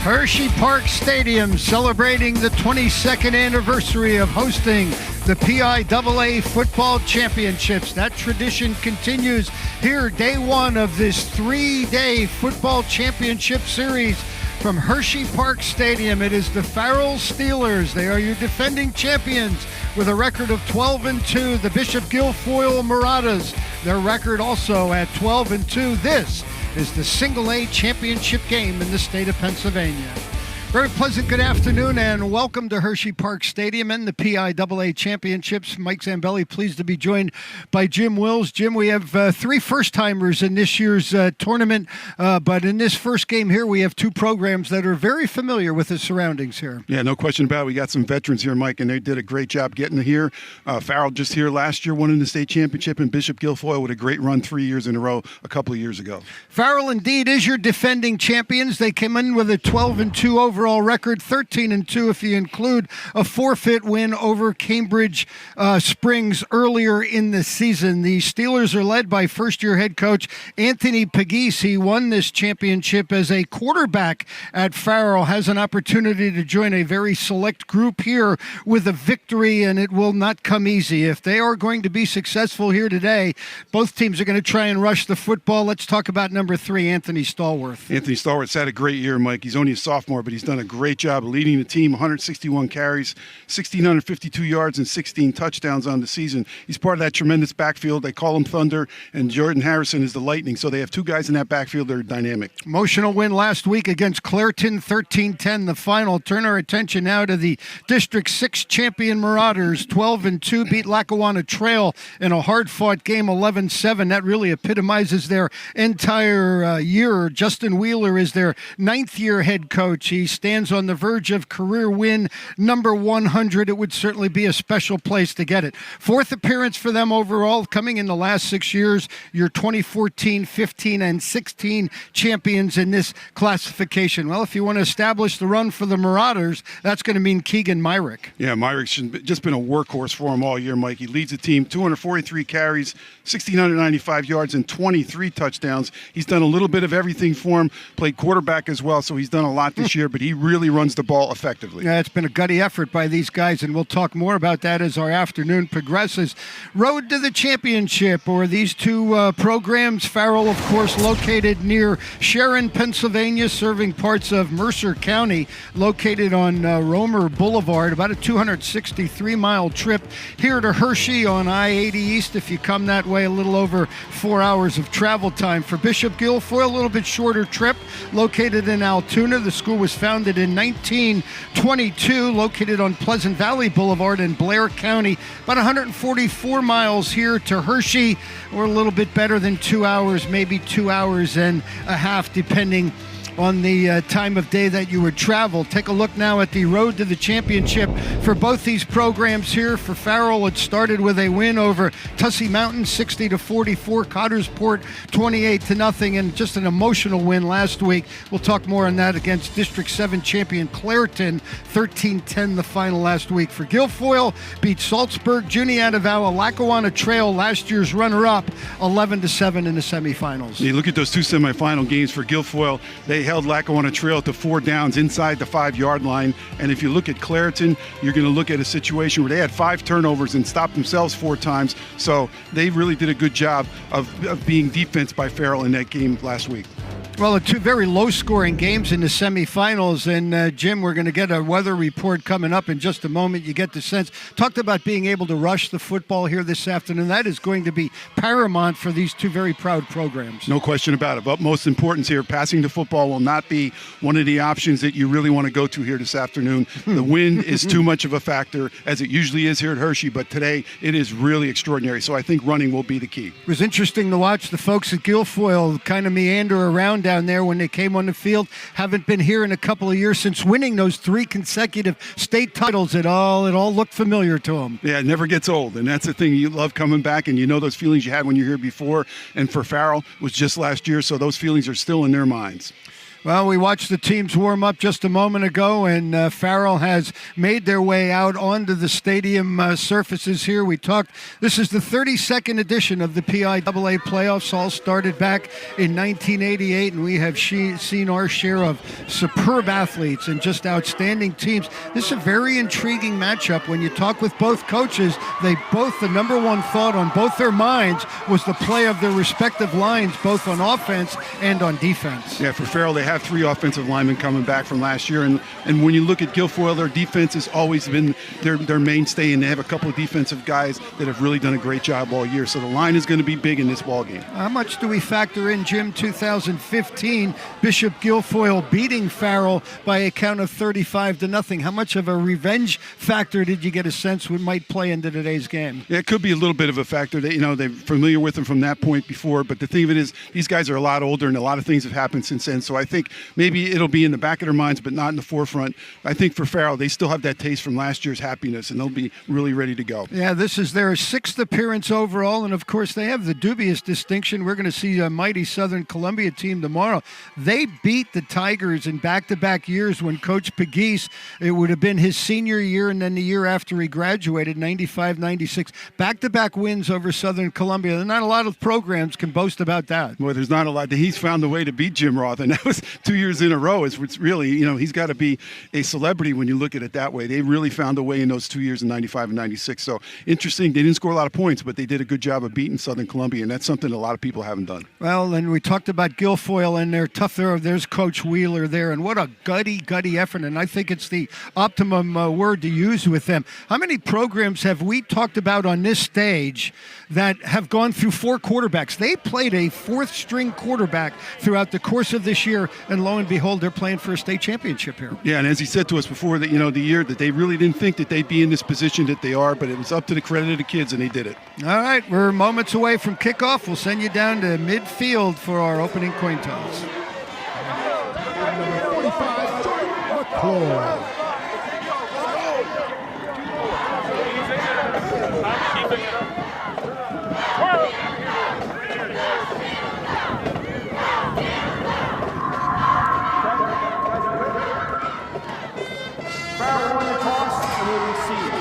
Hershey Park Stadium celebrating the 22nd anniversary of hosting the PIAA Football Championships. That tradition continues here, day one of this three-day football championship series from Hershey Park Stadium. It is the Farrell Steelers. They are your defending champions with a record of 12-2. The Bishop Guilfoyle Marauders, their record also at 12-2. This is the Single A championship game in the state of Pennsylvania. Very pleasant good afternoon and welcome to Hershey Park Stadium and the PIAA Championships. Mike Zambelli pleased to be joined by Jim Wills. Jim, we have three first-timers in this year's tournament, but in this first game here we have two programs that are very familiar with the surroundings here. Yeah, no question about it. We got some veterans here, Mike, and they did a great job getting here. Farrell just here last year, won in the state championship, and Bishop Guilfoyle with a great run 3 years in a row a couple of years ago. Farrell indeed is your defending champions. They came in with a 12-2 overall record, 13-2 if you include a forfeit win over Cambridge Springs earlier in the season. The Steelers are led by first-year head coach Anthony Pegues. He won this championship as a quarterback at Farrell, has an opportunity to join a very select group here with a victory, and it will not come easy. If they are going to be successful here today, both teams are going to try and rush the football. Let's talk about number 3, Anthony Stallworth. Anthony Stallworth's had a great year, Mike. He's only a sophomore, but he's done a great job leading the team. 161 carries, 1,652 yards, and 16 touchdowns on the season. He's part of that tremendous backfield. They call him Thunder, and Jordan Harrison is the Lightning. So they have two guys in that backfield that are dynamic. Emotional win last week against Clairton, 13-10 the final. Turn our attention now to the District 6 champion Marauders. 12-2 beat Lackawanna Trail in a hard-fought game, 11-7. That really epitomizes their entire year. Justin Wheeler is their ninth-year head coach. He stands on the verge of career win number 100. It would certainly be a special place to get it. Fourth appearance for them overall, coming in the last 6 years. Your 2014, 15, and 16 champions in this classification. Well, if you want to establish the run for the Marauders, that's going to mean Keegan Myrick. Yeah, Myrick's just been a workhorse for him all year, Mike. He leads the team, 243 carries, 1,695 yards, and 23 touchdowns. He's done a little bit of everything for him, played quarterback as well, so he's done a lot this year, but he really runs the ball effectively. Yeah, it's been a gutty effort by these guys, and we'll talk more about that as our afternoon progresses. Road to the championship, or these two programs. Farrell, of course, located near Sharon, Pennsylvania, serving parts of Mercer County, located on Romer Boulevard, about a 263-mile trip here to Hershey on I-80 East. If you come that way, a little over 4 hours of travel time. For Bishop Guilfoyle, a little bit shorter trip, located in Altoona. The school was founded in 1922, located on Pleasant Valley Boulevard in Blair County. About 144 miles here to Hershey, or a little bit better than 2 hours, maybe 2 hours and a half, depending on the time of day that you would travel. Take a look now at the road to the championship for both these programs here. For Farrell, it started with a win over Tussey Mountain, 60-44, Cottersport, 28-0, and just an emotional win last week. We'll talk more on that against District 7 champion Clairton, 13-10 the final last week. For Guilfoyle, beat Salzburg, Juniata-Vawa, Lackawanna Trail, last year's runner-up, 11-7 in the semifinals. You look at those two semifinal games for Guilfoyle. They held Lackawanna Trail to 4 downs inside the 5-yard line. And if you look at Clairton, you're going to look at a situation where they had 5 turnovers and stopped themselves 4 times. So they really did a good job of being defense by Farrell in that game last week. Well, two very low-scoring games in the semifinals, and Jim, we're going to get a weather report coming up in just a moment. You get the sense. Talked about being able to rush the football here this afternoon. That is going to be paramount for these two very proud programs. No question about it. But most importance here, passing the football will not be one of the options that you really want to go to here this afternoon. The wind is too much of a factor, as it usually is here at Hershey, but today it is really extraordinary. So I think running will be the key. It was interesting to watch the folks at Guilfoyle kind of meander around down there when they came on the field. Haven't been here in a couple of years since winning those 3 consecutive state titles. It all looked familiar to them. Yeah, it never gets old, and that's the thing. You love coming back, and you know those feelings you had when you were here before. And for Farrell, it was just last year, so those feelings are still in their minds. Well, we watched the teams warm up just a moment ago, and Farrell has made their way out onto the stadium surfaces here. This is the 32nd edition of the PIAA playoffs, all started back in 1988, and we have seen our share of superb athletes and just outstanding teams. This is a very intriguing matchup. When you talk with both coaches, the number one thought on both their minds was the play of their respective lines, both on offense and on defense. Yeah, for Farrell, they have 3 offensive linemen coming back from last year, and when you look at Guilfoyle, their defense has always been their mainstay, and they have a couple of defensive guys that have really done a great job all year. So the line is going to be big in this ball game. How much do we factor in, Jim, 2015, Bishop Guilfoyle beating Farrell by a count of 35-0? How much of a revenge factor did you get a sense might play into today's game? Yeah, it could be a little bit of a factor. They're familiar with him from that point before, but the thing of it is, these guys are a lot older, and a lot of things have happened since then. So I think maybe it'll be in the back of their minds, but not in the forefront. I think for Farrell, they still have that taste from last year's happiness, and they'll be really ready to go. Yeah, this is their 6th appearance overall, and of course they have the dubious distinction. We're going to see a mighty Southern Columbia team tomorrow. They beat the Tigers in back-to-back years when Coach Pegues, it would have been his senior year and then the year after he graduated, 95-96. Back-to-back wins over Southern Columbia. There's not a lot of programs can boast about that. Well, there's not a lot. He's found a way to beat Jim Roth, and that was 2 years in a row. It's really, he's got to be a celebrity when you look at it that way. They really found a way in those 2 years in 95 and 96. So interesting. They didn't score a lot of points, but they did a good job of beating Southern Columbia, and that's something a lot of people haven't done. Well, and we talked about Guilfoyle, and they're tough there. There's Coach Wheeler there, and what a gutty effort, and I think it's the optimum word to use with them. How many programs have we talked about on this stage that have gone through 4 quarterbacks? They played a 4th-string quarterback throughout the course of this year, and lo and behold, they're playing for a state championship here. Yeah, and as he said to us before, that the year that they really didn't think that they'd be in this position that they are, but it was up to the credit of the kids, and they did it. All right, we're moments away from kickoff. We'll send you down to midfield for our opening coin toss. Number 45, McClure. Farrell won the toss and will receive.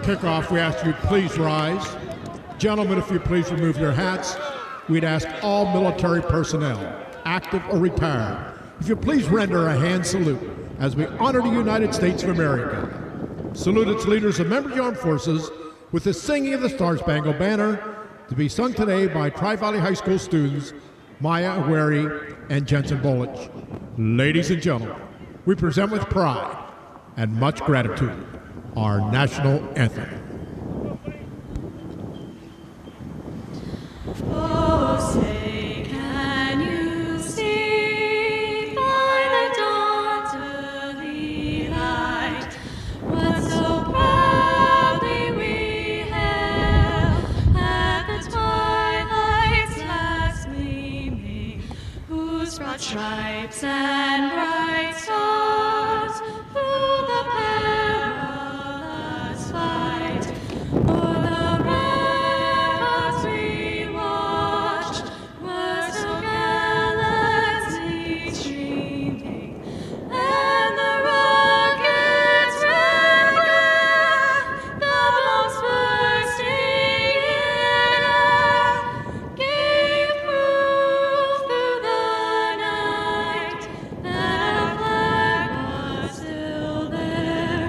Kickoff, we ask you please rise. Gentlemen, if you please remove your hats. We'd ask all military personnel, active or retired, if you please render a hand salute as we honor the United States of America. Salute its leaders and members of the armed forces with the singing of the Star-Spangled Banner, to be sung today by Tri-Valley High School students Maya Aweri and Jensen Bolich. Ladies and gentlemen, we present with pride and much gratitude our national anthem. Oh, say, can you see by the dawn's early light what so proudly we hailed at the twilight's last gleaming, whose broad stripes and bright stars through the perilous fight o'er the ramparts we watched were so gallantly streaming, and the rockets red the bombs bursting in air gave proof through the night that our flag was still there.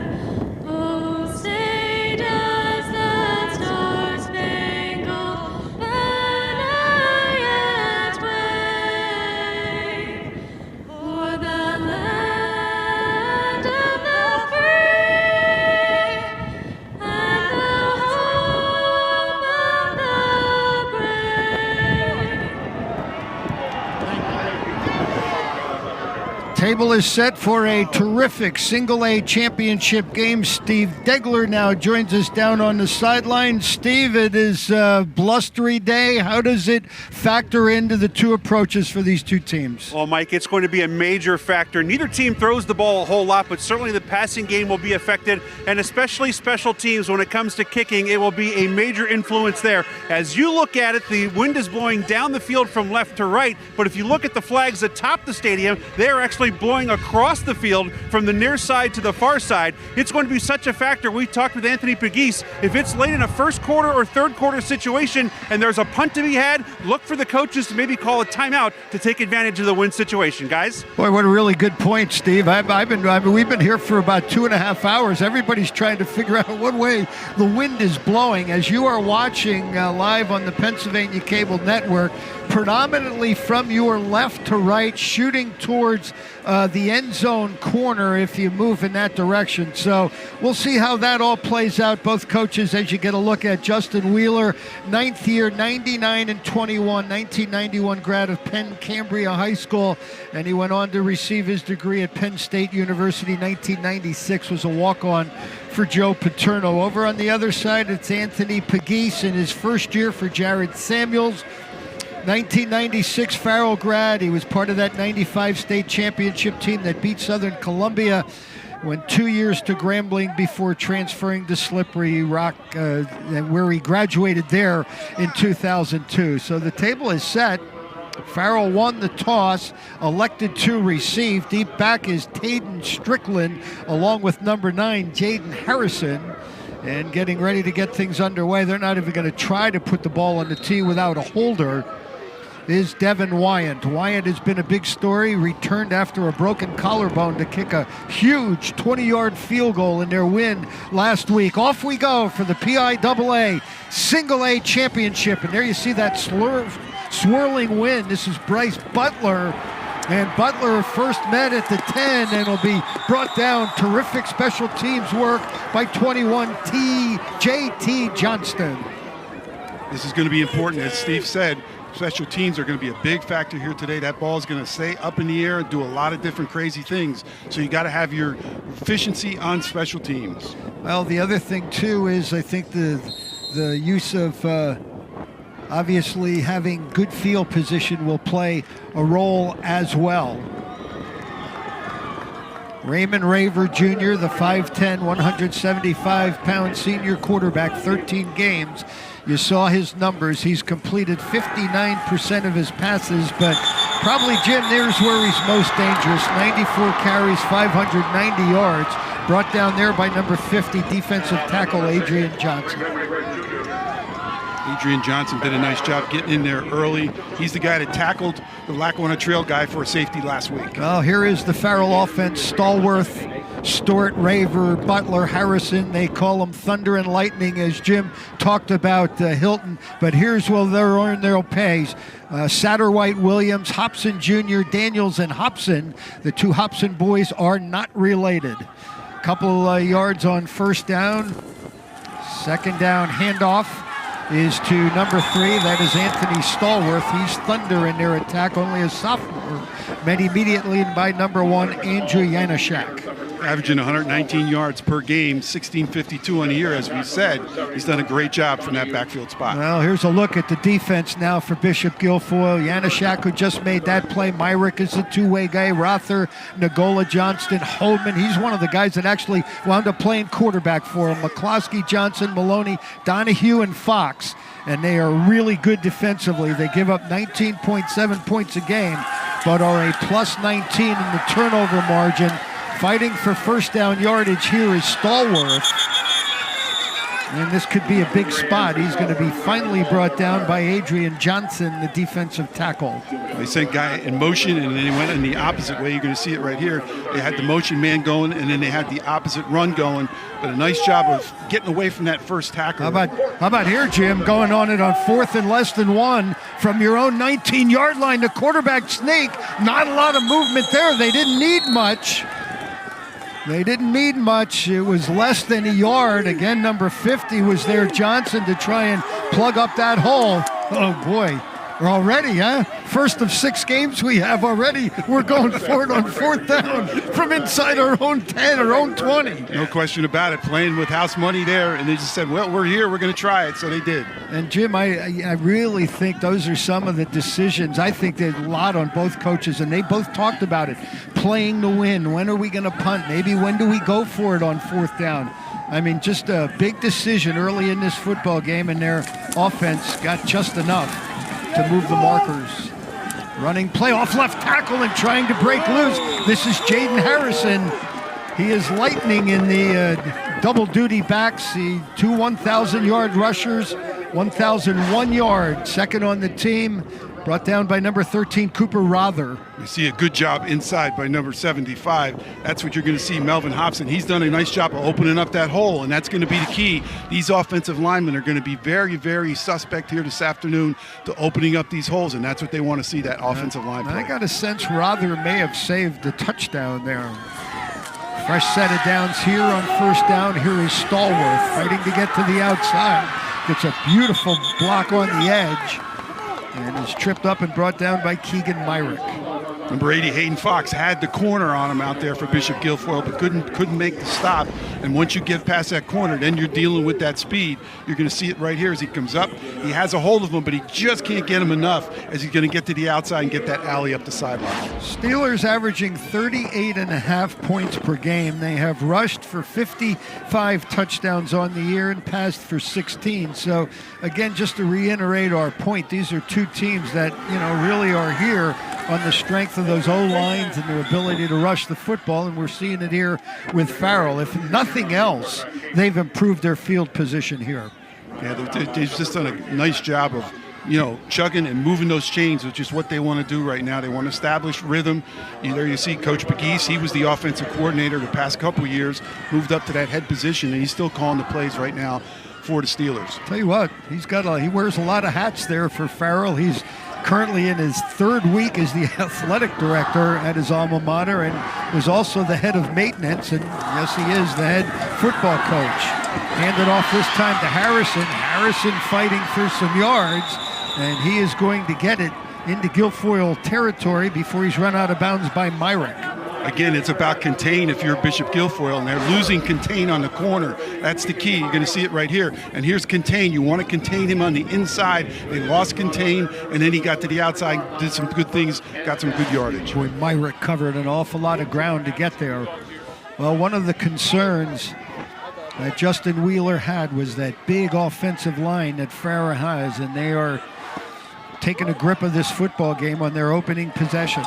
Table is set for a terrific single-A championship game. Steve Degler now joins us down on the sideline. Steve, it is a blustery day. How does it factor into the two approaches for these two teams? Well, Mike, it's going to be a major factor. Neither team throws the ball a whole lot, but certainly the passing game will be affected, and especially special teams when it comes to kicking, it will be a major influence there. As you look at it, the wind is blowing down the field from left to right, but if you look at the flags atop the stadium, they are actually blowing across the field from the near side to the far side. It's going to be such a factor. We talked with Anthony Pegues. If it's late in a first quarter or third quarter situation and there's a punt to be had, look for the coaches to maybe call a timeout to take advantage of the win situation, guys. Boy, what a really good point, Steve. We've been here for about 2.5 hours. Everybody's trying to figure out what way the wind is blowing. As you are watching live on the Pennsylvania Cable Network, predominantly from your left to right, shooting towards the end zone corner if you move in that direction. So we'll see how that all plays out. Both coaches, as you get a look at Justin Wheeler, 9th year, 99-21, 1991 grad of Penn Cambria High School, and he went on to receive his degree at Penn State University. 1996 was a walk-on for Joe Paterno. Over on the other side, it's Anthony Pegues in his first year for Jared Samuels. 1996 Farrell grad. He was part of that 95 state championship team that beat Southern Columbia. Went 2 years to Grambling before transferring to Slippery Rock, where he graduated there in 2002. So the table is set. Farrell won the toss, elected to receive. Deep back is Taden Strickland, along with number 9, Jaden Harrison. And getting ready to get things underway. They're not even going to try to put the ball on the tee without a holder. Is Devin Wyant. Wyant has been a big story, returned after a broken collarbone to kick a huge 20-yard field goal in their win last week. Off we go for the PIAA Single-A Championship, and there you see that swirling wind. This is Bryce Butler, and Butler first met at the 10 and will be brought down. Terrific special teams work by 21 J.T. Johnston. This is going to be important, as Steve said. Special teams are going to be a big factor here today. That ball is going to stay up in the air and do a lot of different crazy things. So you got to have your efficiency on special teams. Well, the other thing too is I think the use of obviously having good field position will play a role as well. Raymond Raver Jr., the 5'10", 175-pound senior quarterback, 13 games. You saw his numbers. He's completed 59% of his passes, but probably, Jim, there's where he's most dangerous. 94 carries, 590 yards, brought down there by number 50, defensive tackle Adrian Johnson. Adrian Johnson did a nice job getting in there early. He's the guy that tackled the Lackawanna Trail guy for a safety last week. Well, here is the Farrell offense. Stallworth, Stewart, Raver, Butler, Harrison. They call them Thunder and Lightning, as Jim talked about Hilton. But here's where they'll earn their pays. Satterwhite, Williams, Hobson Jr., Daniels, and Hobson. The two Hobson boys are not related. Couple yards on first down. Second down handoff is to number 3. That is Anthony Stallworth. He's Thunder in their attack, only a sophomore. Met immediately by number 1, Andrew Janaszak. Averaging 119 yards per game, 1652 on the year, as we said. He's done a great job from that backfield spot. Well, here's a look at the defense now for Bishop Guilfoyle. Janaszak, who just made that play. Myrick is a two-way guy. Rother, Nagola, Johnston, Holdman. He's one of the guys that actually wound up playing quarterback for him. McCloskey, Johnson, Maloney, Donahue, and Fox. And they are really good defensively. They give up 19.7 points a game, but are a plus 19 in the turnover margin. Fighting for first down yardage here is Stallworth. And this could be a big spot. He's going to be finally brought down by Adrian Johnson, the defensive tackle. They sent guy in motion, and then they went in the opposite way. You're going to see it right here. They had the motion man going, and then they had the opposite run going. But a nice job of getting away from that first tackle. How about here, Jim, going on it on 4th and less than 1 from your own 19-yard line. The quarterback sneak. Not a lot of movement there. They didn't need much. It was less than a yard. Again, number 50 was there, Johnson, to try and plug up that hole. Oh, boy. Already, huh? First of 6 games we have already. We're going for it on 4th down from inside our own 10, our own 20. No question about it. Playing with house money there, and they just said, well, we're here, we're going to try it. So they did. And Jim, I really think those are some of the decisions. I think there's a lot on both coaches, and they both talked about it. Playing to win. When are we going to punt? Maybe when do we go for it on 4th down? I mean, just a big decision early in this football game, and their offense got just enough to move the markers. Running play off left tackle and trying to break loose. This is Jaden Harrison. He is lightning in the double duty backs. The 2 1,000-yard rushers, 1,001 yards. Second on the team, brought down by number 13, Cooper Rother. You see a good job inside by number 75. That's what you're going to see, Melvin Hobson. He's done a nice job of opening up that hole, and that's going to be the key. These offensive linemen are going to be very, very suspect here this afternoon to opening up these holes, and that's what they want to see, that offensive line play. I got a sense Rother may have saved the touchdown there. Fresh set of downs here on 1st down. Here is Stallworth fighting to get to the outside. Gets a beautiful block on the edge. And is tripped up and brought down by Keegan Myrick. Number 80, Hayden Fox, had the corner on him out there for Bishop Guilfoyle, but couldn't make the stop. And once you get past that corner, then you're dealing with that speed. You're going to see it right here as he comes up. He has a hold of him, but he just can't get him enough as he's going to get to the outside and get that alley up the sideline. Steelers averaging 38.5 points per game. They have rushed for 55 touchdowns on the year and passed for 16. So, again, just to reiterate our point, these are two teams that, really are here on the strength of those O-lines and their ability to rush the football, and we're seeing it here with Farrell. If nothing else, they've improved their field position here. Yeah, they've just done a nice job of, chugging and moving those chains, which is what they want to do right now. They want to establish rhythm. There you see Coach Pegues. He was the offensive coordinator the past couple of years, moved up to that head position, and he's still calling the plays right now for the Steelers. Tell you what, he wears a lot of hats there for Farrell. He's currently in his 3rd week as the athletic director at his alma mater, and was also the head of maintenance, and yes, he is the head football coach. Handed off this time to Harrison. Harrison fighting for some yards, and he is going to get it into Guilfoyle territory before he's run out of bounds by Myrick. Again, it's about contain if you're Bishop Guilfoyle, and they're losing contain on the corner. That's the key. You're going to see it right here. And here's contain. You want to contain him on the inside. They lost contain, and then he got to the outside, did some good things, got some good yardage. Boy, Myrick covered an awful lot of ground to get there. Well, one of the concerns that Justin Wheeler had was that big offensive line that Farrell has, and they are taking a grip of this football game on their opening possession.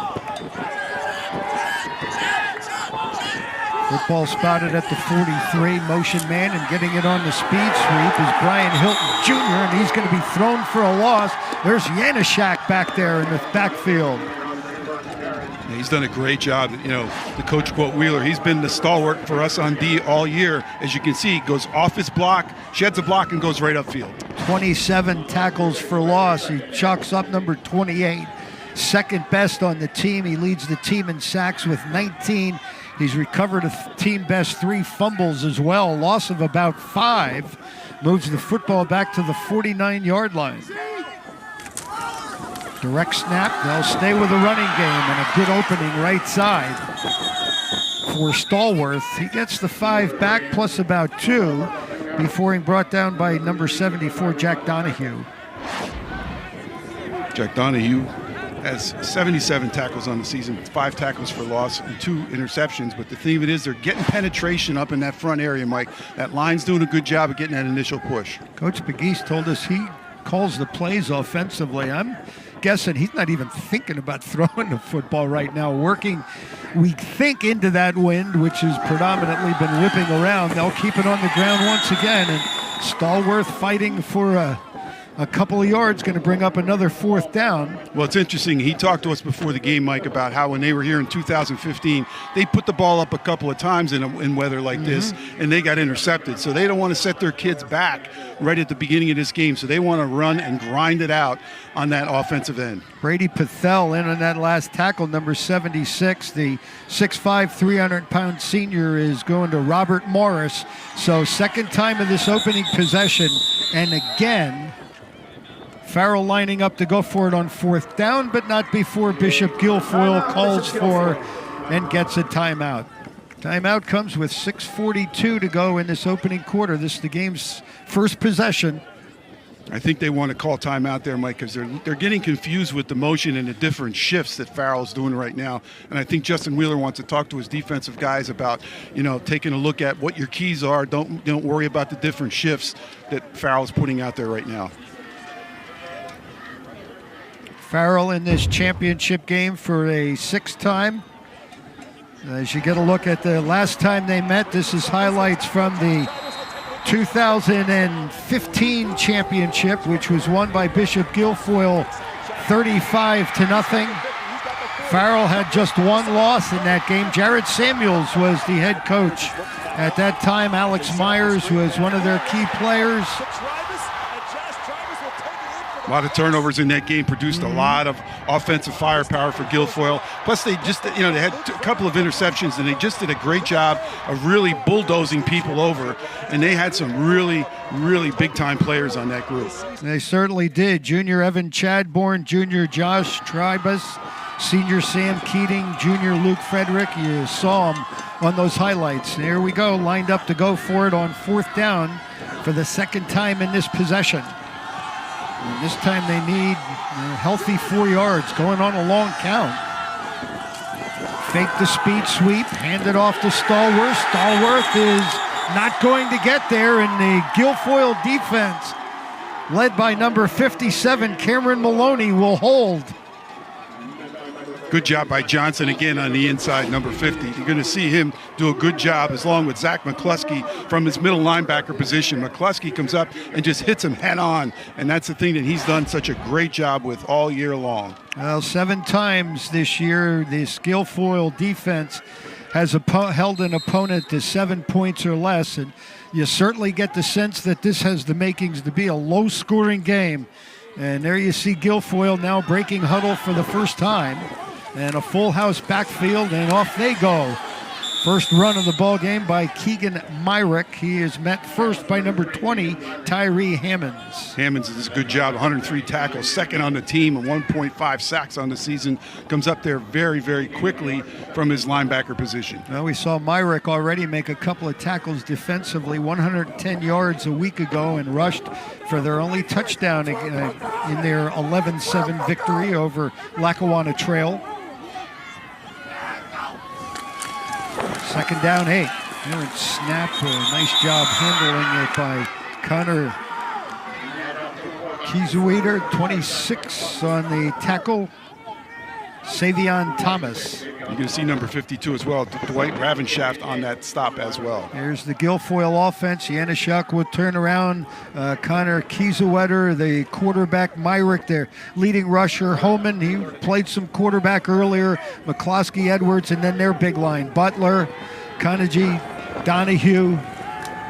Football spotted at the 43, motion man, and getting it on the speed sweep is Brian Hilton Jr., and he's going to be thrown for a loss. There's Yanishak back there in the backfield. Yeah, he's done a great job. The coach quote Wheeler, he's been the stalwart for us on D all year. As you can see, goes off his block, sheds a block, and goes right upfield. 27 tackles for loss. He chalks up number 28. Second best on the team. He leads the team in sacks with 19. He's recovered a team best 3 fumbles as well. Loss of about 5. Moves the football back to the 49-yard line. Direct snap. They'll stay with the running game and a good opening right side for Stallworth. He gets the 5 back plus about 2 before being brought down by number 74, Jack Donahue. Jack Donahue has 77 tackles on the season, 5 tackles for loss and 2 interceptions. But the thing of it is, they're getting penetration up in that front area, Mike. That line's doing a good job of getting that initial push. Coach Pegues told us he calls the plays offensively. I'm guessing he's not even thinking about throwing the football right now. Working, we think, into that wind, which has predominantly been whipping around. They'll keep it on the ground once again. And Stallworth fighting for a couple of yards, going to bring up another 4th down. Well, it's interesting. He talked to us before the game, Mike, about how when they were here in 2015, they put the ball up a couple of times in weather like this, and they got intercepted. So they don't want to set their kids back right at the beginning of this game. So they want to run and grind it out on that offensive end. Brady Pathel in on that last tackle, number 76. The 6'5", 300-pound senior is going to Robert Morris. So second time of this opening possession, and again, Farrell lining up to go for it on 4th down, but not before Bishop Guilfoyle calls for and gets a timeout. Timeout comes with 6:42 to go in this opening quarter. This is the game's first possession. I think they want to call timeout there, Mike, because they're getting confused with the motion and the different shifts that Farrell's doing right now. And I think Justin Wheeler wants to talk to his defensive guys about, taking a look at what your keys are. Don't worry about the different shifts that Farrell's putting out there right now. Farrell in this championship game for a 6th time. As you get a look at the last time they met, this is highlights from the 2015 championship, which was won by Bishop Guilfoyle 35-0. Farrell had just one loss in that game. Jared Samuels was the head coach at that time. Alex Myers was one of their key players. A lot of turnovers in that game produced a lot of offensive firepower for Guilfoyle. Plus, they just, they had a couple of interceptions, and they just did a great job of really bulldozing people over. And they had some really, really big-time players on that group. They certainly did. Junior Evan Chadbourne, Junior Josh Tribus, Senior Sam Keating, Junior Luke Frederick. You saw them on those highlights. There we go, lined up to go for it on 4th down for the 2nd time in this possession. And this time they need a healthy 4 yards, going on a long count. Fake the speed sweep, hand it off to Stallworth. Stallworth is not going to get there, and the Guilfoyle defense, led by number 57, Cameron Maloney, will hold. Good job by Johnson again on the inside, number 50. You're going to see him do a good job, as long with Zach McCluskey from his middle linebacker position. McCluskey comes up and just hits him head on, and that's the thing that he's done such a great job with all year long. Well, 7 times this year, this Guilfoyle defense has held an opponent to 7 points or less, and you certainly get the sense that this has the makings to be a low-scoring game. And there you see Guilfoyle now breaking huddle for the first time. And a full house backfield, and off they go. First run of the ball game by Keegan Myrick. He is met first by number 20, Tyree Hammonds. Hammonds does a good job, 103 tackles, 2nd on the team, and 1.5 sacks on the season. Comes up there very, very quickly from his linebacker position. Well, we saw Myrick already make a couple of tackles defensively, 110 yards a week ago, and rushed for their only touchdown in their 11-7 victory over Lackawanna Trail. 2nd down, 8. Aaron snap, nice job handling it by Connor Kiesewetter, 26 on the tackle. Savion Thomas. You're going to see number 52 as well, Dwight Ravenshaft on that stop as well. Here's the Guilfoyle offense. Yanishuk will turn around. Connor Kiesewetter, the quarterback. Myrick, their leading rusher. Holman, he played some quarterback earlier. McCloskey, Edwards, and then their big line. Butler, Conagy, Donahue.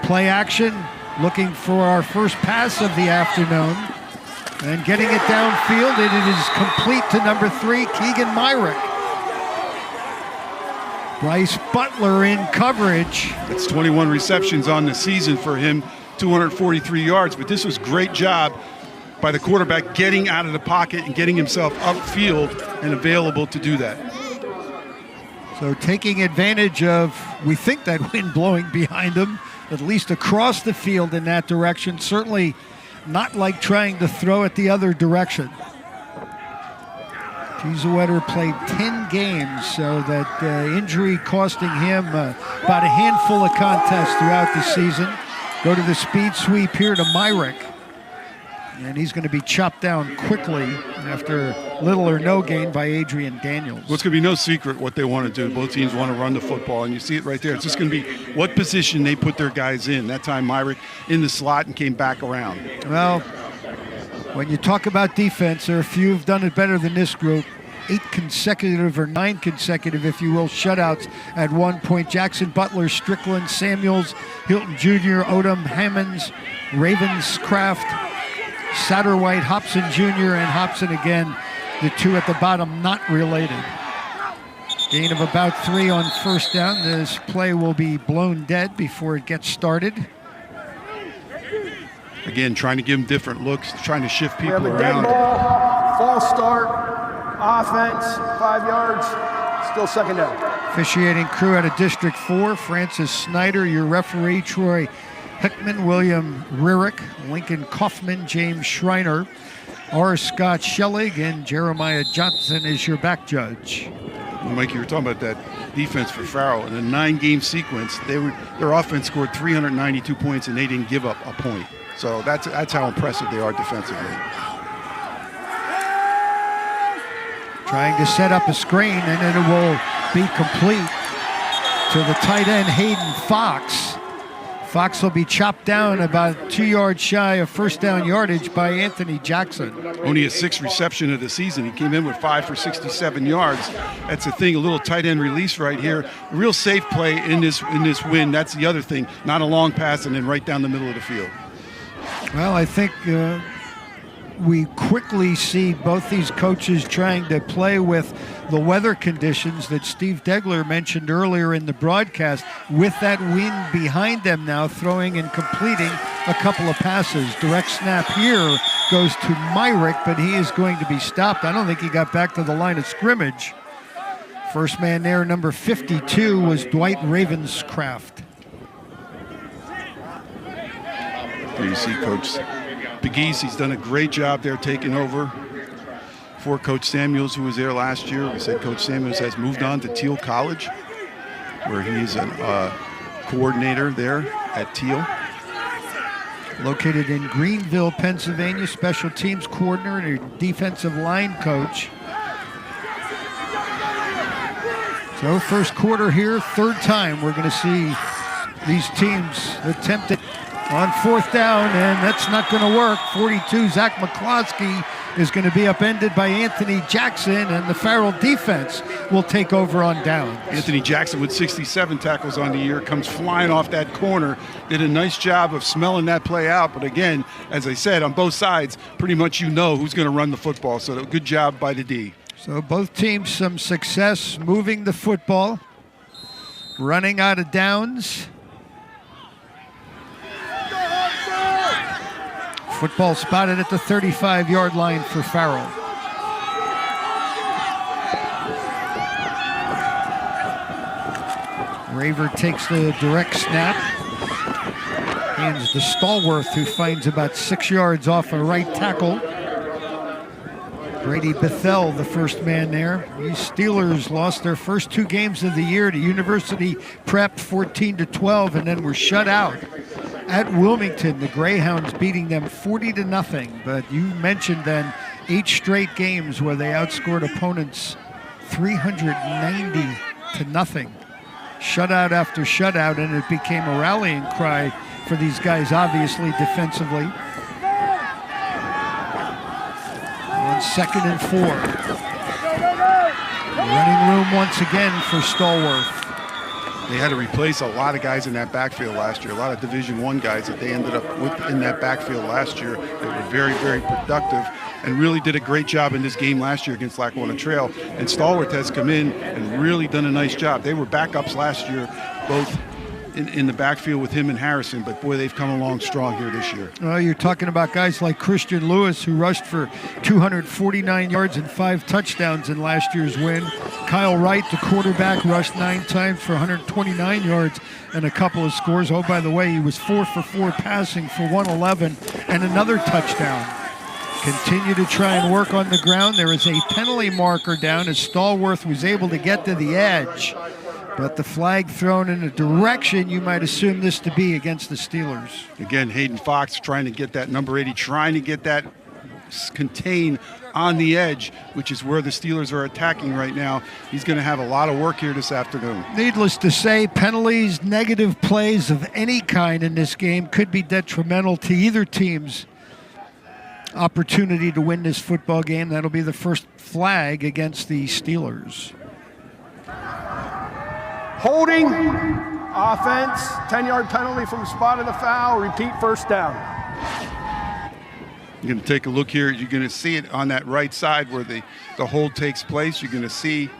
Play action. Looking for our first pass of the afternoon. And getting it downfield, and it is complete to number 3, Keegan Myrick. Bryce Butler in coverage. It's 21 receptions on the season for him, 243 yards. But this was great job by the quarterback getting out of the pocket and getting himself upfield and available to do that. So taking advantage of, we think, that wind blowing behind him, at least across the field in that direction. Certainly not like trying to throw it the other direction. Kiesewetter played 10 games, so that injury costing him about a handful of contests throughout the season. Go to the speed sweep here to Myrick. And he's going to be chopped down quickly after little or no gain by Adrian Daniels. Well, it's going to be no secret what they want to do. Both teams want to run the football, and you see it right there. It's just going to be what position they put their guys in. That time Myrick in the slot and came back around. Well, when you talk about defense, there are a few who've done it better than this group. 8 consecutive, or 9 consecutive, if you will, shutouts at one point. Jackson, Butler, Strickland, Samuels, Hilton Jr., Odom, Hammonds, Ravenscraft, Satterwhite, Hobson Jr., and Hobson again, the 2 at the bottom, not related. Gain of about 3 on first down. This play will be blown dead before it gets started. again, trying to give them different looks, trying to shift We people have a dead around. ball, false start, offense, 5 yards, still second down. Officiating crew out of District 4, Francis Snyder, your referee, Troy Hickman, William Ririck, Lincoln Kaufman, James Schreiner, R. Scott Schellig, and Jeremiah Johnson is your back judge. Mike, you were talking about that defense for Farrell. In a 9-game sequence, their offense scored 392 points, and they didn't give up a point. So that's how impressive they are defensively. Trying to set up a screen, and it will be complete to the tight end, Hayden Fox. Fox will be chopped down about 2 yards shy of first down yardage by Anthony Jackson. Only his 6th reception of the season. He came in with 5 for 67 yards. That's the thing, a little tight end release right here. A real safe play in this win. That's the other thing. Not a long pass and then right down the middle of the field. Well, I think we quickly see both these coaches trying to play with the weather conditions that Steve Degler mentioned earlier in the broadcast, with that wind behind them now, throwing and completing a couple of passes. Direct snap here goes to Myrick, but he is going to be stopped. I don't think he got back to the line of scrimmage. First man there, number 52, was Dwight Ravenscraft. Here you see Coach Pegues. He's done a great job there taking over for Coach Samuels, who was there last year. We said Coach Samuels has moved on to Teal College, where he is a coordinator there at Teal. Located in Greenville, Pennsylvania, special teams coordinator and defensive line coach. So first quarter here, third time we're going to see these teams attempt it on fourth down, and that's not going to work. 42, Zach McCloskey is going to be upended by Anthony Jackson, and the Farrell defense will take over on downs. Anthony Jackson with 67 tackles on the year comes flying off that corner. Did a nice job of smelling that play out, but again, as I said, on both sides, pretty much you know who's going to run the football, so good job by the D. So both teams some success moving the football, running out of downs. Football spotted at the 35-yard line for Farrell. Raver takes the direct snap. Hands to Stallworth, who finds about 6 yards off a right tackle. Grady Bethel, the first man there. These Steelers lost their first 2 games of the year to University Prep 14-12, and then were shut out at Wilmington. The Greyhounds beating them 40-0. But you mentioned then 8 straight games where they outscored opponents 390-0. Shutout after shutout, and it became a rallying cry for these guys, obviously defensively. On 2nd and 4. Running room once again for Stallworth. They had to replace a lot of guys in that backfield last year, a lot of Division I guys that they ended up with in that backfield last year. They were very, very productive and really did a great job in this game last year against Lackawanna Trail. And Stallworth has come in and really done a nice job. They were backups last year, both in the backfield with him and Harrison, but boy, they've come along strong here this year. Well, you're talking about guys like Christian Lewis, who rushed for 249 yards and 5 touchdowns in last year's win. Kyle Wright, the quarterback, rushed 9 times for 129 yards and a couple of scores. Oh, by the way, he was 4 for 4 passing for 111 and another touchdown. Continue to try and work on the ground. There is a penalty marker down as Stallworth was able to get to the edge. But the flag thrown in a direction you might assume this to be against the Steelers. Again, Hayden Fox trying to get that number 80, trying to get that contain on the edge, which is where the Steelers are attacking right now. He's going to have a lot of work here this afternoon. Needless to say, penalties, negative plays of any kind in this game could be detrimental to either team's opportunity to win this football game. That'll be the first flag against the Steelers. Holding, offense, 10-yard penalty from the spot of the foul, repeat first down. You're going to take a look here. You're going to see it on that right side where the hold takes place. You're going to see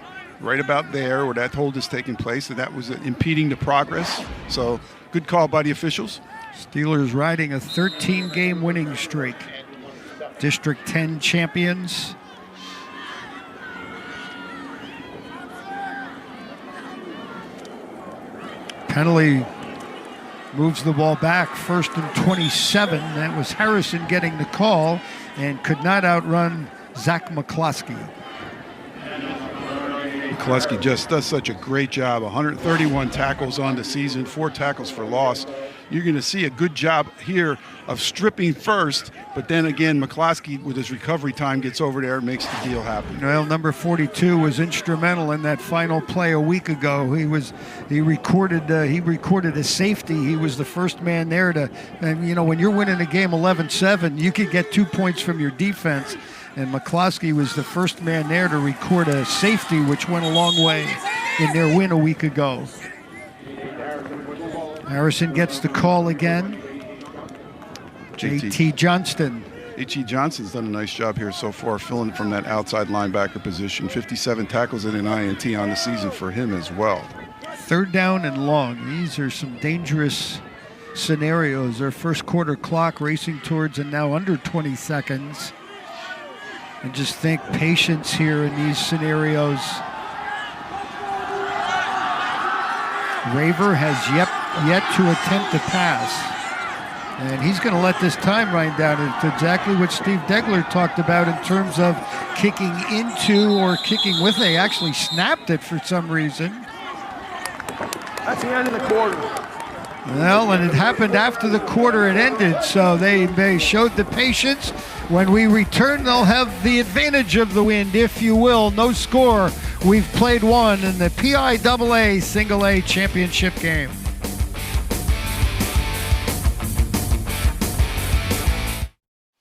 right about there where that hold is taking place, and that was impeding the progress. So good call by the officials. Steelers riding a 13-game winning streak. District 10 champions. Penalty moves the ball back, 1st and 27. That was Harrison getting the call and could not outrun Zach McCloskey. McCluskey just does such a great job. 131 tackles on the season, 4 tackles for loss. You're going to see a good job here of stripping first, but then again, McCloskey with his recovery time gets over there and makes the deal happen. Well, number 42 was instrumental in that final play a week ago. He recorded a safety. He was the first man there to, and you know, when you're winning a game 11-7, you could get 2 points from your defense. And McCloskey was the first man there to record a safety, which went a long way in their win a week ago. Harrison gets the call again. JT Johnston. H.E. Johnson's done a nice job here so far, filling from that outside linebacker position. 57 tackles and an INT on the season for him as well. 3rd down and long. These are some dangerous scenarios. Their first quarter clock racing towards and now under 20 seconds. And just think patience here in these scenarios. Raver has yet to attempt a pass. And he's going to let this time run down. It's exactly what Steve Degler talked about in terms of kicking into or kicking with. They actually snapped it for some reason. That's the end of the quarter. Well, and it happened after the quarter had ended, so they showed the patience. When we return, they'll have the advantage of the wind, if you will. No score. We've played one in the PIAA Single A Championship game.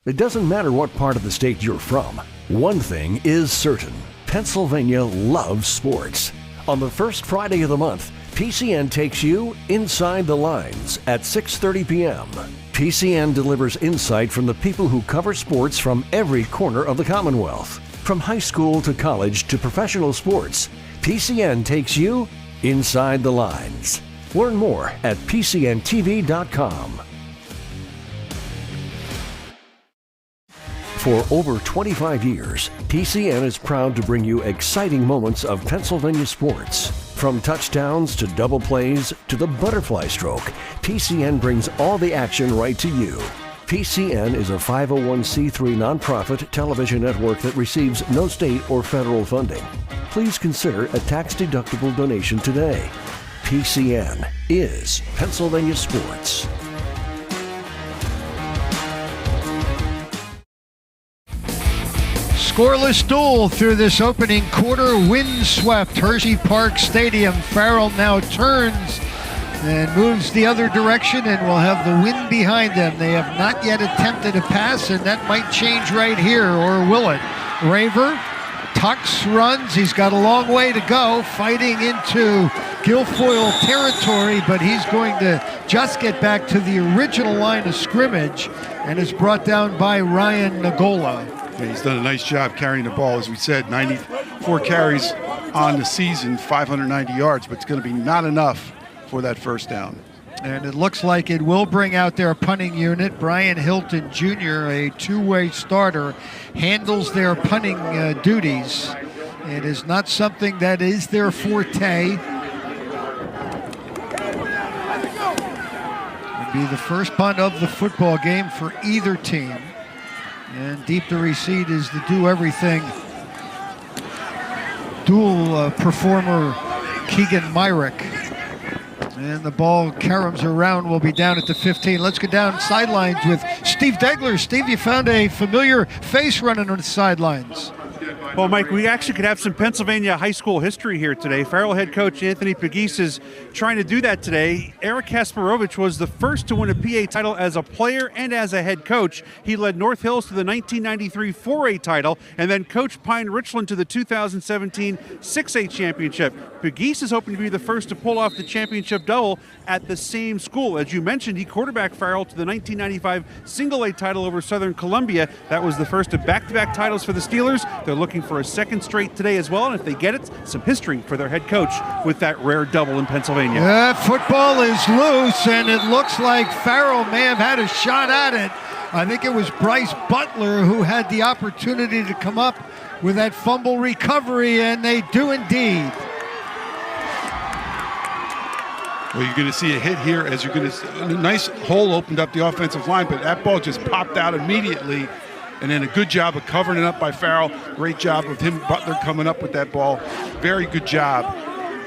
It doesn't matter what part of the state you're from. One thing is certain. Pennsylvania loves sports. On the first Friday of the month, PCN takes you Inside the Lines at 6:30 p.m. PCN delivers insight from the people who cover sports from every corner of the Commonwealth. From high school to college to professional sports, PCN takes you Inside the Lines. Learn more at PCNTV.com. For over 25 years, PCN is proud to bring you exciting moments of Pennsylvania sports. From touchdowns to double plays to the butterfly stroke, PCN brings all the action right to you. PCN is a 501c3 nonprofit television network that receives no state or federal funding. Please consider a tax-deductible donation today. PCN is Pennsylvania Sports. Scoreless duel through this opening quarter. Windswept Hershey Park Stadium. Farrell now turns and moves the other direction and will have the wind behind them. They have not yet attempted a pass, and that might change right here, or will it? Raver tucks, runs. He's got a long way to go, fighting into Guilfoyle territory, but he's going to just get back to the original line of scrimmage and is brought down by Ryan Nagola. Yeah, he's done a nice job carrying the ball. As we said, 94 carries on the season, 590 yards, but it's going to be not enough for that first down. And it looks like it will bring out their punting unit. Brian Hilton Jr., a two-way starter, handles their punting duties. It is not something that is their forte. It'd be the first punt of the football game for either team. And deep to receive is the do-everything dual performer Keegan Myrick. And the ball caroms around, will be down at the 15. Let's go down sidelines with Steve Degler. Steve, you found a familiar face running on the sidelines. Well, Mike, we actually could have some Pennsylvania high school history here today. Farrell head coach Anthony Pegues is trying to do that today. Eric Kasparovich was the first to win a PA title as a player and as a head coach. He led North Hills to the 1993 4A title and then coached Pine Richland to the 2017 6A championship. Pegues is hoping to be the first to pull off the championship double at the same school. As you mentioned, he quarterbacked Farrell to the 1995 single A title over Southern Columbia. That was the first of back-to-back titles for the Steelers. They're looking for a second straight today as well. And if they get it, some history for their head coach with that rare double in Pennsylvania. Football is loose, and it looks like Farrell may have had a shot at it. I think it was Bryce Butler who had the opportunity to come up with that fumble recovery, and they do indeed. Well, you're going to see a hit here as you're going to a nice hole opened up the offensive line, but that ball just popped out immediately. And then a good job of covering it up by Farrell. Great job of him, Butler, coming up with that ball. Very good job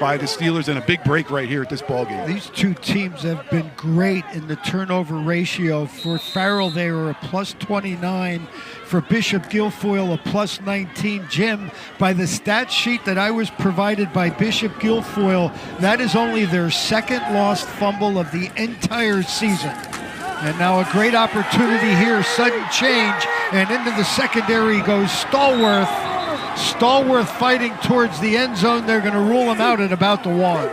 by the Steelers, and a big break right here at this ball game. These two teams have been great in the turnover ratio. For Farrell, they were a plus 29. For Bishop Guilfoyle, a plus 19. Jim, by the stat sheet that I was provided by Bishop Guilfoyle, that is only their second lost fumble of the entire season. And now a great opportunity here, sudden change, and into the secondary goes Stallworth. Stallworth fighting towards the end zone. They're going to rule him out at about the 1.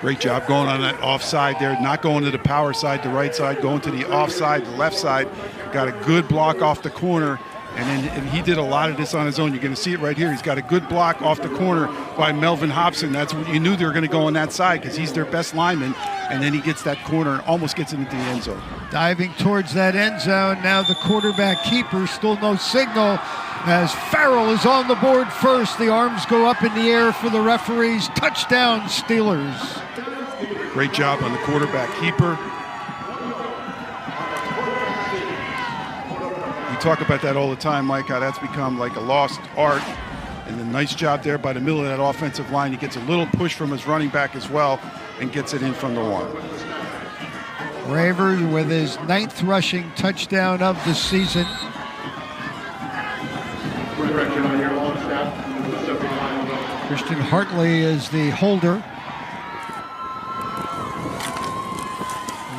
Great job going on that offside there, not going to the power side, the right side, going to the offside, the left side. Got a good block off the corner, and he did a lot of this on his own. You're going to see it right here. He's got a good block off the corner by Melvin Hobson. That's what you knew they were going to go on that side because he's their best lineman. And then he gets that corner and almost gets it into the end zone. Diving towards that end zone. Now the quarterback keeper, still no signal as Farrell is on the board first. The arms go up in the air for the referees. Touchdown, Steelers. Great job on the quarterback keeper. We talk about that all the time, Mike, how that's become like a lost art. And a nice job there by the middle of that offensive line. He gets a little push from his running back as well and gets it in from the 1. Ravers with his 9th rushing touchdown of the season. Christian Hartley is the holder.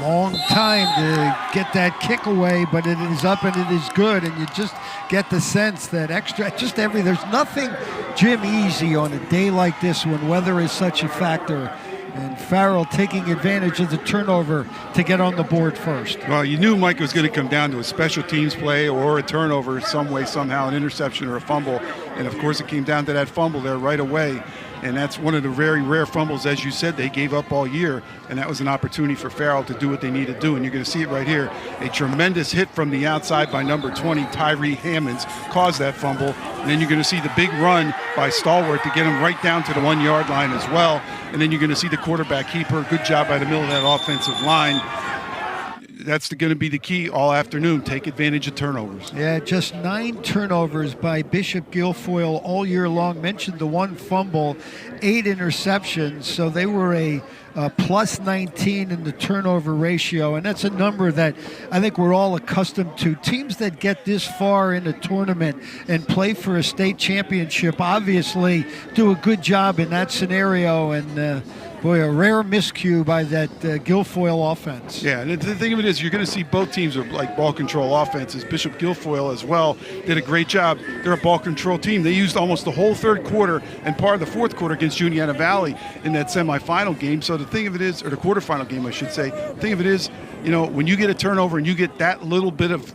Long time to get that kick away, but it is up and it is good, and you just get the sense that there's nothing, Jim, easy on a day like this when weather is such a factor. And Farrell taking advantage of the turnover to get on the board first. Well, you knew, Mike, it was going to come down to a special teams play or a turnover some way, somehow, an interception or a fumble. And, of course, it came down to that fumble there right away. And that's one of the very rare fumbles, as you said, they gave up all year. And that was an opportunity for Farrell to do what they need to do. And you're going to see it right here. A tremendous hit from the outside by number 20, Tyree Hammonds, caused that fumble. And then you're going to see the big run by Stallworth to get him right down to the 1 yard line as well. And then you're going to see the quarterback keeper. Good job by the middle of that offensive line. That's going to be the key all afternoon. Take advantage of turnovers. Yeah, just 9 turnovers by Bishop Guilfoyle all year long. Mentioned the 1 fumble, 8 interceptions. So they were a plus 19 in the turnover ratio. And that's a number that I think we're all accustomed to. Teams that get this far in a tournament and play for a state championship obviously do a good job in that scenario. And boy, a rare miscue by that Guilfoyle offense. Yeah, and the thing of it is, you're going to see both teams are like ball control offenses. Bishop Guilfoyle as well did a great job. They're a ball control team. They used almost the whole third quarter and part of the fourth quarter against Juniata Valley in that semifinal game. So the thing of it is, or the quarterfinal game, I should say, the thing of it is, you know, when you get a turnover and you get that little bit of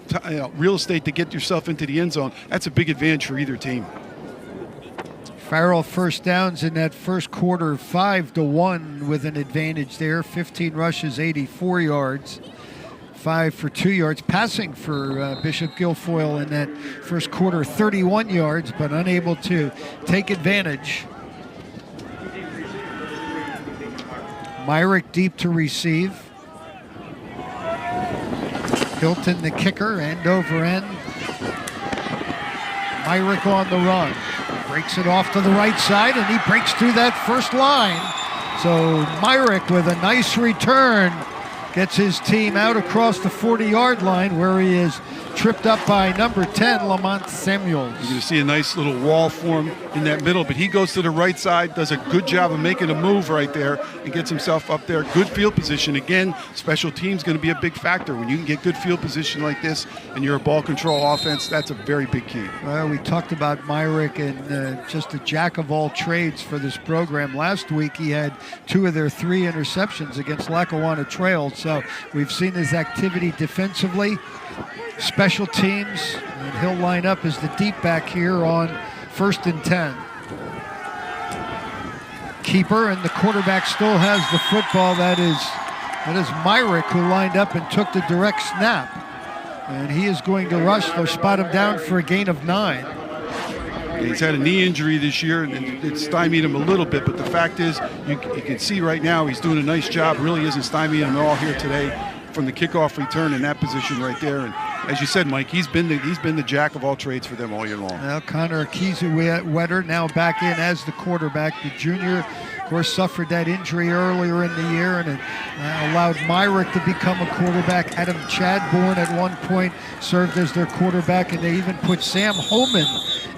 real estate to get yourself into the end zone, that's a big advantage for either team. Farrell first downs in that first quarter, 5-1 with an advantage there. 15 rushes, 84 yards, 5 for 2 yards. Passing for Bishop Guilfoyle in that first quarter, 31 yards, but unable to take advantage. Myrick deep to receive. Hilton the kicker, end over end. Myrick on the run. Breaks it off to the right side, and he breaks through that first line. So Myrick with a nice return gets his team out across the 40-yard line where he is tripped up by number 10, Lamont Samuels. You're going to see a nice little wall form in that middle, but he goes to the right side, does a good job of making a move right there and gets himself up there. Good field position. Again, special teams going to be a big factor. When you can get good field position like this and you're a ball control offense, that's a very big key. Well, we talked about Myrick and just a jack of all trades for this program. Last week he had 2 of their 3 interceptions against Lackawanna Trail, so we've seen his activity defensively. special teams, and he'll line up as the deep back here on 1st and 10. Keeper, and the quarterback still has the football. That is Myrick, who lined up and took the direct snap. And he is going to rush. They'll spot him down for a gain of 9. He's had a knee injury this year, and it stymied him a little bit. But the fact is, you can see right now he's doing a nice job. Really isn't stymieing him at all here today from the kickoff return in that position right there. And as you said, Mike, he's been the jack of all trades for them all year long. Well, Connor Akizu-Wetter now back in as the quarterback. The junior, of course, suffered that injury earlier in the year, and it allowed Myrick to become a quarterback. Adam Chadbourne at one point served as their quarterback, and they even put Sam Homan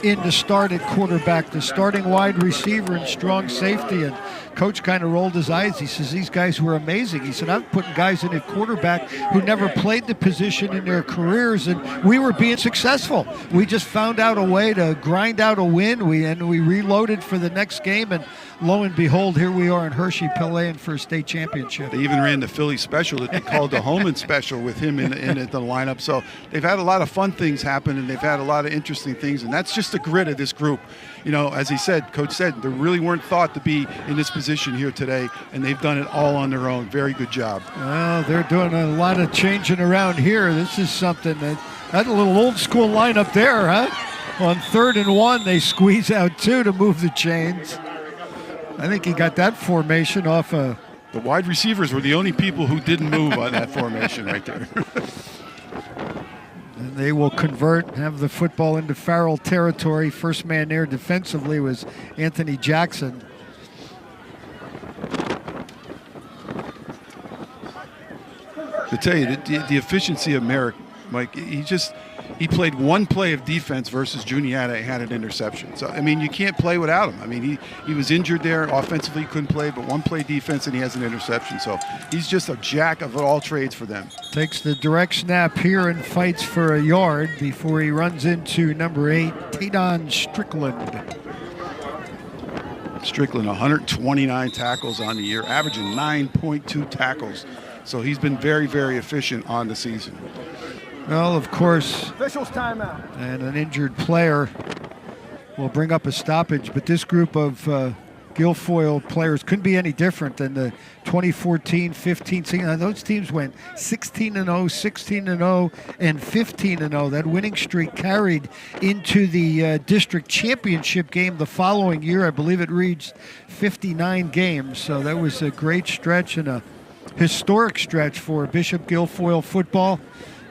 in to start at quarterback, the starting wide receiver and strong safety. And Coach kind of rolled his eyes. He says, these guys were amazing. He said, I'm putting guys in at quarterback who never played the position in their careers, and we were being successful. We just found out a way to grind out a win. We reloaded for the next game, and lo and behold, here we are in Hershey-Pillay for a state championship. They even ran the Philly special that they called the Homan special with him in the lineup. So they've had a lot of fun things happen, and they've had a lot of interesting things, and that's just the grit of this group. You know, as he said, Coach said, they really weren't thought to be in this position here today, and they've done it all on their own. Very good job. Well, they're doing a lot of changing around here. This is something that's a little old school lineup there, huh? On 3rd and 1, they squeeze out 2 to move the chains. I think he got that formation off a... The wide receivers were the only people who didn't move on that formation right there. And they will convert, have the football into Farrell territory. First man there defensively was Anthony Jackson. To tell you, the efficiency of Merrick, Mike, he played one play of defense versus Juniata and had an interception. So, I mean, you can't play without him. I mean, he was injured there. Offensively, he couldn't play, but one play defense and he has an interception. So he's just a jack of all trades for them. Takes the direct snap here and fights for a yard before he runs into number 8, Tadon Strickland. Strickland, 129 tackles on the year, averaging 9.2 tackles. So he's been very, very efficient on the season. Well, of course, Officials timeout. and an injured player will bring up a stoppage, but this group of Guilfoyle players couldn't be any different than the 2014-15 season. Those teams went 16-0, 16-0, and 15-0. That winning streak carried into the district championship game the following year. I believe it reached 59 games, so that was a great stretch and a historic stretch for Bishop Guilfoyle football.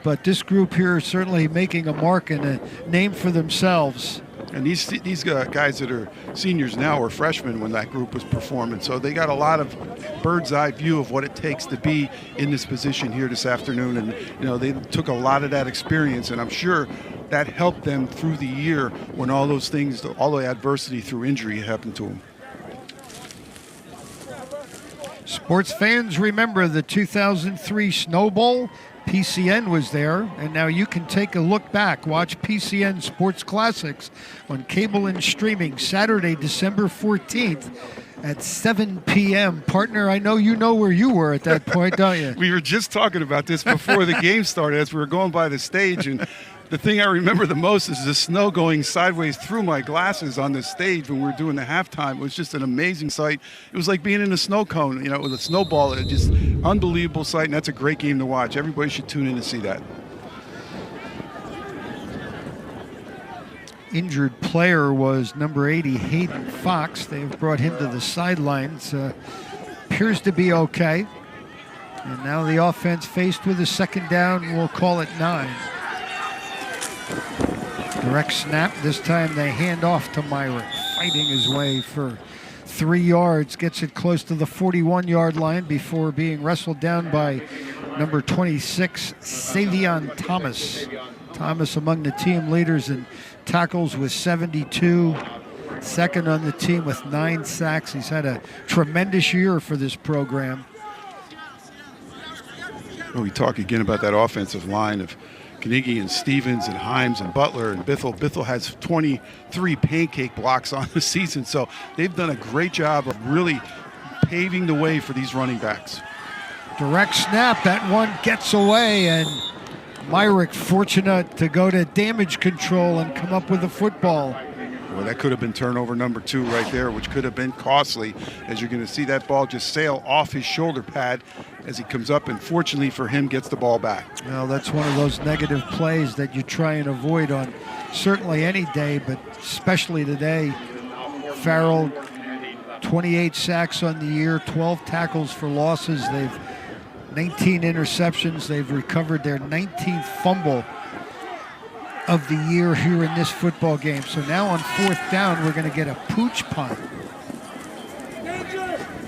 But this group here is certainly making a mark and a name for themselves. And these guys that are seniors now were freshmen when that group was performing. So they got a lot of bird's eye view of what it takes to be in this position here this afternoon. And, you know, they took a lot of that experience, and I'm sure that helped them through the year when all those things, all the adversity through injury happened to them. Sports fans remember the 2003 Snow Bowl. PCN was there, and now you can take a look back. Watch PCN Sports Classics on cable and streaming Saturday, December 14th at 7 p.m. Partner, I know you know where you were at that point, don't you? We were just talking about this before the game started as we were going by the stage, and the thing I remember the most is the snow going sideways through my glasses on the stage when we were doing the halftime. It was just an amazing sight. It was like being in a snow cone, you know, with a snowball. It just unbelievable sight, and that's a great game to watch. Everybody should tune in to see that. Injured player was number 80, Hayden Fox. They've brought him to the sidelines. Appears to be okay. And now the offense faced with a second down. We'll call it 9. Direct snap. This time they hand off to Myrick, fighting his way for 3 yards. Gets it close to the 41-yard line before being wrestled down by number 26, Savion Thomas. Thomas among the team leaders in tackles with 72. Second on the team with 9 sacks. He's had a tremendous year for this program. Well, we talk again about that offensive line of Carnegie and Stevens and Himes and Butler and Bithell. Bithell has 23 pancake blocks on the season, so they've done a great job of really paving the way for these running backs. Direct snap, that one gets away, and Myrick fortunate to go to damage control and come up with the football. Well, that could have been turnover number 2 right there, which could have been costly, as you're going to see that ball just sail off his shoulder pad as he comes up, and fortunately for him, gets the ball back. Well, that's one of those negative plays that you try and avoid on certainly any day, but especially today. Farrell, 28 sacks on the year, 12 tackles for losses. They've 19 interceptions. They've recovered their 19th fumble of the year here in this football game. So now on 4th down, we're going to get a pooch punt.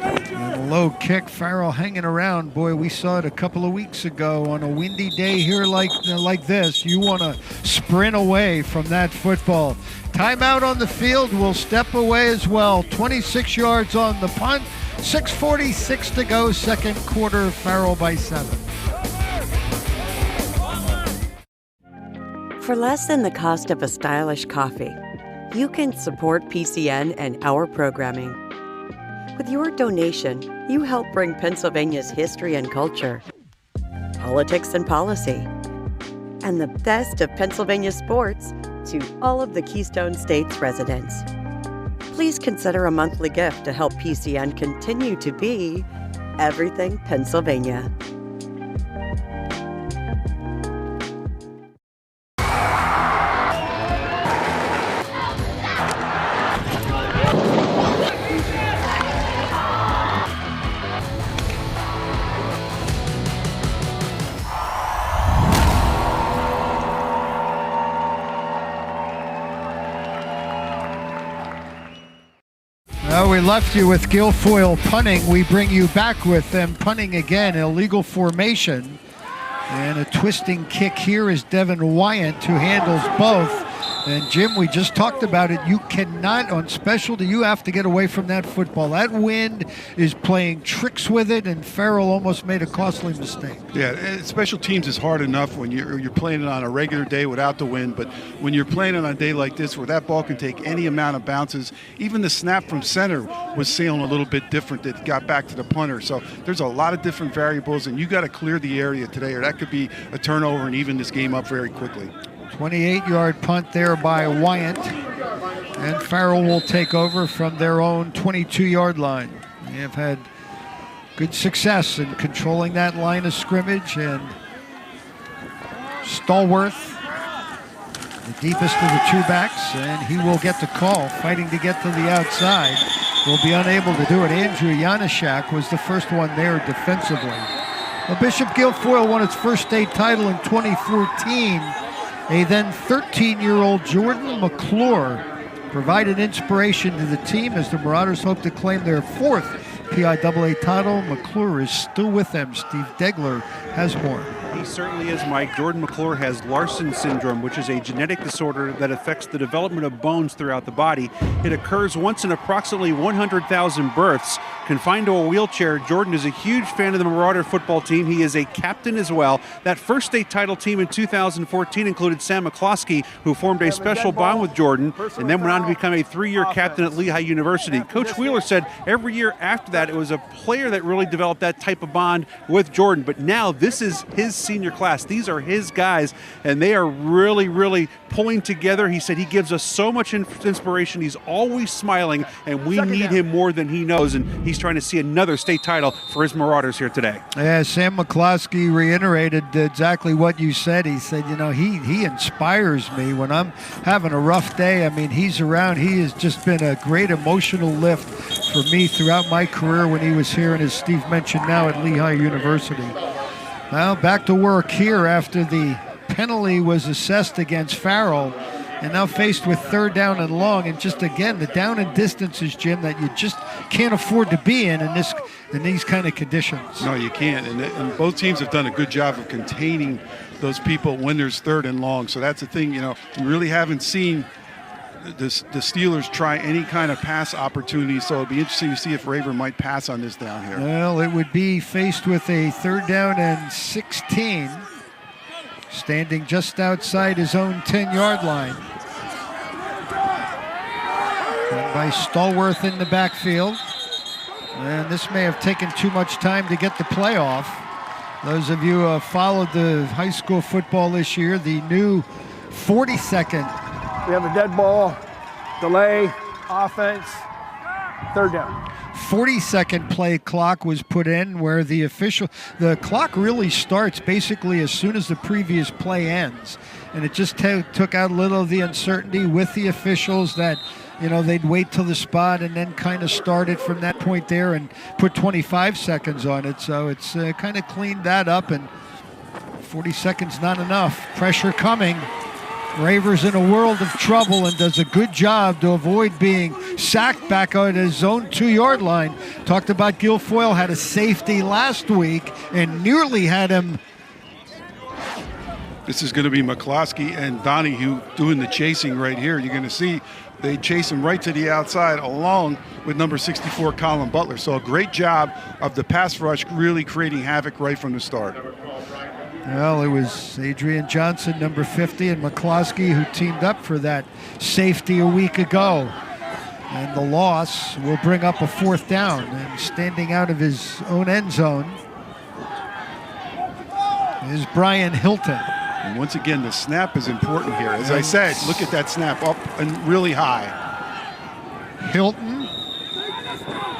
And a low kick. Farrell hanging around. Boy, we saw it a couple of weeks ago on a windy day here like this. You want to sprint away from that football. Timeout on the field. We'll step away as well. 26 yards on the punt. 6:46 to go, second quarter. Farrell by 7. For less than the cost of a stylish coffee, you can support PCN and our programming. With your donation, you help bring Pennsylvania's history and culture, politics and policy, and the best of Pennsylvania sports to all of the Keystone States residents. Please consider a monthly gift to help PCN continue to be everything Pennsylvania. Well, we left you with Guilfoyle punting. We bring you back with them punting again. Illegal formation. And a twisting kick here is Devin Wyant, who handles both. And Jim, we just talked about it. You cannot, on specialty, you have to get away from that football. That wind is playing tricks with it, and Farrell almost made a costly mistake. Yeah, special teams is hard enough when you're playing it on a regular day without the wind, but when you're playing it on a day like this where that ball can take any amount of bounces, even the snap from center was sailing a little bit different. It got back to the punter. So there's a lot of different variables, and you got to clear the area today, or that could be a turnover and even this game up very quickly. 28-yard punt there by Wyant, and Farrell will take over from their own 22-yard line. They have had good success in controlling that line of scrimmage, and Stallworth, the deepest of the two backs, and he will get the call, fighting to get to the outside. Will be unable to do it. Andrew Janaszak was the first one there defensively. Well, Bishop Guilfoyle won its first state title in 2014. A then 13-year-old Jordan McClure provided inspiration to the team as the Marauders hope to claim their 4th PIAA title. McClure is still with them. Steve Degler has more. He certainly is, Mike. Jordan McClure has Larson syndrome, which is a genetic disorder that affects the development of bones throughout the body. It occurs once in approximately 100,000 births. Confined to a wheelchair, Jordan is a huge fan of the Marauder football team. He is a captain as well. That first state title team in 2014 included Sam McCloskey, who formed a special bond with Jordan and then went on to become a 3-year captain at Lehigh University. Coach Wheeler said every year after that, it was a player that really developed that type of bond with Jordan. But now this is his senior class. These are his guys, and they are really, really pulling together. He said he gives us so much inspiration. He's always smiling, and we need him more than he knows, and he's trying to see another state title for his Marauders here today. Yeah, Sam McCloskey reiterated exactly what you said. He said, you know, he inspires me when I'm having a rough day. I mean, he's around. He has just been a great emotional lift for me throughout my career when he was here, and as Steve mentioned, now at Lehigh University. Well, back to work here after the penalty was assessed against Farrell, and now faced with 3rd down and long, and just again the down and distances, Jim, that you just can't afford to be in these kind of conditions. No, you can't, and both teams have done a good job of containing those people when there's 3rd and long. So that's the thing, you know, we really haven't seen the Steelers try any kind of pass opportunity, so it'll be interesting to see if Raver might pass on this down here. Well, it would be faced with a 3rd down and 16, standing just outside his own 10-yard line. And by Stallworth in the backfield. And this may have taken too much time to get the play off. Those of you who followed the high school football this year, the new 40-second. We have a dead ball, delay, offense, third down. 40-second play clock was put in where the clock really starts basically as soon as the previous play ends. And it just took out a little of the uncertainty with the officials that, they'd wait till the spot and then kind of started from that point there and put 25 seconds on it. So it's kind of cleaned that up, and 40 seconds not enough. Pressure coming. Ravers in a world of trouble and does a good job to avoid being sacked back out at his own 2-yard line. Talked about Guilfoyle had a safety last week and nearly had him. This is going to be McCloskey and Donahue doing the chasing right here. You're going to see they chase him right to the outside along with number 64, Colin Butler. So a great job of the pass rush really creating havoc right from the start. Well, it was Adrian Johnson, number 50, and McCloskey who teamed up for that safety a week ago. And the loss will bring up a 4th down. And standing out of his own end zone is Brian Hilton. And once again, the snap is important here. As I said, look at that snap up and really high. Hilton,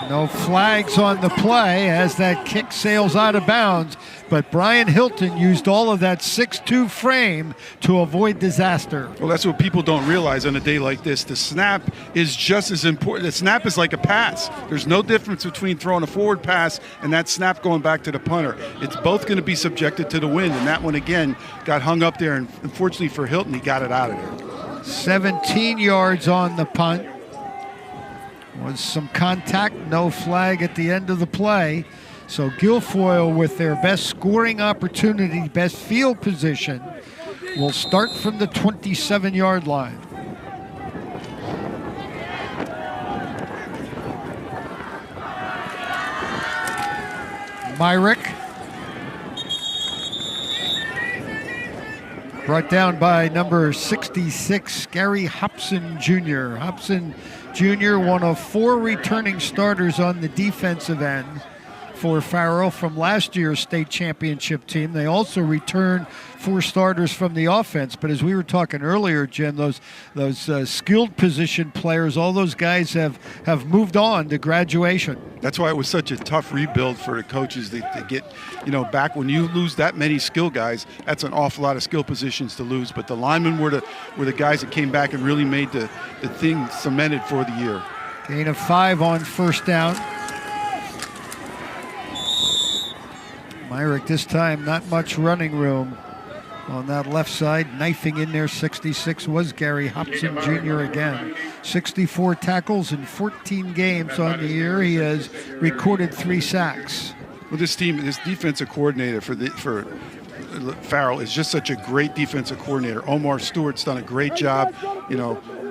no flags on the play as that kick sails out of bounds. But Brian Hilton used all of that 6'2" frame to avoid disaster. Well, that's what people don't realize on a day like this. The snap is just as important. The snap is like a pass. There's no difference between throwing a forward pass and that snap going back to the punter. It's both going to be subjected to the wind, and that one, again, got hung up there. And unfortunately for Hilton, he got it out of there. 17 yards on the punt. Was some contact, no flag at the end of the play. So Guilfoyle, with their best scoring opportunity, best field position, will start from the 27-yard line. Myrick, brought down by number 66, Gary Hobson Jr. Hobson Jr., one of 4 returning starters on the defensive end for Farrell from last year's state championship team. They also return 4 starters from the offense. But as we were talking earlier, Jim, those skilled position players, all those guys have moved on to graduation. That's why it was such a tough rebuild for the coaches to get, back. When you lose that many skill guys, that's an awful lot of skill positions to lose. But the linemen were the guys that came back and really made the thing cemented for the year. Gain of 5 on 1st down. Myrick this time, not much running room on that left side. Knifing in there, 66 was Gary Hobson Jr. again. 64 tackles in 14 games on the year. He has recorded 3 sacks. Well, this defensive coordinator for Farrell is just such a great defensive coordinator. Omar Stewart's done a great job.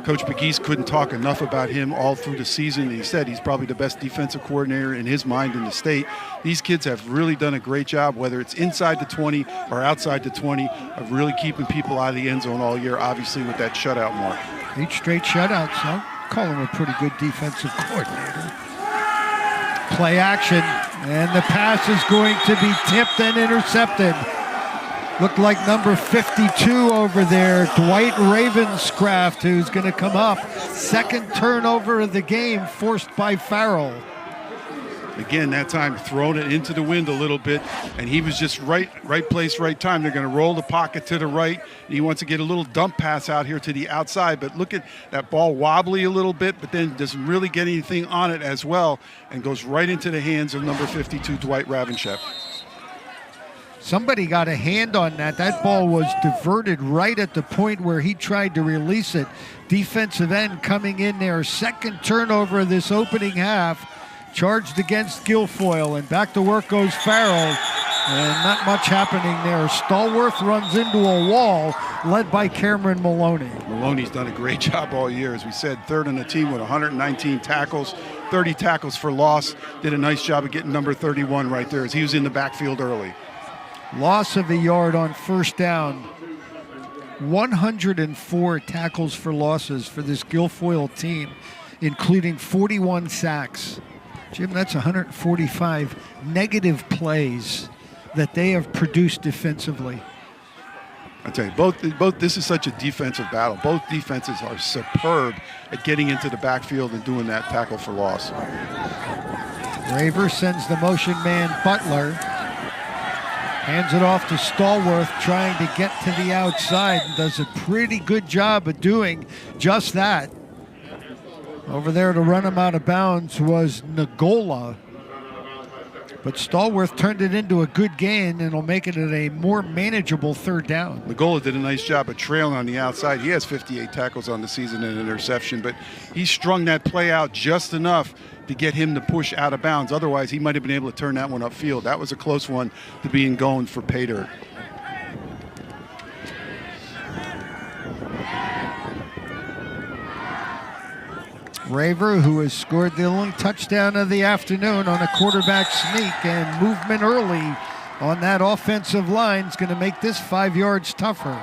Coach Pegues couldn't talk enough about him all through the season. He said he's probably the best defensive coordinator in his mind in the state. These kids have really done a great job, whether it's inside the 20 or outside the 20, of really keeping people out of the end zone all year, obviously with that shutout mark. 8 straight shutouts. I'll call him a pretty good defensive coordinator. Play action, and the pass is going to be tipped and intercepted. Looked like number 52 over there, Dwight Ravenscraft, who's going to come up. 2nd turnover of the game forced by Farrell. Again, that time throwing it into the wind a little bit, and he was just right place, right time. They're going to roll the pocket to the right. He wants to get a little dump pass out here to the outside, but look at that ball wobbly a little bit, but then doesn't really get anything on it as well, and goes right into the hands of number 52, Dwight Ravenscraft. Somebody got a hand on that. That ball was diverted right at the point where he tried to release it. Defensive end coming in there. 2nd turnover of this opening half. Charged against Guilfoyle, and back to work goes Farrell. And not much happening there. Stallworth runs into a wall, led by Cameron Maloney. Maloney's done a great job all year. As we said, 3rd on the team with 119 tackles, 30 tackles for loss. Did a nice job of getting number 31 right there as he was in the backfield early. Loss of a yard on 1st down. 104 tackles for losses for this Guilfoyle team, including 41 sacks. Jim, that's 145 negative plays that they have produced defensively. I tell you, both. This is such a defensive battle. Both defenses are superb at getting into the backfield and doing that tackle for loss. Raver sends the motion man Butler. Hands it off to Stallworth, trying to get to the outside, and does a pretty good job of doing just that. Over there to run him out of bounds was Nagola. But Stallworth turned it into a good gain, and will make it a more manageable third down. Nagola did a nice job of trailing on the outside. He has 58 tackles on the season and an interception, but he strung that play out just enough to get him to push out of bounds. Otherwise, he might have been able to turn that one upfield. That was a close one to being going for pay dirt. Raver, who has scored the only touchdown of the afternoon on a quarterback sneak, and movement early on that offensive line is going to make this 5 yards tougher.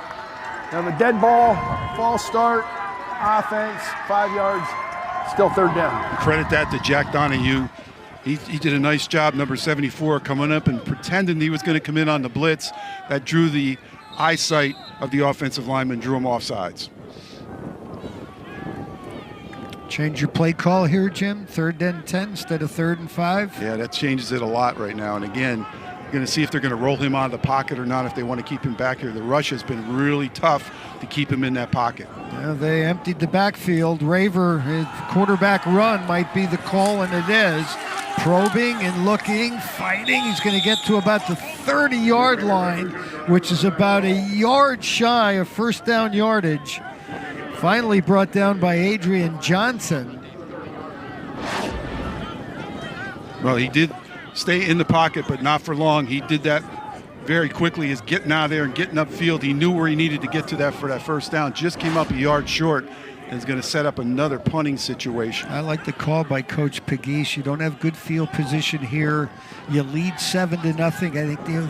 Now the dead ball, false start, offense, 5 yards, still third down. Credit that to Jack Donahue. He did a nice job, number 74, coming up and pretending he was going to come in on the blitz. That drew the eyesight of the offensive lineman, drew him off sides. Change your play call here, Jim. 3rd and 10 instead of 3rd and 5. Yeah, that changes it a lot right now. And again, you're going to see if they're going to roll him out of the pocket or not, if they want to keep him back here. The rush has been really tough to keep him in that pocket. Yeah, they emptied the backfield. Raver, his quarterback run might be the call, and it is. Probing and looking, fighting. He's going to get to about the 30-yard line, which is about a yard shy of first down yardage. Finally brought down by Adrian Johnson. Well, he did stay in the pocket, but not for long. He did that very quickly, is getting out of there and getting upfield. He knew where he needed to get to that for that first down. Just came up a yard short and is going to set up another punting situation. I like the call by Coach Pegues. You don't have good field position here. You lead 7-0. I think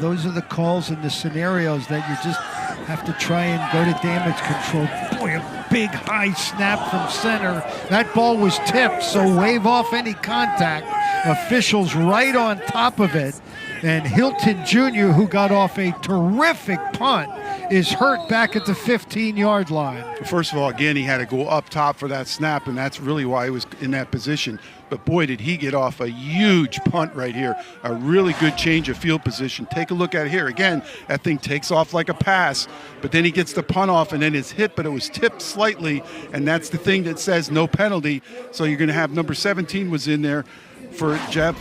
those are the calls and the scenarios that you just have to try and go to damage control. Boy, a big high snap from center. That ball was tipped, so wave off any contact. Officials right on top of it. And Hilton Jr., who got off a terrific punt, is hurt back at the 15-yard line. First of all, again, he had to go up top for that snap, and that's really why he was in that position. But boy, did he get off a huge punt right here. A really good change of field position. Take a look at it here. Again, that thing takes off like a pass, but then he gets the punt off, and then it's hit, but it was tipped slightly, and that's the thing that says no penalty. So you're going to have number 17 was in there for A.J.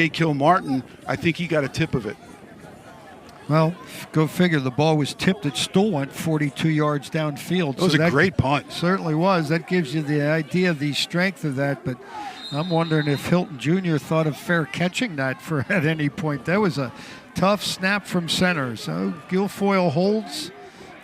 Kilmartin. I think he got a tip of it. Well, go figure. The ball was tipped. It still went 42 yards downfield. It was a great punt. Certainly was. That gives you the idea of the strength of that. But I'm wondering if Hilton Jr. thought of fair catching that for at any point. That was a tough snap from center. So Guilfoyle holds.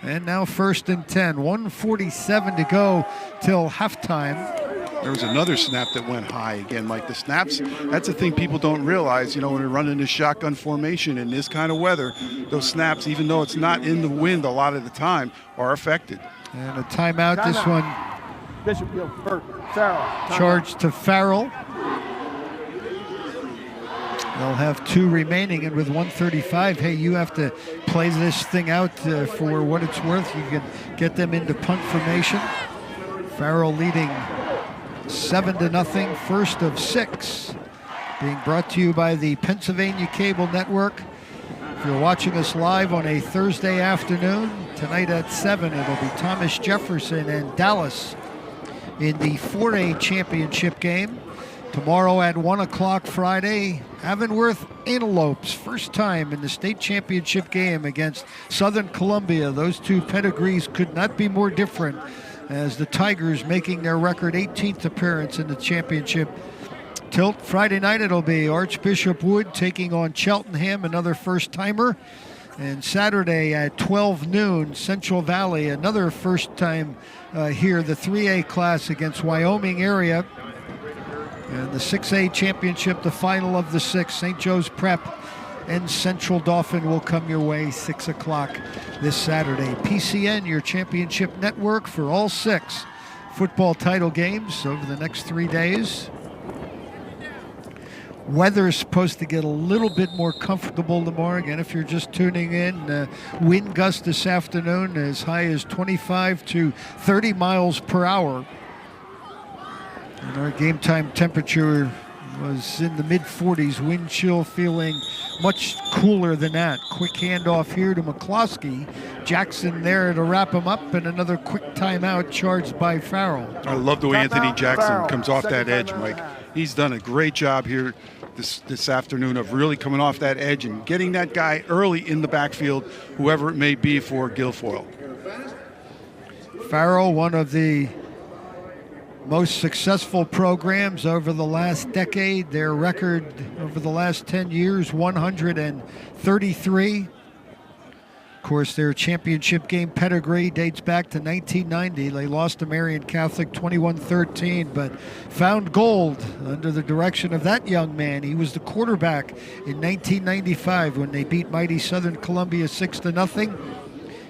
And now 1st and 10. 1:47 to go till halftime. There was another snap that went high again, Mike. The snaps, that's the thing people don't realize, when they're running this shotgun formation in this kind of weather, those snaps, even though it's not in the wind a lot of the time, are affected. And a timeout. This one Bishop, for Farrell. charged to Farrell. They'll have 2 remaining, and with 1:35, hey, you have to play this thing out for what it's worth. You can get them into punt formation. Farrell leading 7-0, first of 6. Being brought to you by the Pennsylvania Cable Network. If you're watching us live on a Thursday afternoon, tonight at 7, it'll be Thomas Jefferson and Dallas in the 4A championship game. Tomorrow at 1 o'clock Friday, Avonworth Antelopes, first time in the state championship game against Southern Columbia. Those two pedigrees could not be more different, as the Tigers making their record 18th appearance in the championship tilt. Friday night it'll be Archbishop Wood taking on Cheltenham, another first-timer. And Saturday at 12 noon, Central Valley, another first-time here, the 3A class against Wyoming area. And the 6A championship, the final of the 6, St. Joe's Prep and Central Dauphin will come your way 6 o'clock this Saturday. PCN, your championship network for all 6 football title games over the next 3 days. Weather is supposed to get a little bit more comfortable tomorrow. Again, if you're just tuning in, wind gusts this afternoon as high as 25 to 30 miles per hour. And our game time temperature was in the mid-40s, wind chill feeling much cooler than that. Quick handoff here to McCloskey. Jackson there to wrap him up, and another quick timeout charged by Farrell. I love the way Anthony Jackson Farrell. comes off that Second edge, timeout. Mike. He's done a great job here this afternoon of really coming off that edge and getting that guy early in the backfield, whoever it may be for Guilfoyle. Farrell, one of the most successful programs over the last decade. Their record over the last 10 years, 133. Of course, their championship game pedigree dates back to 1990. They lost to Marian Catholic 21-13, but found gold under the direction of that young man. He was the quarterback in 1995 when they beat mighty Southern Columbia 6-0.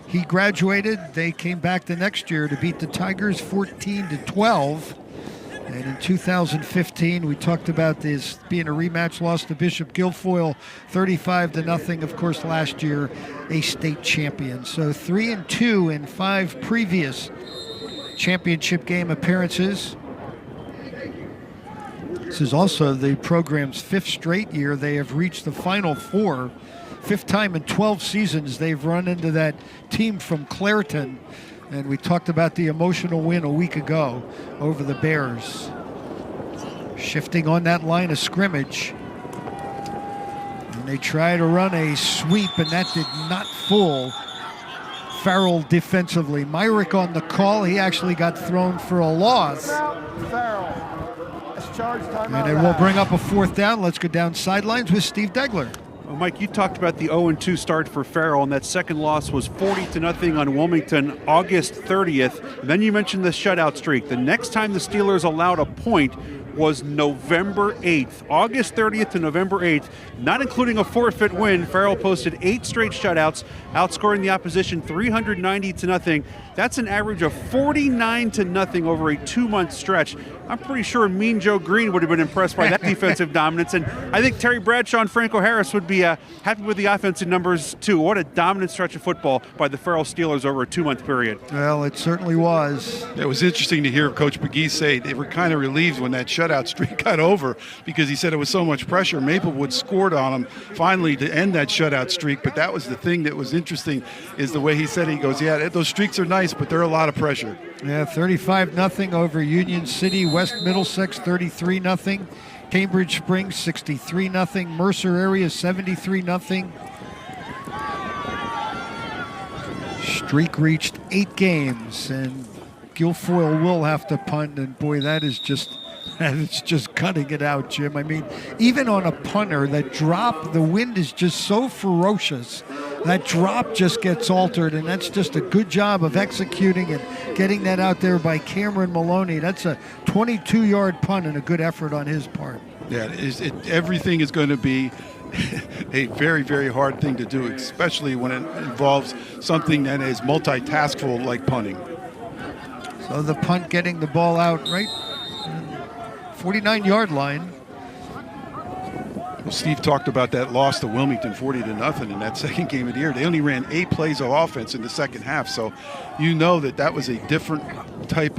He graduated. They came back the next year to beat the Tigers 14-12. And in 2015, we talked about this being a rematch, loss to Bishop Guilfoyle 35-0. Of course, last year, a state champion. So 3-2 in 5 previous championship game appearances. This is also the program's 5th straight year they have reached the Final Four. 5th time in 12 seasons they've run into that team from Clairton. And we talked about the emotional win a week ago over the Bears. Shifting on that line of scrimmage. And they try to run a sweep, and that did not fool Farrell defensively. Myrick on the call. He actually got thrown for a loss. Farrell. It's charge timeout. And it will bring up a 4th down. Let's go down sidelines with Steve Degler. Well, Mike, you talked about the 0-2 start for Farrell, and that second loss was 40-0 on Wilmington, August 30th. And then you mentioned the shutout streak. The next time the Steelers allowed a point was November 8th. August 30th to November 8th, not including a forfeit win, Farrell posted 8 straight shutouts, outscoring the opposition 390-0. That's an average of 49-0 over a 2-month stretch. I'm pretty sure Mean Joe Green would have been impressed by that defensive dominance, and I think Terry Bradshaw and Franco Harris would be happy with the offensive numbers too. What a dominant stretch of football by the Farrell Steelers over a 2-month period. Well, it certainly was. It was interesting to hear Coach McGee say they were kind of relieved when that shutout streak got over, because he said it was so much pressure. Maplewood scored on them finally to end that shutout streak, but that was the thing that was interesting, is the way he said it. He goes, yeah, those streaks are nice, but they're a lot of pressure. Yeah, 35-0 over Union City. West Middlesex 33-0. Cambridge Springs 63-0. Mercer area 73-0. Streak reached 8 games, and Guilfoyle will have to punt, and boy, that is just cutting it out, Jim. I mean, even on a punter, that drop, the wind is just so ferocious. That drop just gets altered, and that's just a good job of executing and getting that out there by Cameron Maloney. That's a 22-yard punt and a good effort on his part. Yeah, everything is going to be a very, very hard thing to do, especially when it involves something that is multitaskful like punting. So the punt getting the ball out right 49-yard line. Well, Steve talked about that loss to Wilmington 40-0 in that second game of the year. They only ran 8 plays of offense in the second half, so you know that was a different type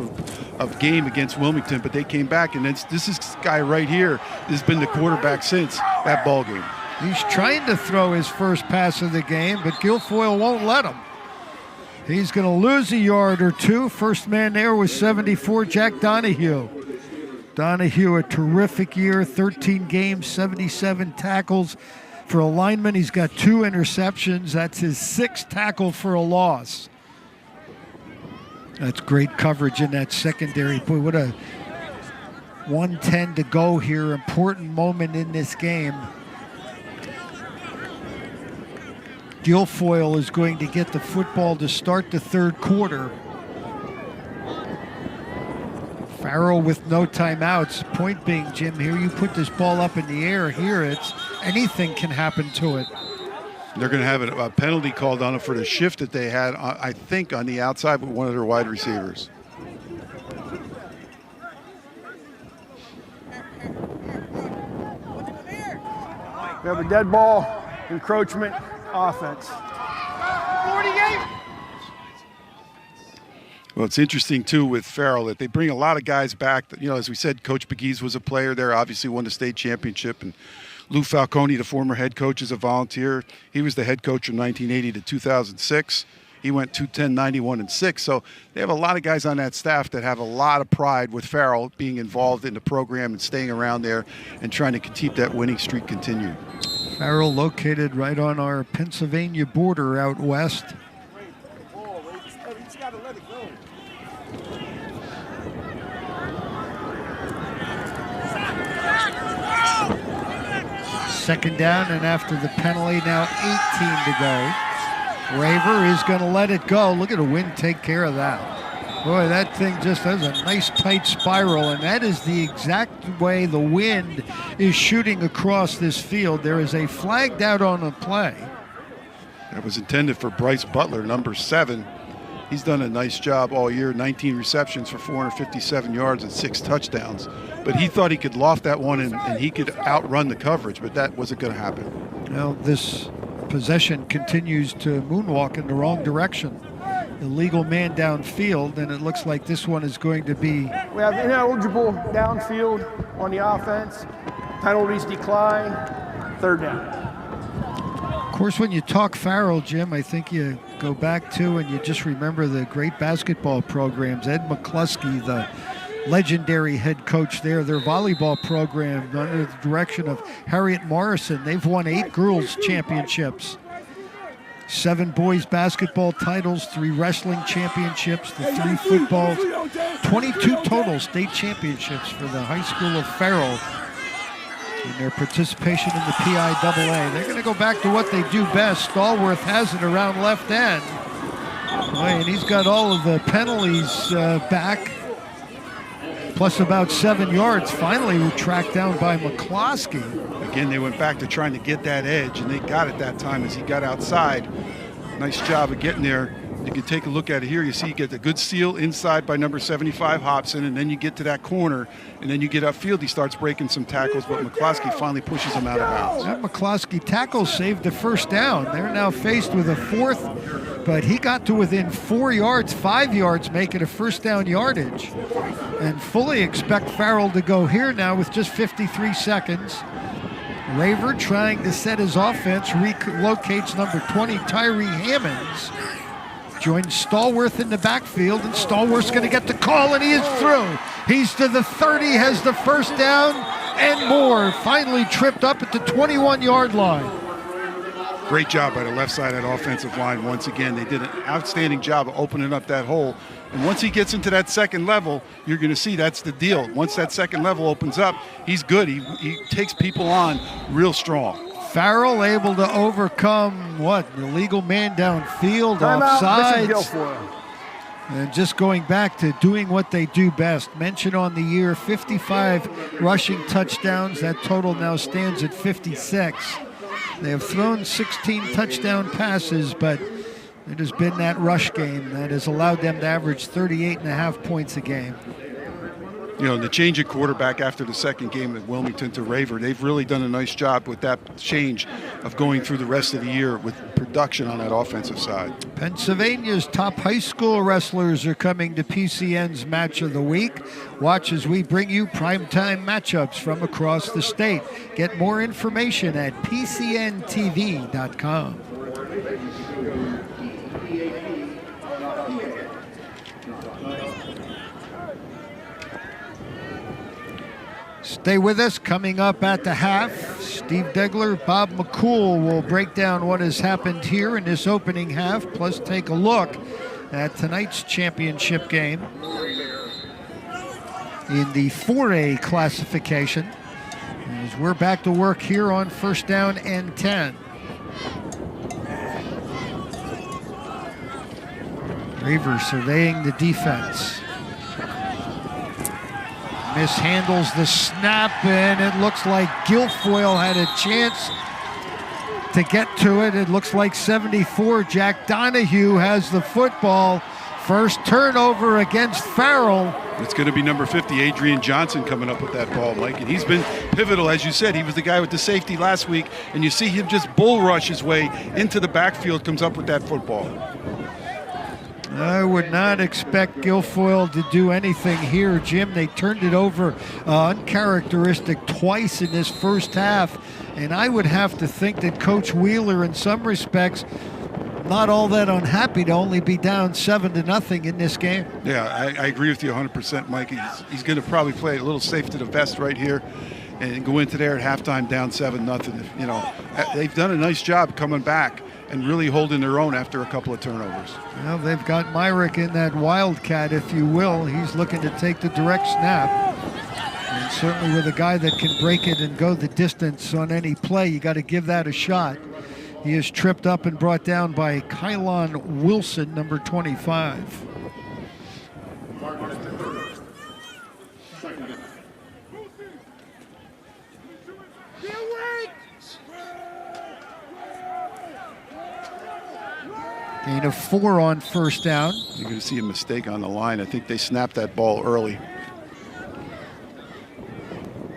of game against Wilmington, but they came back, and this is guy right here has been the quarterback since that ball game. He's trying to throw his first pass of the game, but Guilfoyle won't let him. He's going to lose a yard or two. First man there was 74, Jack Donahue. Donahue, a terrific year, 13 games, 77 tackles. For a lineman, he's got 2 interceptions. That's his 6th tackle for a loss. That's great coverage in that secondary. Boy, what a 1:10 to go here. Important moment in this game. Guilfoyle is going to get the football to start the 3rd quarter. Farrell with no timeouts. Point being, Jim, here you put this ball up in the air. Here anything can happen to it. They're going to have a penalty called on it for the shift that they had, I think, on the outside with one of their wide receivers. We have a dead ball, encroachment, offense. 48. Well, it's interesting, too, with Farrell that they bring a lot of guys back. You know, as we said, Coach Begues was a player there, obviously won the state championship. And Lou Falcone, the former head coach, is a volunteer. He was the head coach from 1980 to 2006. He went 210, 91, and 6. So they have a lot of guys on that staff that have a lot of pride with Farrell being involved in the program and staying around there and trying to keep that winning streak continued. Farrell located right on our Pennsylvania border out west. Second down, and after the penalty, now 18 to go. Raver is going to let it go. Look at the wind take care of that. Boy, that thing just has a nice tight spiral, and that is the exact way the wind is shooting across this field. There is a flagged out on the play. That was intended for Bryce Butler, number 7. He's done a nice job all year, 19 receptions for 457 yards and 6 touchdowns. But he thought he could loft that one and he could outrun the coverage, but that wasn't going to happen. Well, this possession continues to moonwalk in the wrong direction. Illegal man downfield, and it looks like this one is going to be... We have ineligible downfield on the offense. Penalties decline. Third down. Of course, when you talk Farrell, Jim, I think you go back to and you just remember the great basketball programs. Ed McCluskey, the legendary head coach there. Their volleyball program under the direction of Harriet Morrison. They've won 8 girls championships, 7 boys basketball titles, 3 wrestling championships, the 3 footballs, 22 total state championships for the high school of Farrell in their participation in the PIAA. They're going to go back to what they do best. Stallworth has it around left end. Boy, and he's got all of the penalties back, plus about 7 yards. Finally tracked down by McCloskey. Again, they went back to trying to get that edge, and they got it that time as he got outside. Nice job of getting there. You can take a look at it here. You see you get the good seal inside by number 75, Hobson, and then you get to that corner, and then you get upfield. He starts breaking some tackles, but McCloskey finally pushes him out of bounds. That McCloskey tackle saved the first down. They're now faced with a 4th, but he got to within 4 yards, 5 yards, make it a first down yardage. And fully expect Farrell to go here now with just 53 seconds. Raver trying to set his offense, relocates number 20, Tyree Hammonds. Joins Stallworth in the backfield, and Stallworth's going to get the call, and he is through. He's to the 30, has the first down and more. Finally tripped up at the 21-yard line. Great job by the left side of that offensive line. Once again, they did an outstanding job of opening up that hole. And once he gets into that second level, you're going to see that's the deal. Once that second level opens up, he's good. He takes people on real strong. Farrell able to overcome, the illegal man downfield, Timeout, offsides. Guilfoyle. And just going back to doing what they do best. Mention on the year, 55 rushing touchdowns. That total now stands at 56. They have thrown 16 touchdown passes, but it has been that rush game that has allowed them to average 38.5 points a game. You know, the change of quarterback after the second game at Wilmington to Raver, they've really done a nice job with that change of going through the rest of the year with production on that offensive side. Pennsylvania's top high school wrestlers are coming to PCN's Match of the Week. Watch as we bring you primetime matchups from across the state. Get more information at pcntv.com. Stay with us. Coming up at the half, Steve Degler, Bob McCool will break down what has happened here in this opening half, plus take a look at tonight's championship game in the 4A classification, as we're back to work here on first down and 10. Raver surveying the defense. Mishandles the snap, and it looks like Guilfoyle had a chance to get to it. It looks like 74, Jack Donahue, has the football. First turnover against Farrell. It's going to be number 50, Adrian Johnson, coming up with that ball, Mike. And he's been pivotal, as you said. He was the guy with the safety last week, and you see him just bull rush his way into the backfield, comes up with that football. I would not expect Guilfoyle to do anything here, Jim. They turned it over uncharacteristic twice in this first half, and I would have to think that Coach Wheeler, in some respects, not all that unhappy to only be down 7-0 in this game. Yeah, I agree with you 100%, Mike. He's going to probably play a little safe to the vest right here and go into there at halftime down 7-0. You know, they've done a nice job coming back and really holding their own after a couple of turnovers. Well, they've got Myrick in that wildcat, if you will. He's looking to take the direct snap. And certainly with a guy that can break it and go the distance on any play, you got to give that a shot. He is tripped up and brought down by Kylon Wilson, number 25. Gain of 4 on first down. You're going to see a mistake on the line. I think they snapped that ball early.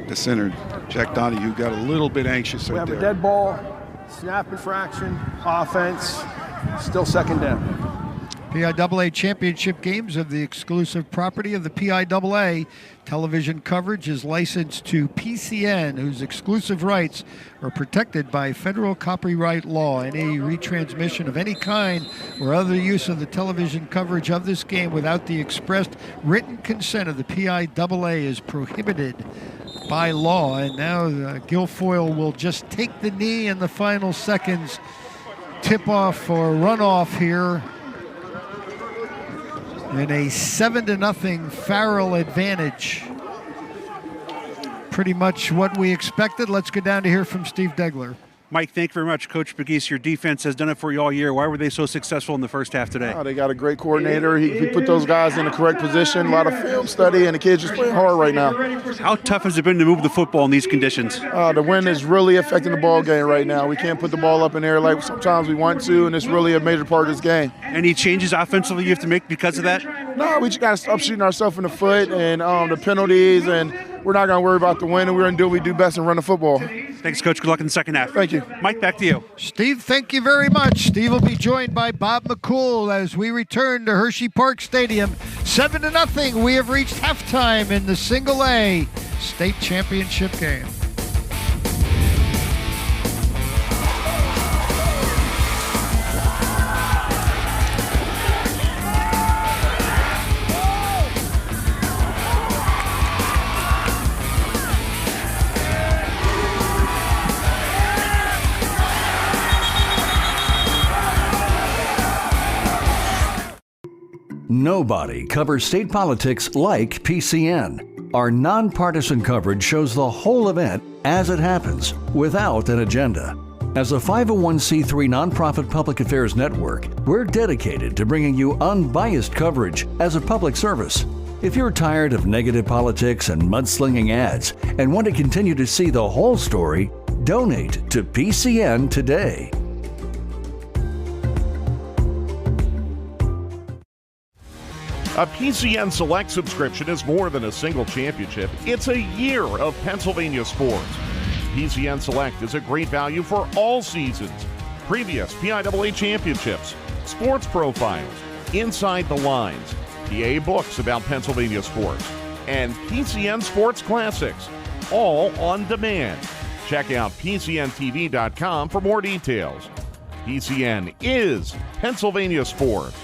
The center, Jack Donahue, got a little bit anxious We right have there. a dead ball, snap infraction, offense, still second down. PIAA championship games of the exclusive property of the PIAA. Television coverage is licensed to PCN, whose exclusive rights are protected by federal copyright law. Any retransmission of any kind or other use of the television coverage of this game without the expressed written consent of the PIAA is prohibited by law. And now Guilfoyle will just take the knee in the final seconds. Tip off or run off here. And a 7-0 Farrell advantage. Pretty much what we expected. Let's go down to hear from Steve Degler. Mike, thank you very much. Coach McGeese, your defense has done it for you all year. Why were they so successful in the first half today? They got a great coordinator. He put those guys in the correct position, a lot of film study, and the kids just playing hard right now. How tough has it been to move the football in these conditions? The wind is really affecting the ball game right now. We can't put the ball up in there like sometimes we want to, and it's really a major part of this game. Any changes offensively you have to make because of that? No, we just got to stop shooting ourselves in the foot and the penalties, and we're not going to worry about the win, and we're going to do what we do best and run the football. Thanks, Coach. Good luck in the second half. Thank you. Mike, back to you. Steve, thank you very much. Steve will be joined by Bob McCool as we return to Hershey Park Stadium. 7-0. We have reached halftime in the Single A state championship game. Nobody covers state politics like PCN. Our nonpartisan coverage shows the whole event as it happens, without an agenda. As a 501c3 nonprofit public affairs network, we're dedicated to bringing you unbiased coverage as a public service. If you're tired of negative politics and mudslinging ads and want to continue to see the whole story, donate to PCN today. A PCN Select subscription is more than a single championship. It's a year of Pennsylvania sports. PCN Select is a great value for all seasons. Previous PIAA championships, sports profiles, inside the lines, PA books about Pennsylvania sports, and PCN Sports Classics, all on demand. Check out PCNTV.com for more details. PCN is Pennsylvania sports.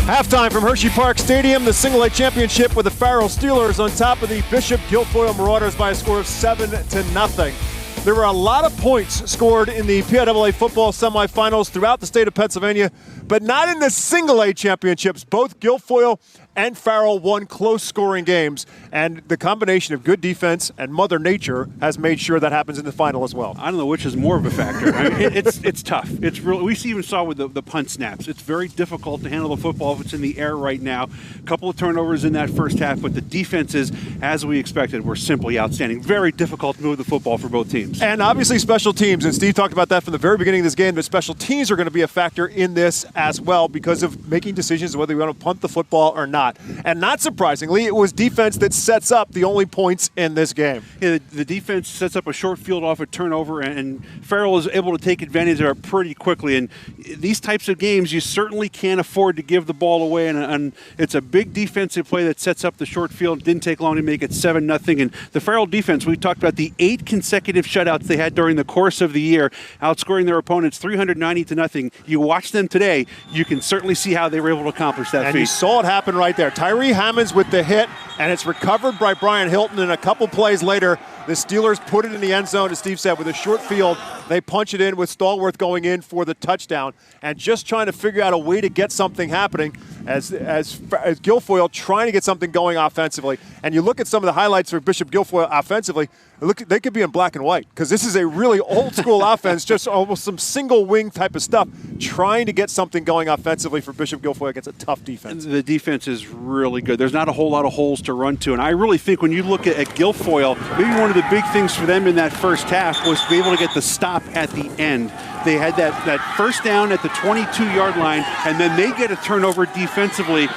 Halftime from Hershey Park Stadium, the Single A Championship with the Farrell Steelers on top of the Bishop Guilfoyle Marauders by a score of 7-0. There were a lot of points scored in the PIAA football semifinals throughout the state of Pennsylvania, but not in the Single A Championships. Both Guilfoyle and Farrell won close-scoring games. And the combination of good defense and Mother Nature has made sure that happens in the final as well. I don't know which is more of a factor. I mean, it's tough. It's really, we even saw with the punt snaps. It's very difficult to handle the football if it's in the air right now. A couple of turnovers in that first half, but the defenses, as we expected, were simply outstanding. Very difficult to move the football for both teams. And obviously special teams, and Steve talked about that from the very beginning of this game, but special teams are going to be a factor in this as well because of making decisions whether you want to punt the football or not. And not surprisingly, it was defense that sets up the only points in this game. Yeah, the defense sets up a short field off a turnover, and Farrell is able to take advantage of it pretty quickly. And these types of games, you certainly can't afford to give the ball away, and it's a big defensive play that sets up the short field. It didn't take long to make it 7-0. And the Farrell defense, we talked about the 8 consecutive shutouts they had during the course of the year, outscoring their opponents 390-0. You watch them today, you can certainly see how they were able to accomplish that and feat. You saw it happen right there. Tyree Hammonds with the hit, and it's recovered by Brian Hilton, and a couple plays later, the Steelers put it in the end zone, as Steve said, with a short field. They punch it in with Stallworth going in for the touchdown, and just trying to figure out a way to get something happening as Guilfoyle trying to get something going offensively. And you look at some of the highlights for Bishop Guilfoyle offensively, they could be in black and white because this is a really old school offense, just almost some single wing type of stuff, trying to get something going offensively for Bishop Guilfoyle against a tough defense. The defense is really good. There's not a whole lot of holes to run to, and I really think when you look at Guilfoyle, maybe one of the big things for them in that first half was to be able to get the stop at the end. They had that first down at the 22-yard line, and then they get a turnover defensively.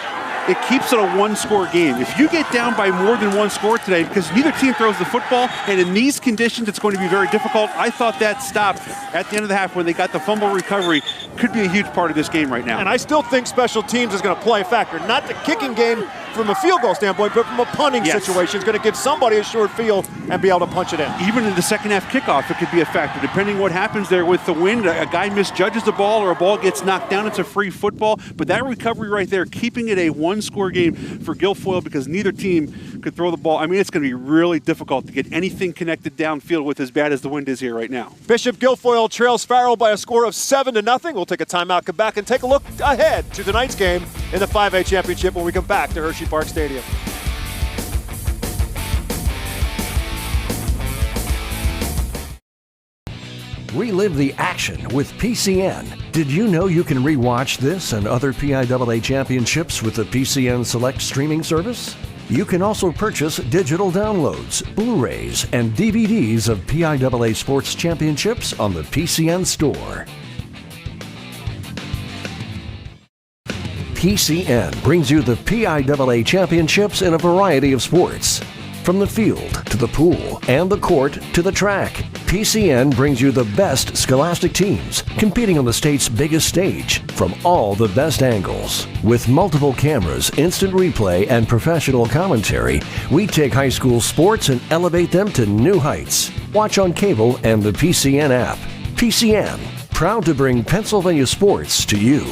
It keeps it a one-score game. If you get down by more than one score today, because neither team throws the football, and in these conditions it's going to be very difficult, I thought that stop at the end of the half when they got the fumble recovery could be a huge part of this game right now. And I still think special teams is going to play a factor. Not the kicking game from a field goal standpoint, but from a punting situation. It's going to give somebody a short field and be able to punch it in. Even in the second half kickoff, it could be a factor. Depending what happens there with the wind, a guy misjudges the ball or a ball gets knocked down, it's a free football. But that recovery right there, keeping it a one-score game for Guilfoyle because neither team could throw the ball. I mean, it's going to be really difficult to get anything connected downfield with as bad as the wind is here right now. Bishop Guilfoyle trails Farrell by a score of 7-0. We'll take a timeout, come back, and take a look ahead to tonight's game in the 5A championship when we come back to Hershey Park Stadium. Relive the action with PCN. Did you know you can rewatch this and other PIAA championships with the PCN Select streaming service? You can also purchase digital downloads, Blu-rays, and DVDs of PIAA sports championships on the PCN store. PCN brings you the PIAA championships in a variety of sports. From the field to the pool and the court to the track, PCN brings you the best scholastic teams competing on the state's biggest stage from all the best angles. With multiple cameras, instant replay, and professional commentary, we take high school sports and elevate them to new heights. Watch on cable and the PCN app. PCN, proud to bring Pennsylvania sports to you.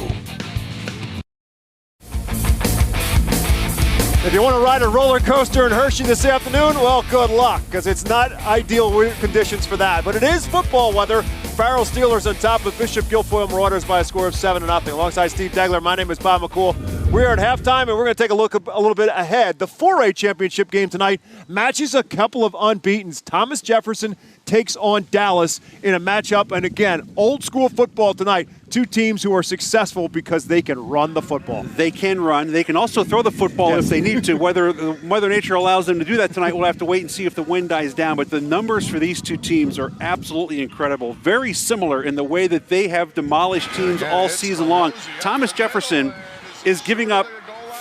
If you want to ride a roller coaster in Hershey this afternoon, well, good luck, because it's not ideal conditions for that. But it is football weather. Farrell Steelers on top of Bishop Guilfoyle Marauders by a score of 7-0. Alongside Steve Degler, my name is Bob McCool. We're at halftime, and we're going to take a look a little bit ahead. The 4A championship game tonight matches a couple of unbeatens. Thomas Jefferson takes on Dallas in a matchup, and again, old school football tonight. Two teams who are successful because they can run the football. They can run. They can also throw the football if they need to. Whether Mother Nature allows them to do that tonight, we'll have to wait and see if the wind dies down. But the numbers for these two teams are absolutely incredible. Very similar in the way that they have demolished teams all season long. Thomas Jefferson is giving up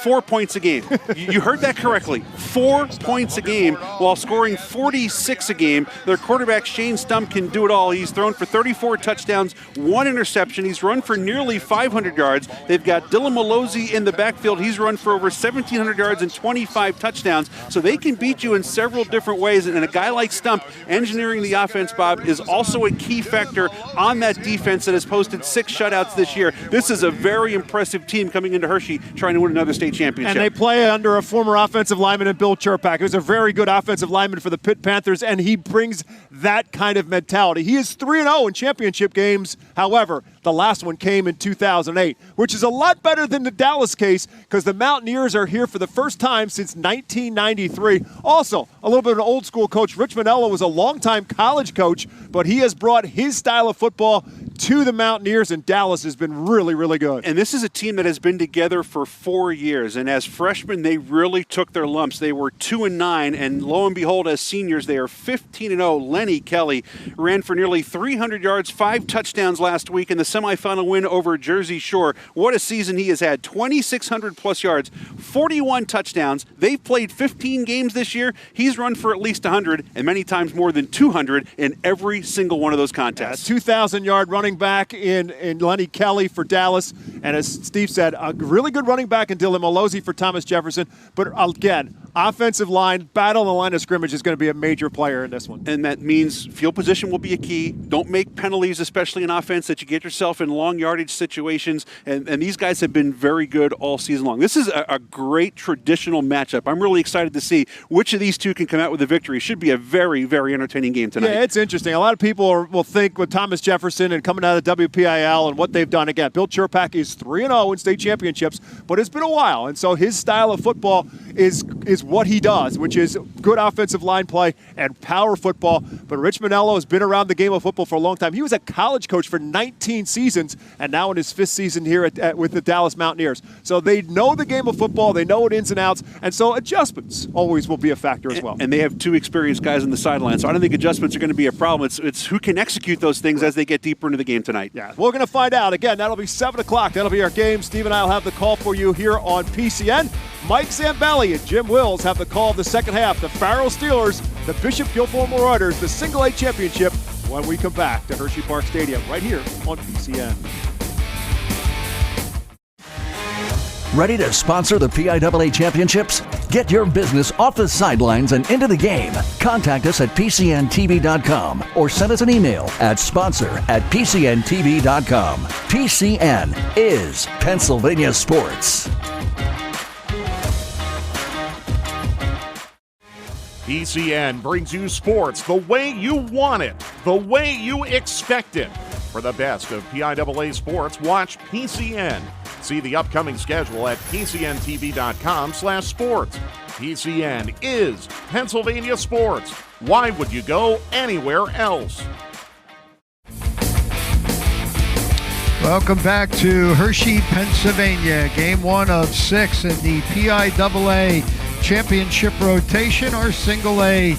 4 points a game. You heard that correctly. 4 points a game while scoring 46 a game. Their quarterback, Shane Stump, can do it all. He's thrown for 34 touchdowns, 1 interception. He's run for nearly 500 yards. They've got Dylan Malozzi in the backfield. He's run for over 1,700 yards and 25 touchdowns. So they can beat you in several different ways. And a guy like Stump, engineering the offense, Bob, is also a key factor on that defense that has posted 6 shutouts this year. This is a very impressive team coming into Hershey trying to win another state championship. And they play under a former offensive lineman in Bill Cherpak, who's a very good offensive lineman for the Pitt Panthers, and he brings that kind of mentality. He is 3-0 in championship games. However, The last one came in 2008, which is a lot better than the Dallas case because the Mountaineers are here for the first time since 1993. Also, a little bit of an old school coach. Rich Manello was a longtime college coach, but he has brought his style of football to the Mountaineers, and Dallas has been really, really good. And this is a team that has been together for 4 years, and as freshmen, they really took their lumps. They were 2-9, and lo and behold, as seniors, they are 15-0. Lenny Kelly ran for nearly 300 yards, 5 touchdowns last week in the semifinal win over Jersey Shore. What a season he has had. 2,600 plus yards, 41 touchdowns. They've played 15 games this year. He's run for at least 100, and many times more than 200 in every single one of those contests. 2,000-yard running back in Lenny Kelly for Dallas, and as Steve said, a really good running back in Dylan Malozzi for Thomas Jefferson. But again, offensive line, battle in the line of scrimmage is going to be a major player in this one. And that means field position will be a key. Don't make penalties, especially in offense, that you get yourself in long yardage situations. And these guys have been very good all season long. This is a great traditional matchup. I'm really excited to see which of these two can come out with a victory. Should be a very, very entertaining game tonight. Yeah, it's interesting. A lot of people will think with Thomas Jefferson and coming out of the WPIL and what they've done. Again, Bill Chirpak is 3-0 in state championships, but it's been a while. And so his style of football is what he does, which is good offensive line play and power football. But Rich Manello has been around the game of football for a long time. He was a college coach for 19 seasons and now in his 5th season here with the Dallas Mountaineers. So they know the game of football. They know it ins and outs. And so adjustments always will be a factor as well. And they have 2 experienced guys on the sideline. So I don't think adjustments are going to be a problem. It's who can execute those things as they get deeper into the game tonight. Yeah, we're going to find out. Again, that'll be 7 o'clock. That'll be our game. Steve and I will have the call for you here on PCN. Mike Zambelli and Jim Wills have the call of the second half. The Farrell Steelers, the Bishop Guilfoyle Marauders, the Single A Championship when we come back to Hershey Park Stadium right here on PCN. Ready to sponsor the PIAA Championships? Get your business off the sidelines and into the game. Contact us at PCNTV.com or send us an email at sponsor@PCNTV.com. PCN is Pennsylvania Sports. PCN brings you sports the way you want it, the way you expect it. For the best of PIAA sports, watch PCN. See the upcoming schedule at PCNTV.com/sports. PCN is Pennsylvania Sports. Why would you go anywhere else? Welcome back to Hershey, Pennsylvania. Game 1 of 6 in the PIAA championship rotation. Our Single A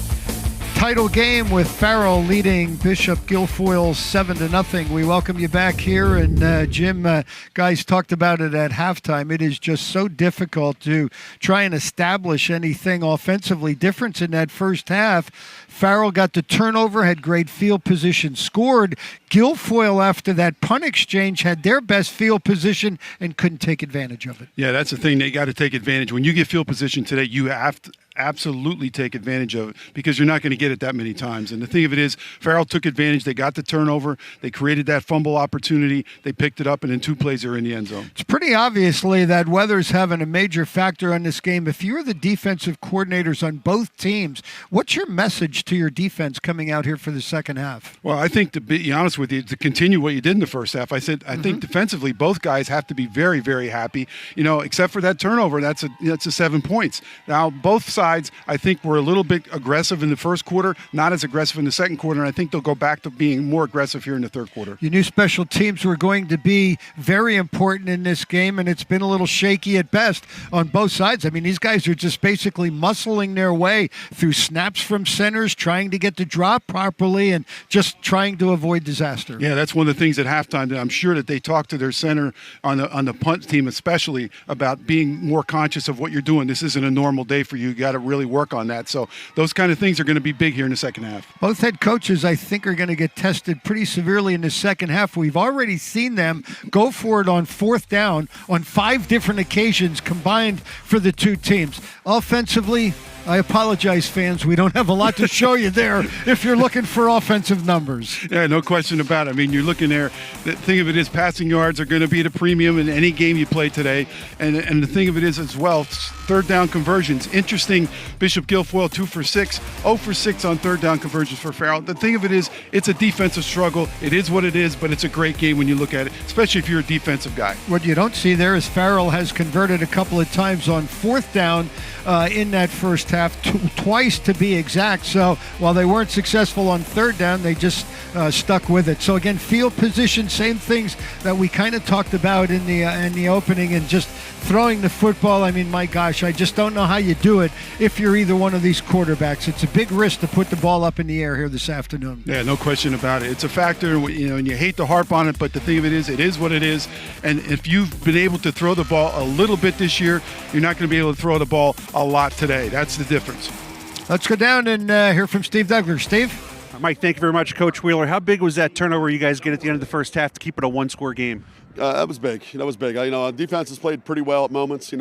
title game with Farrell leading Bishop Guilfoyle 7-0. We welcome you back here, and Jim, guys talked about it at halftime. It is just so difficult to try and establish anything offensively different in that first half. Farrell got the turnover, had great field position, scored. Guilfoyle, after that punt exchange, had their best field position and couldn't take advantage of it. Yeah, that's the thing. They got to take advantage. When you get field position today, you have to absolutely take advantage of it because you're not going to get it that many times. And the thing of it is, Farrell took advantage. They got the turnover. They created that fumble opportunity. They picked it up, and in 2 plays, they're in the end zone. It's pretty obviously that weather's having a major factor on this game. If you're the defensive coordinators on both teams, what's your message to your defense coming out here for the second half? Well, I think, to be honest with you, to continue what you did in the first half, I think defensively, both guys have to be very, very happy, except for that turnover. That's a 7 points. Now, both sides, I think, were a little bit aggressive in the first quarter, not as aggressive in the second quarter, and I think they'll go back to being more aggressive here in the third quarter. You knew special teams were going to be very important in this game, and it's been a little shaky at best on both sides. I mean, these guys are just basically muscling their way through snaps from centers, trying to get the drop properly, and just trying to avoid disaster. Yeah, that's one of the things at halftime that I'm sure that they talked to their center on the punt team especially about being more conscious of what you're doing. This isn't a normal day for you. You got to really work on that. So those kind of things are going to be big here in the second half. Both head coaches, I think, are going to get tested pretty severely in the second half. We've already seen them go for it on 4th down on 5 different occasions combined for the 2 teams. Offensively, I apologize, fans. We don't have a lot to show you there if you're looking for offensive numbers. Yeah, no question about it. I mean, you're looking there. The thing of it is passing yards are going to be at a premium in any game you play today. And the thing of it is as well, third down conversions. Interesting, Bishop Guilfoyle 2 for 6, 0 for 6 on third down conversions for Farrell. The thing of it is, it's a defensive struggle. It is what it is, but it's a great game when you look at it, especially if you're a defensive guy. What you don't see there is Farrell has converted a couple of times on fourth down in that first half, twice to be exact. So while they weren't successful on third down, they just stuck with it. So again, field position, same things that we kind of talked about in the opening, and just throwing the football. I mean, my gosh, I just don't know how you do it if you're either one of these quarterbacks. It's a big risk to put the ball up in the air here this afternoon. Yeah, no question about it. It's a factor, and you hate to harp on it, but the thing of it is what it is. And if you've been able to throw the ball a little bit this year, you're not going to be able to throw the ball a lot today. That's the difference. Let's go down and hear from Steve Douglas. Steve? Mike, thank you very much. Coach Wheeler, how big was that turnover you guys get at the end of the first half to keep it a one-score game? That was big. That was big. Our defense has played pretty well at moments. We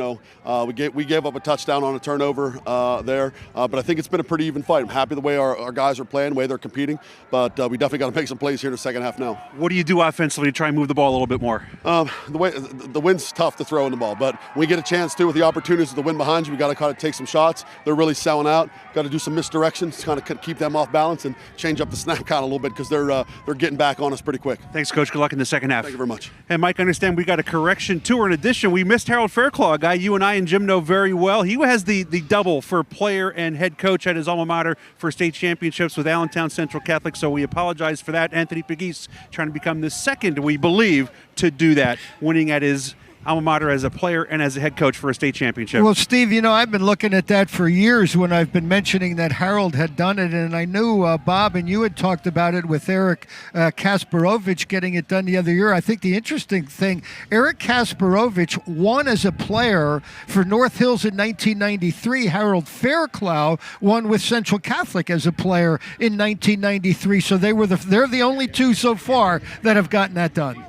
gave up a touchdown on a turnover there, but I think it's been a pretty even fight. I'm happy the way our guys are playing, the way they're competing, but we definitely got to make some plays here in the second half now. What do you do offensively to try and move the ball a little bit more? The wind's tough to throw in the ball, but when we get a chance to with the opportunities of the wind behind you, we got to kind of take some shots. They're really selling out. Got to do some misdirections, kind of keep them off balance and change up the snap count a little bit because they're getting back on us pretty quick. Thanks, Coach. Good luck in the second half. Thank you very much. And Mike, I understand we got a correction too, or in addition, we missed Harold Fairclaw, a guy you and I and Jim know very well. He has the double for player and head coach at his alma mater for state championships with Allentown Central Catholic, so we apologize for that. Anthony Pegues trying to become the second, we believe, to do that, winning at his alma mater as a player and as a head coach for a state championship. Well, Steve, I've been looking at that for years when I've been mentioning that Harold had done it, and I knew Bob and you had talked about it with Eric Kasparovich getting it done the other year. I think the interesting thing, Eric Kasparovich won as a player for North Hills in 1993. Harold Fairclough won with Central Catholic as a player in 1993. So they're the only two so far that have gotten that done.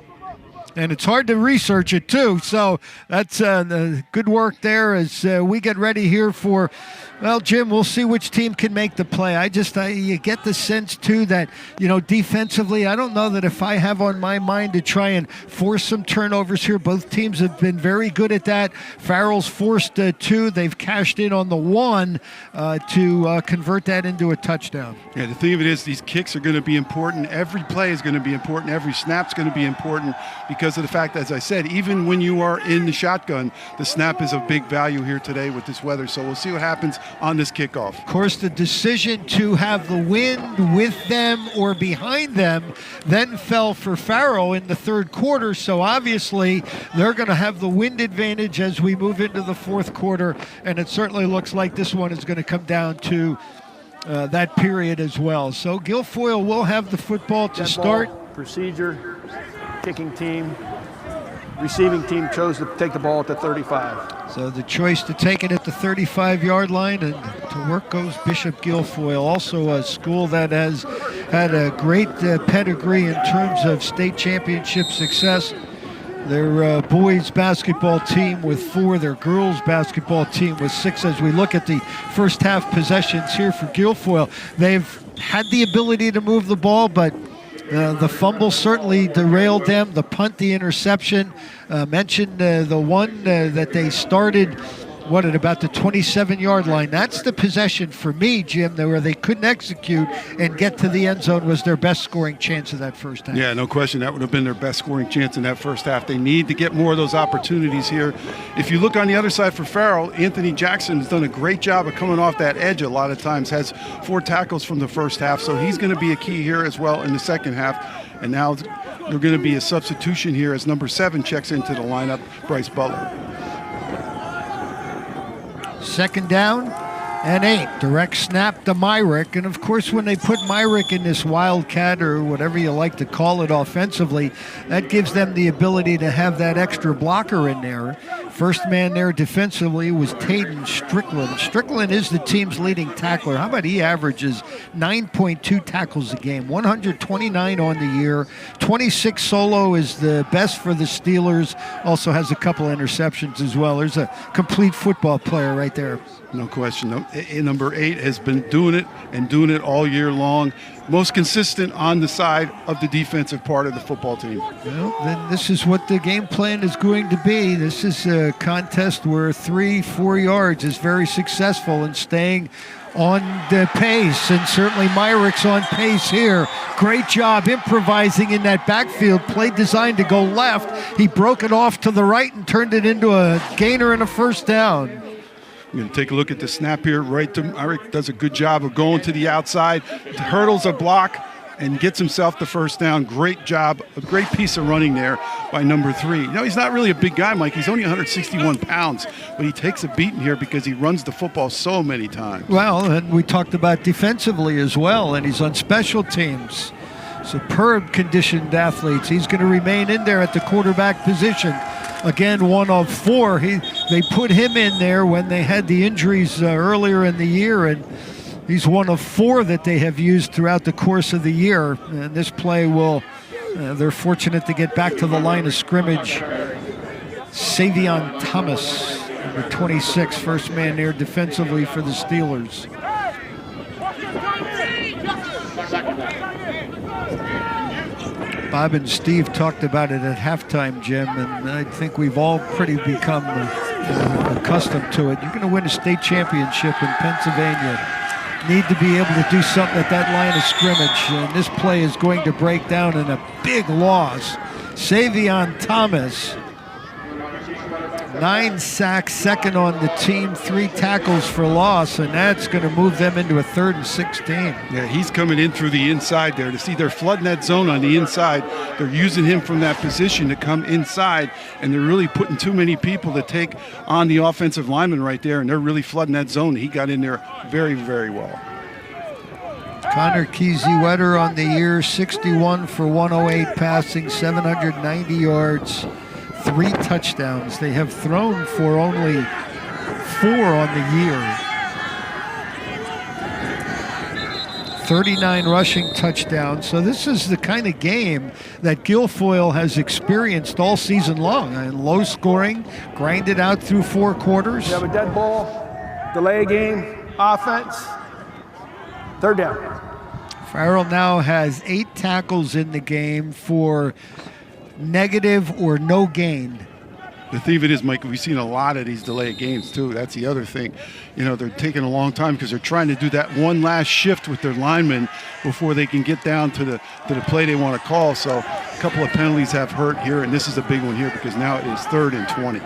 And it's hard to research it, too. So that's the good work there as we get ready here for, well, Jim, we'll see which team can make the play. You get the sense, too, that, defensively, I don't know that if I have on my mind to try and force some turnovers here. Both teams have been very good at that. Farrell's forced 2. They've cashed in on the 1 to convert that into a touchdown. Yeah, the thing of it is these kicks are going to be important. Every play is going to be important. Every snap's going to be important because of the fact, as I said, even when you are in the shotgun, the snap is of big value here today with this weather. So we'll see what happens on this kickoff. Of course, the decision to have the wind with them or behind them then fell for Farrell in the third quarter. So obviously, they're going to have the wind advantage as we move into the fourth quarter. And it certainly looks like this one is going to come down to that period as well. So Guilfoyle will have the football to start. Procedure, kicking team, receiving team chose to take the ball at the 35. So the choice to take it at the 35-yard line, and to work goes Bishop Guilfoyle, also a school that has had a great pedigree in terms of state championship success. Their boys basketball team with 4, their girls basketball team with 6. As we look at the first half possessions here for Guilfoyle, they've had the ability to move the ball, but the fumble certainly derailed them. The punt, the interception, mentioned the one that they started, at about the 27-yard line. That's the possession for me, Jim, where they couldn't execute and get to the end zone was their best scoring chance of that first half. Yeah, no question. That would have been their best scoring chance in that first half. They need to get more of those opportunities here. If you look on the other side for Farrell, Anthony Jackson has done a great job of coming off that edge a lot of times, has 4 tackles from the first half, so he's going to be a key here as well in the second half. And now there's going to be a substitution here as number 7 checks into the lineup, Bryce Butler. Second down and 8. Direct snap to Myrick. And, of course, when they put Myrick in this wildcat or whatever you like to call it offensively, that gives them the ability to have that extra blocker in there. First man there defensively was Taden Strickland. Strickland is the team's leading tackler. How about he averages 9.2 tackles a game, 129 on the year. 26 solo is the best for the Steelers. Also has a couple interceptions as well. There's a complete football player right there. No question. Number 8 has been doing it all year long. Most consistent on the side of the defensive part of the football team. Well, then this is what the game plan is going to be. This is a contest where 3-4 yards is very successful in staying on the pace, and certainly Myrick's on pace here. Great job improvising in that backfield. Play designed to go left. He broke it off to the right and turned it into a gainer and a first down. We're going to take a look at the snap here. Right to Myrick does a good job of going to the outside, hurdles a block, and gets himself the first down. Great job, a great piece of running there by number 3. He's not really a big guy, Mike. He's only 161 pounds, but he takes a beating here because he runs the football so many times. Well, and we talked about defensively as well, and he's on special teams. Superb conditioned athletes. He's going to remain in there at the quarterback position. Again, one of 4. They put him in there when they had the injuries earlier in the year, and he's one of 4 that they have used throughout the course of the year. And this play will, they're fortunate to get back to the line of scrimmage. Savion Thomas, number 26, first man there defensively for the Steelers. Bob and Steve talked about it at halftime, Jim, and I think we've all pretty become accustomed to it. You're going to win a state championship in Pennsylvania. Need to be able to do something at that line of scrimmage, and this play is going to break down in a big loss. Savion Thomas, 9 sacks, second on the team, 3 tackles for loss, and that's going to move them into a 3rd and 16. Yeah, he's coming in through the inside there. To see they're flooding that zone on the inside. They're using him from that position to come inside, and they're really putting too many people to take on the offensive lineman right there, and they're really flooding that zone. He got in there very, very well. Connor Kesey-Wetter on the year, 61 for 108 passing, 790 yards. 3 touchdowns. They have thrown for only 4 on the year. 39 rushing touchdowns. So this is the kind of game that Guilfoyle has experienced all season long. And low scoring, grinded out through 4 quarters. You have a dead ball, delay game, offense, 3rd down. Farrell now has 8 tackles in the game for negative or no gain. The thing of it is, Mike, we've seen a lot of these delayed games too. That's the other thing. They're taking a long time because they're trying to do that one last shift with their linemen before they can get down to the play they want to call. So a couple of penalties have hurt here, and this is a big one here because now it is 3rd and 20.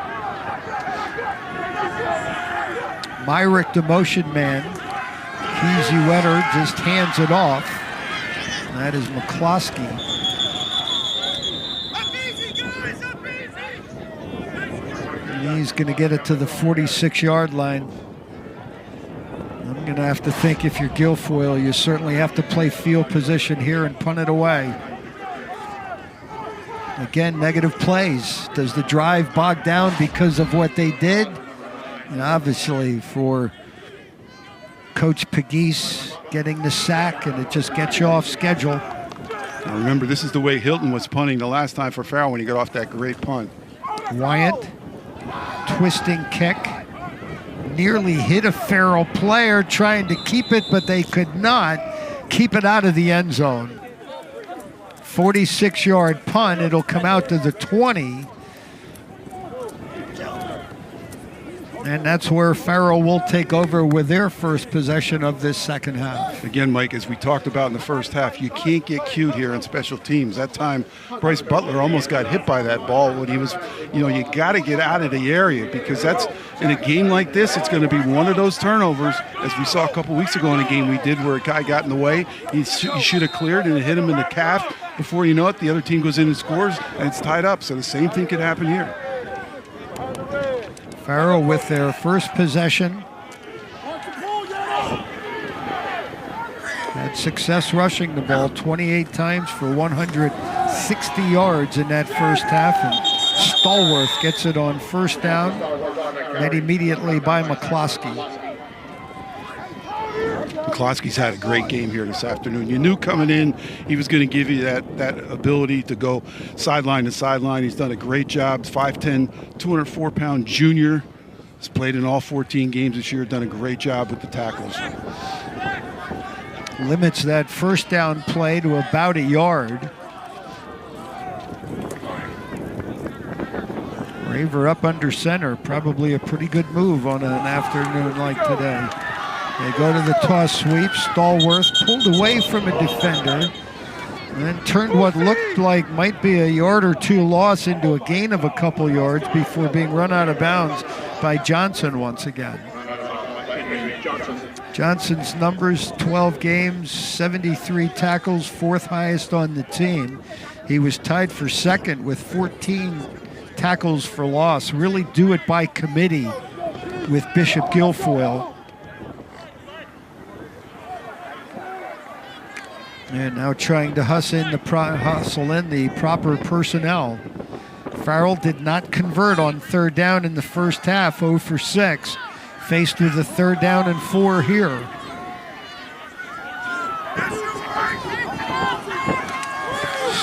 Myrick, the motion man. Kesey-Wetter just hands it off. That is McCloskey. He's going to get it to the 46-yard line. I'm going to have to think, if you're Guilfoyle, you certainly have to play field position here and punt it away. Again, negative plays. Does the drive bog down because of what they did? And obviously for Coach Pegues getting the sack, and it just gets you off schedule. Now remember, this is the way Hilton was punting the last time for Farrell when he got off that great punt. Wyatt, twisting kick, nearly hit a Farrell player trying to keep it, but they could not keep it out of the end zone. 46-yard punt. It'll come out to the 20. And that's where Farrell will take over with their first possession of this second half. Again, Mike, as we talked about in the first half, you can't get cute here on special teams. That time, Bryce Butler almost got hit by that ball when he was, you got to get out of the area, because that's, in a game like this, it's going to be one of those turnovers, as we saw a couple weeks ago in a game we did where a guy got in the way. He should have cleared, and it hit him in the calf. Before you know it, the other team goes in and scores, and it's tied up. So the same thing could happen here. Farrell with their first possession. Had success rushing the ball 28 times for 160 yards in that first half, and Stallworth gets it on first down, then immediately by McCloskey. McCloskey's had a great game here this afternoon. You knew coming in he was going to give you that ability to go sideline to sideline. He's done a great job. 5'10", 204-pound junior. He's played in all 14 games this year, done a great job with the tackles. Limits that first down play to about a yard. Raver up under center, probably a pretty good move on an afternoon like today. They go to the toss sweep. Stallworth pulled away from a defender and then turned what looked like might be a yard or two loss into a gain of a couple yards before being run out of bounds by Johnson once again. Johnson's numbers, 12 games, 73 tackles, fourth highest on the team. He was tied for second with 14 tackles for loss. Really do it by committee with Bishop Guilfoyle. And now trying to hustle in the proper personnel. Farrell did not convert on third down in the first half, 0 for 6. Faced with a 3rd down and 4 here.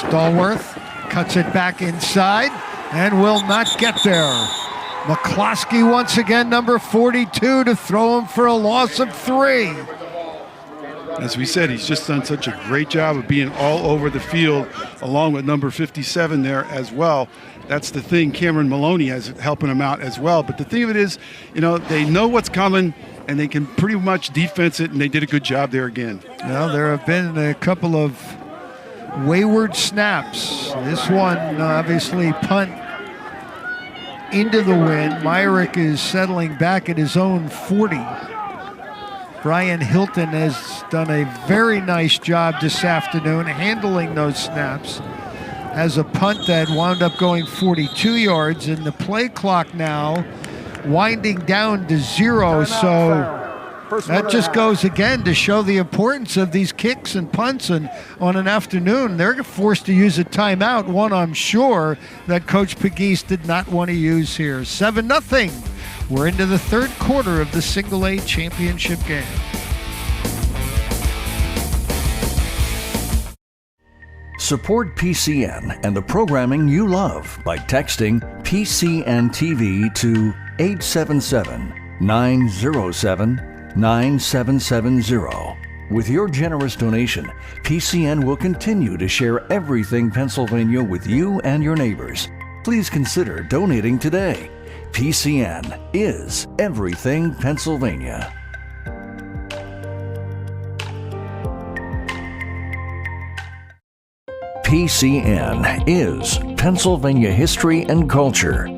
Stallworth cuts it back inside and will not get there. McCloskey once again, number 42, to throw him for a loss of 3. As we said, he's just done such a great job of being all over the field, along with number 57 there as well. That's the thing. Cameron Maloney is helping him out as well. But the thing of it is, they know what's coming, and they can pretty much defense it, and they did a good job there again. Well, there have been a couple of wayward snaps. This one, obviously, punt into the wind. Myrick is settling back at his own 40. Brian Hilton has done a very nice job this afternoon handling those snaps. Has a punt that wound up going 42 yards, and the play clock now winding down to 0. So that just goes again to show the importance of these kicks and punts. And on an afternoon, they're forced to use a timeout, one I'm sure that Coach Pegues did not want to use here. 7-0. We're into the 3rd quarter of the Single A championship game. Support PCN and the programming you love by texting PCN TV to 877-907-9770. With your generous donation, PCN will continue to share everything Pennsylvania with you and your neighbors. Please consider donating today. PCN is everything Pennsylvania. PCN is Pennsylvania history and culture.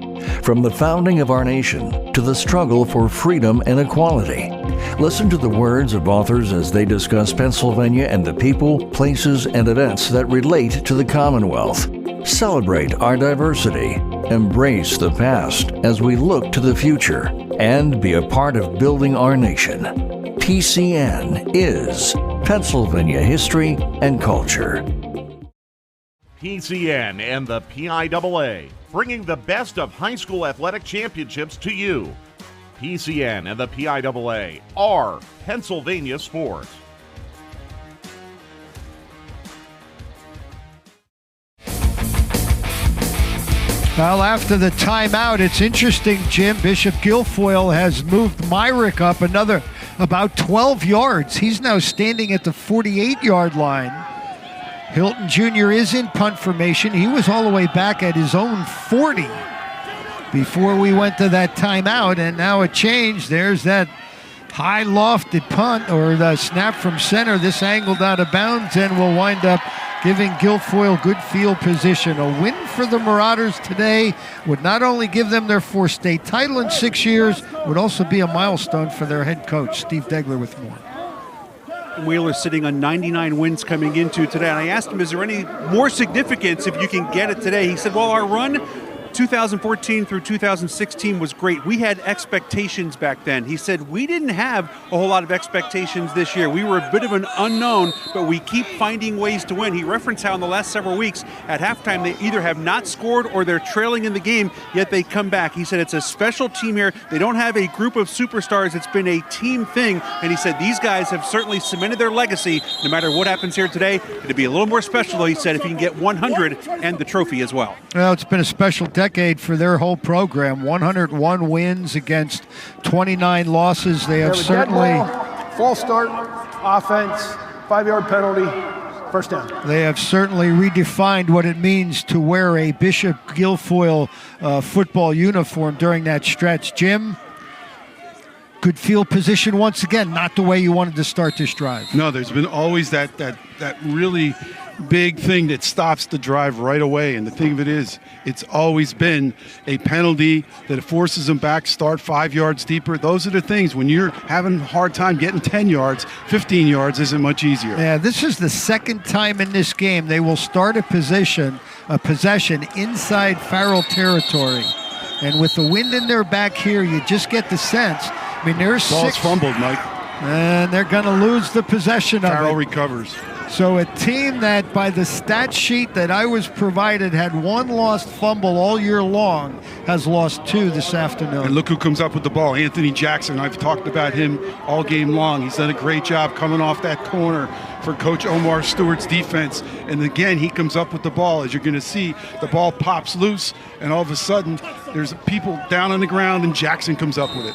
From the founding of our nation to the struggle for freedom and equality. Listen to the words of authors as they discuss Pennsylvania and the people, places, and events that relate to the Commonwealth. Celebrate our diversity, embrace the past as we look to the future, and be a part of building our nation. PCN is Pennsylvania history and culture. PCN and the PIAA, bringing the best of high school athletic championships to you. PCN and the PIAA are Pennsylvania sports. Well, after the timeout, it's interesting, Jim. Bishop Guilfoyle has moved Myrick up another about 12 yards. He's now standing at the 48-yard line. Hilton Jr. is in punt formation. He was all the way back at his own 40 before we went to that timeout, and now a change. There's that high lofted punt, or the snap from center. This angled out of bounds and will wind up giving Guilfoyle good field position. A win for the Marauders today would not only give them their 4th state title in 6 years, would also be a milestone for their head coach, Steve Degler, with more. Wheeler sitting on 99 wins coming into today. And I asked him, is there any more significance if you can get it today? He said, well, our run 2014 through 2016 was great. We had expectations back then. He said, we didn't have a whole lot of expectations this year. We were a bit of an unknown, but we keep finding ways to win. He referenced how in the last several weeks at halftime they either have not scored or they're trailing in the game, yet they come back. He said it's a special team here. They don't have a group of superstars. It's been a team thing. And he said these guys have certainly cemented their legacy. No matter what happens here today, it'll be a little more special, though, he said, if he can get 100 and the trophy as well. Well, it's been a special decade for their whole program. 101 wins against 29 losses. They have certainly... Dead ball, false start, offense, 5-yard penalty, first down. They have certainly redefined what it means to wear a Bishop Guilfoyle football uniform during that stretch. Jim, good field position once again, not the way you wanted to start this drive. No, there's been always that really big thing that stops the drive right away. And the thing of it is, it's always been a penalty that forces them back, start 5 yards deeper. Those are the things. When you're having a hard time getting 10 yards, 15 yards isn't much easier. Yeah, this is the second time in this game they will start a possession inside Farrell territory. And with the wind in their back here, you just get the sense. I mean, there's Ball's fumbled, Mike. And they're going to lose the possession of it. Farrell recovers. So a team that by the stat sheet that I was provided had one lost fumble all year long has lost 2 this afternoon. And look who comes up with the ball, Anthony Jackson. I've talked about him all game long. He's done a great job coming off that corner for Coach Omar Stewart's defense. And again, he comes up with the ball. As you're going to see, the ball pops loose, and all of a sudden, there's people down on the ground, and Jackson comes up with it.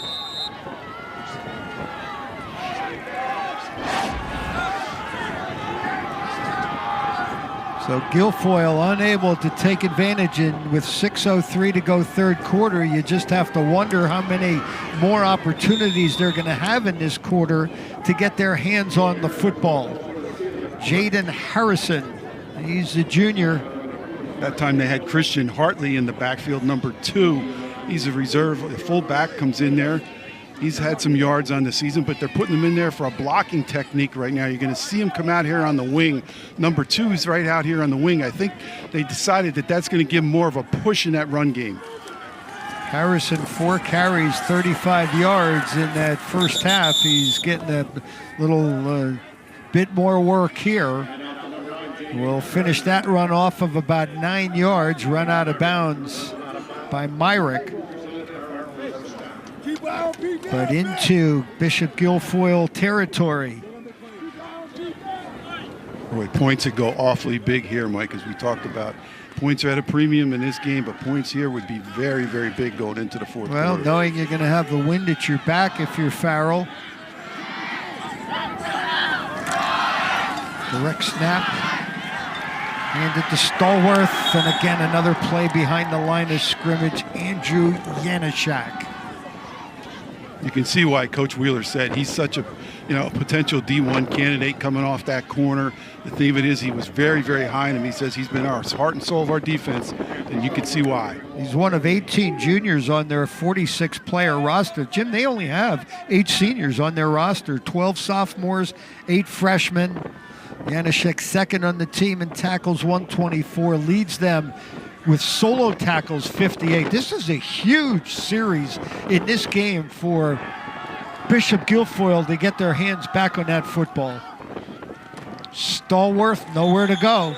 So Guilfoyle unable to take advantage, and with 6:03 to go third quarter, you just have to wonder how many more opportunities they're going to have in this quarter to get their hands on the football. Jaden Harrison, he's a junior. That time they had Christian Hartley in the backfield, number 2. He's a reserve. The fullback comes in there. He's had some yards on the season, but they're putting him in there for a blocking technique right now. You're going to see him come out here on the wing. Number 2 is right out here on the wing. I think they decided that that's going to give him more of a push in that run game. Harrison, 4 carries, 35 yards in that first half. He's getting a little bit more work here. We'll finish that run off of about 9 yards, run out of bounds by Myrick. But into Bishop Guilfoyle territory. Boy, points would go awfully big here, Mike, as we talked about. Points are at a premium in this game, but points here would be very, very big going into the fourth quarter. Well, knowing you're going to have the wind at your back if you're Farrell. Direct snap. Handed to Stallworth, and again another play behind the line of scrimmage, Andrew Janishak. You can see why Coach Wheeler said he's such a potential D1 candidate coming off that corner. The thing of it is he was very, very high in him. He says he's been our heart and soul of our defense, and you can see why. He's one of 18 juniors on their 46-player roster. Jim, they only have 8 seniors on their roster, 12 sophomores, 8 freshmen. Janishek second on the team in tackles, 124, leads them with solo tackles, 58. This is a huge series in this game for Bishop Guilfoyle to get their hands back on that football. Stallworth, nowhere to go.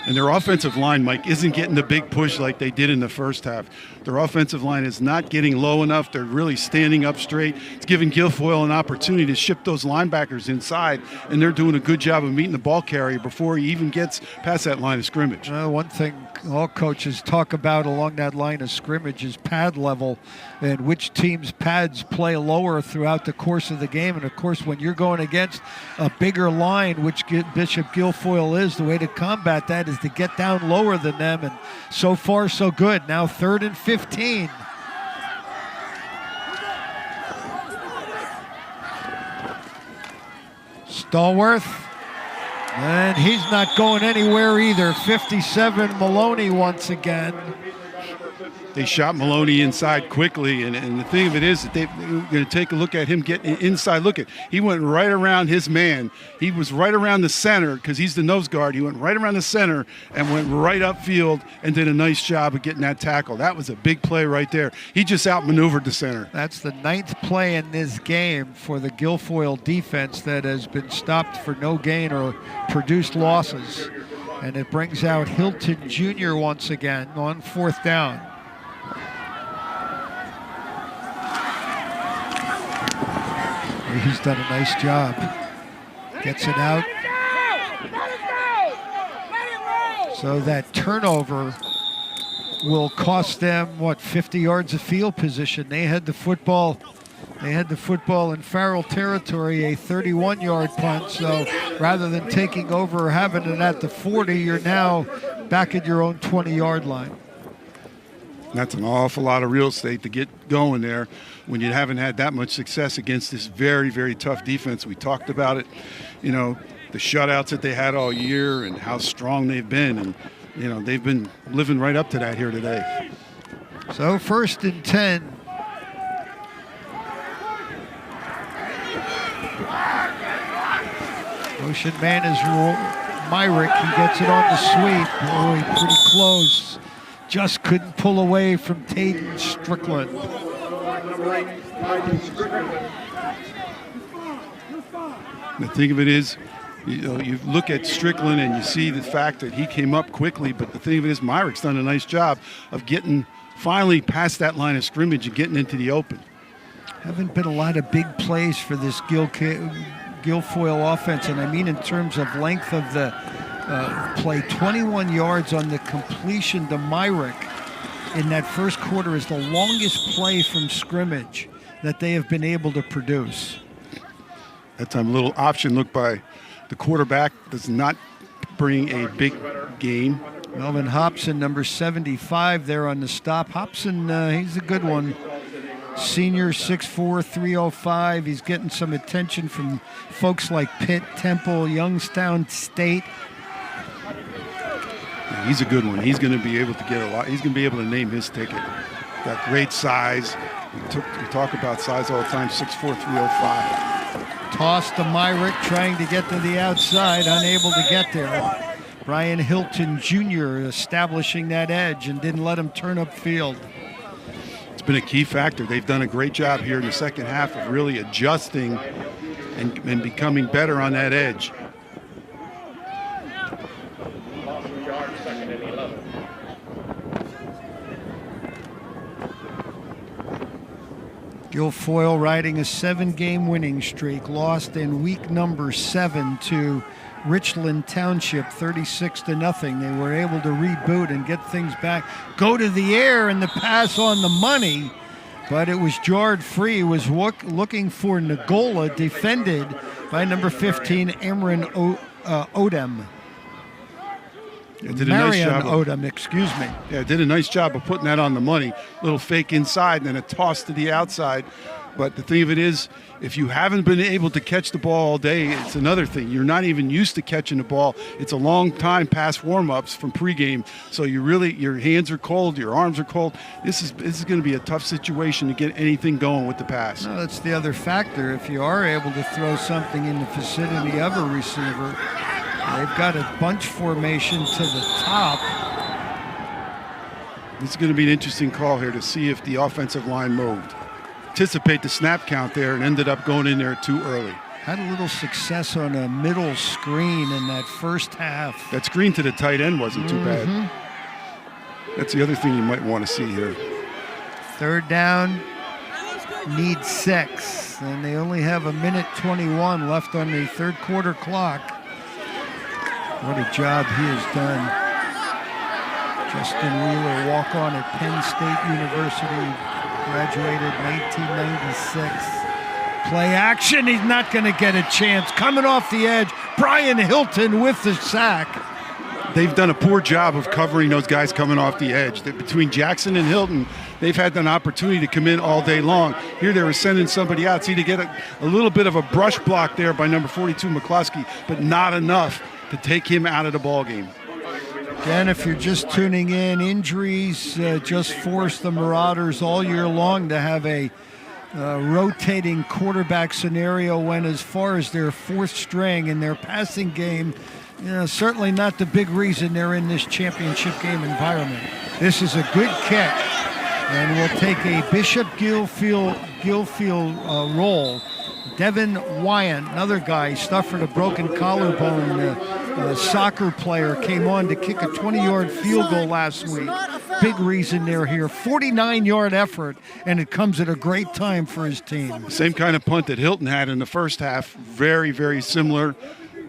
And their offensive line, Mike, isn't getting the big push like they did in the first half. Their offensive line is not getting low enough. They're really standing up straight. It's giving Guilfoyle an opportunity to ship those linebackers inside, and they're doing a good job of meeting the ball carrier before he even gets past that line of scrimmage. One thing all coaches talk about along that line of scrimmage is pad level and which team's pads play lower throughout the course of the game. And, of course, when you're going against a bigger line, which Bishop Guilfoyle is, the way to combat that is to get down lower than them. And so far, so good. Now 3rd and 15. Stallworth. And he's not going anywhere either. 57 Maloney once again. they shot Maloney inside quickly, and the thing of it is that they're going to take a look at him getting inside. Look at, he went right around his man. He was right around the center because he's the nose guard. He went right around the center and went right upfield and did a nice job of getting that tackle. That was a big play right there. He just outmaneuvered the center. That's the 9th play in this game for the Guilfoyle defense that has been stopped for no gain or produced losses. And it brings out Hilton Jr. once again on 4th down. He's done a nice job. Gets it out. So that turnover will cost them, 50 yards of field position. They had the football in Farrell territory, a 31-yard punt. So rather than taking over or having it at the 40, you're now back at your own 20-yard line. That's an awful lot of real estate to get going there when you haven't had that much success against this very, very tough defense. We talked about it, the shutouts that they had all year and how strong they've been. And, they've been living right up to that here today. So 1st and 10. Motion man is Myrick. He gets it on the sweep. Boy, pretty close. Just couldn't pull away from Taden Strickland. The thing of it is, you look at Strickland and you see the fact that he came up quickly, but the thing of it is Myrick's done a nice job of getting finally past that line of scrimmage and getting into the open. Haven't been a lot of big plays for this Guilfoyle offense, and I mean in terms of length of the play. 21 yards on the completion to Myrick in that first quarter is the longest play from scrimmage that they have been able to produce. That time a little option look by the quarterback does not bring a big gain. Melvin Hobson, number 75 there on the stop. Hobson, he's a good one. Senior, 6'4", 305. He's getting some attention from folks like Pitt, Temple, Youngstown State. Yeah, he's a good one. He's going to be able to get a lot. He's going to be able to name his ticket. Got great size. We talk about size all the time, 6'4", 305. Toss to Myrick, trying to get to the outside, unable to get there. Brian Hilton Jr. establishing that edge and didn't let him turn upfield. It's been a key factor. They've done a great job here in the second half of really adjusting and becoming better on that edge. Guilfoyle riding a 7-game winning streak, lost in week number 7 to Richland Township 36-0. They were able to reboot and get things back, go to the air and the pass on the money, but it was jarred free. Was looking for Nagola, defended by number 15 Amron Odom. Did a nice job Odom, excuse me. Yeah, did a nice job of putting that on the money. Little fake inside and then a toss to the outside. But the thing of it is, if you haven't been able to catch the ball all day, it's another thing. You're not even used to catching the ball. It's a long time past warm-ups from pregame, so your hands are cold, your arms are cold. This is going to be a tough situation to get anything going with the pass. No, that's the other factor. If you are able to throw something in the vicinity of a receiver, they've got a bunch formation to the top. This is going to be an interesting call here to see if the offensive line moved. Anticipate the snap count there and ended up going in there too early. Had a little success on a middle screen in that first half. That screen to the tight end wasn't too bad. That's the other thing you might want to see here. 3rd down, need 6, and they only have 1:21 left on the 3rd quarter clock. What a job he has done. Justin Wheeler, walk-on at Penn State University, graduated 1996. Play action, he's not going to get a chance. Coming off the edge, Brian Hilton with the sack. They've done a poor job of covering those guys coming off the edge. Between Jackson and Hilton, they've had an opportunity to come in all day long. Here they were sending somebody out. See, to get a little bit of a brush block there by number 42, McCluskey, but not enough to take him out of the ball game. Again, if you're just tuning in, injuries just forced the Marauders all year long to have a rotating quarterback scenario when as far as their fourth string in their passing game, certainly not the big reason they're in this championship game environment. This is a good catch, and we'll take a Bishop Guilfoyle roll. Devin Wyan, another guy, suffered a broken collarbone. A soccer player came on to kick a 20-yard field goal last week. Big reason they're here. 49-yard effort, and it comes at a great time for his team. Same kind of punt that Hilton had in the first half. Very, very similar,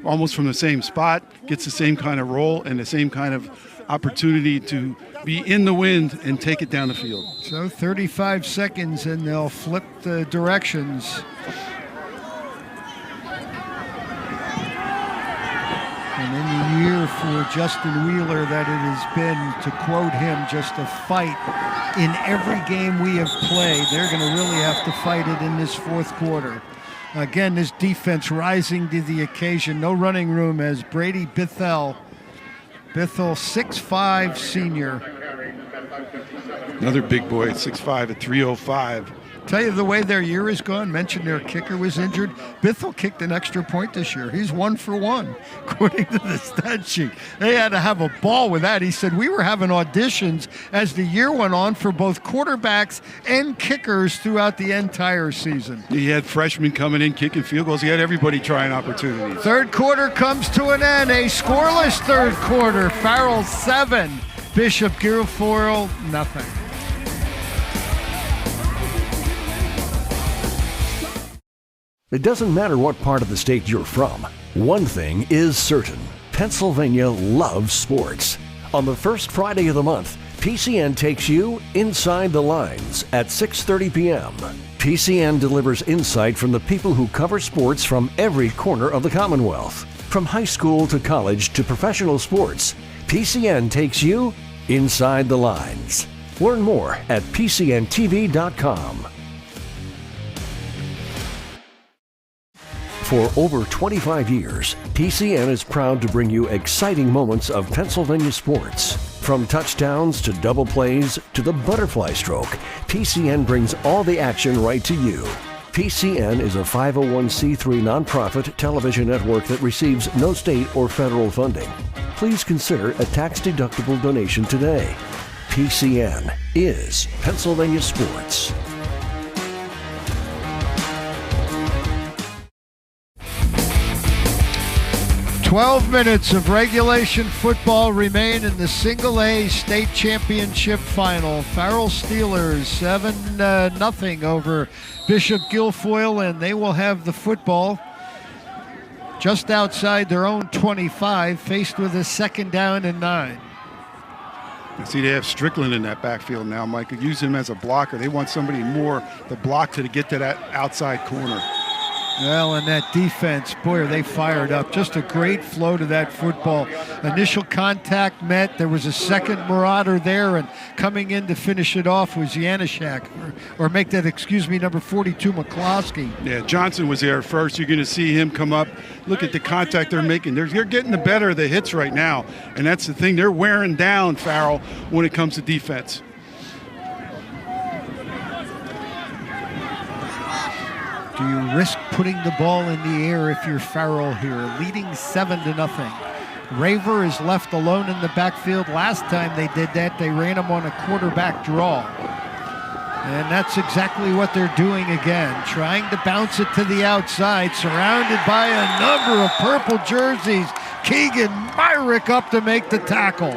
almost from the same spot. Gets the same kind of roll and the same kind of opportunity to be in the wind and take it down the field. So 35 seconds, and they'll flip the directions. And in the year for Justin Wheeler that it has been, to quote him, just a fight in every game we have played. They're going to really have to fight it in this fourth quarter. Again, this defense rising to the occasion. No running room as Brady Bithell, 6'5", senior. Another big boy at 6'5", at 305. Tell you the way their year has gone. Mentioned their kicker was injured. Bithell kicked an extra point this year. He's 1 for 1, according to the stat sheet. They had to have a ball with that. He said, we were having auditions as the year went on for both quarterbacks and kickers throughout the entire season. He had freshmen coming in, kicking field goals. He had everybody trying opportunities. Third quarter comes to an end. A scoreless third quarter. Farrell 7, Bishop Guilfoyle nothing. It doesn't matter what part of the state you're from. One thing is certain. Pennsylvania loves sports. On the first Friday of the month, PCN takes you inside the lines at 6:30 p.m. PCN delivers insight from the people who cover sports from every corner of the Commonwealth. From high school to college to professional sports, PCN takes you inside the lines. Learn more at PCNTV.com. For over 25 years, PCN is proud to bring you exciting moments of Pennsylvania sports. From touchdowns to double plays to the butterfly stroke, PCN brings all the action right to you. PCN is a 501c3 nonprofit television network that receives no state or federal funding. Please consider a tax-deductible donation today. PCN is Pennsylvania Sports. 12 minutes of regulation football remain in the Single A State Championship Final. Farrell Steelers 7-0 over Bishop Guilfoyle, and they will have the football just outside their own 25, faced with a 2nd down and 9. See, they have Strickland in that backfield now, Mike. They use him as a blocker. They want somebody more to block to get to that outside corner. Well, and that defense, boy, are they fired up. Just a great flow to that football. Initial contact met. There was a second Marauder there, and coming in to finish it off was Janishak, or make that, number 42, McCloskey. Yeah, Johnson was there first. You're going to see him come up. Look at the contact they're making. They're getting the better of the hits right now, and that's the thing. They're wearing down Farrell when it comes to defense. Do you risk putting the ball in the air if you're Farrell here? Leading 7-0. Raver is left alone in the backfield. Last time they did that, they ran him on a quarterback draw. And that's exactly what they're doing again, trying to bounce it to the outside, surrounded by a number of purple jerseys. Keegan Myrick up to make the tackle.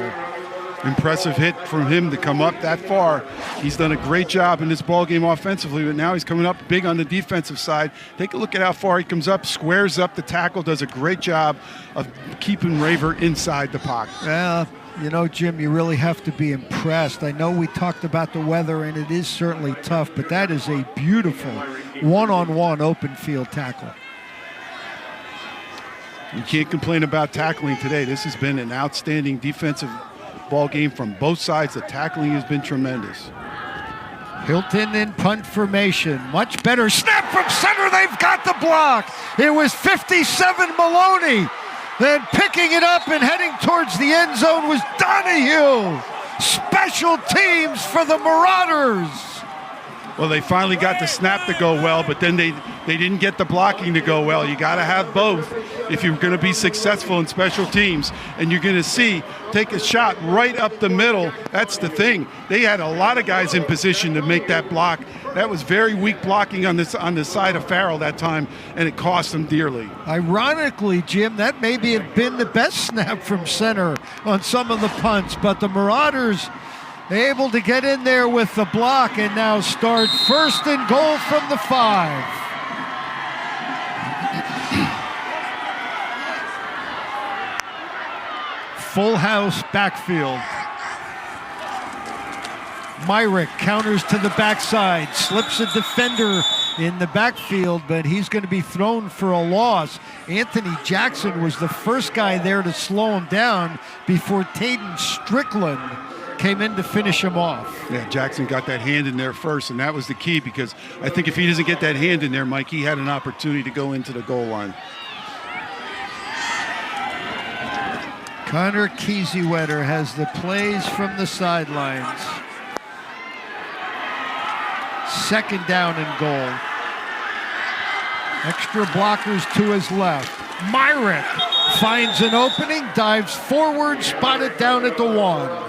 Impressive hit from him to come up that far. He's done a great job in this ball game offensively, but now he's coming up big on the defensive side. Take a look at how far he comes up, squares up the tackle, does a great job of keeping Raver inside the pocket. Well, you know, Jim, you really have to be impressed. I know we talked about the weather, and it is certainly tough, but that is a beautiful one-on-one open field tackle. You can't complain about tackling today. This has been an outstanding defensive ball game from both sides. The tackling has been tremendous. Hilton in punt formation. Much better snap from center. They've got the block. It was 57 Maloney. Then picking it up and heading towards the end zone was Donahue. Special teams for the Marauders. Well, they finally got the snap to go well, but then they didn't get the blocking to go well. You got to have both if you're going to be successful in special teams. And you're going to take a shot right up the middle. That's the thing. They had a lot of guys in position to make that block. That was very weak blocking on the side of Farrell that time, and it cost them dearly. Ironically, Jim, that maybe have been the best snap from center on some of the punts, but the Marauders able to get in there with the block and now start first and goal from the 5. Full house backfield. Myrick counters to the backside, slips a defender in the backfield, but he's going to be thrown for a loss. Anthony Jackson was the first guy there to slow him down before Taden Strickland came in to finish him off. Yeah, Jackson got that hand in there first, and that was the key, because I think if he doesn't get that hand in there, Mike, he had an opportunity to go into the goal line. Connor Kiesewetter has the plays from the sidelines. Second down and goal. Extra blockers to his left. Myrick finds an opening, dives forward, spotted down at the 1.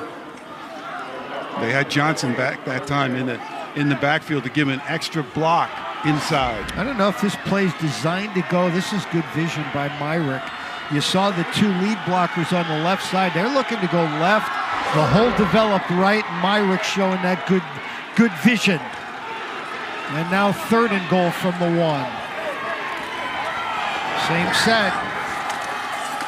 They had Johnson back that time in the backfield to give him an extra block inside. I don't know if this play's designed to go. This is good vision by Myrick. You saw the 2 lead blockers on the left side. They're looking to go left. The hole developed right. Myrick showing that good vision. And now third and goal from the 1. Same set.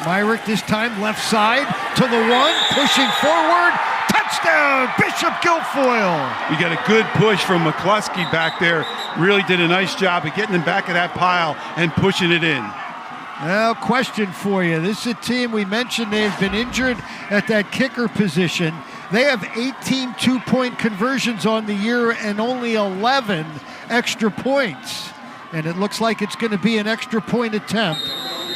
Myrick this time left side to the 1, pushing forward. Touchdown, Bishop Guilfoyle. We got a good push from McCluskey back there. Really did a nice job of getting him back of that pile and pushing it in. Now, question for you. This is a team we mentioned they've been injured at that kicker position. They have 18 two-point conversions on the year and only 11 extra points. And it looks like it's going to be an extra point attempt.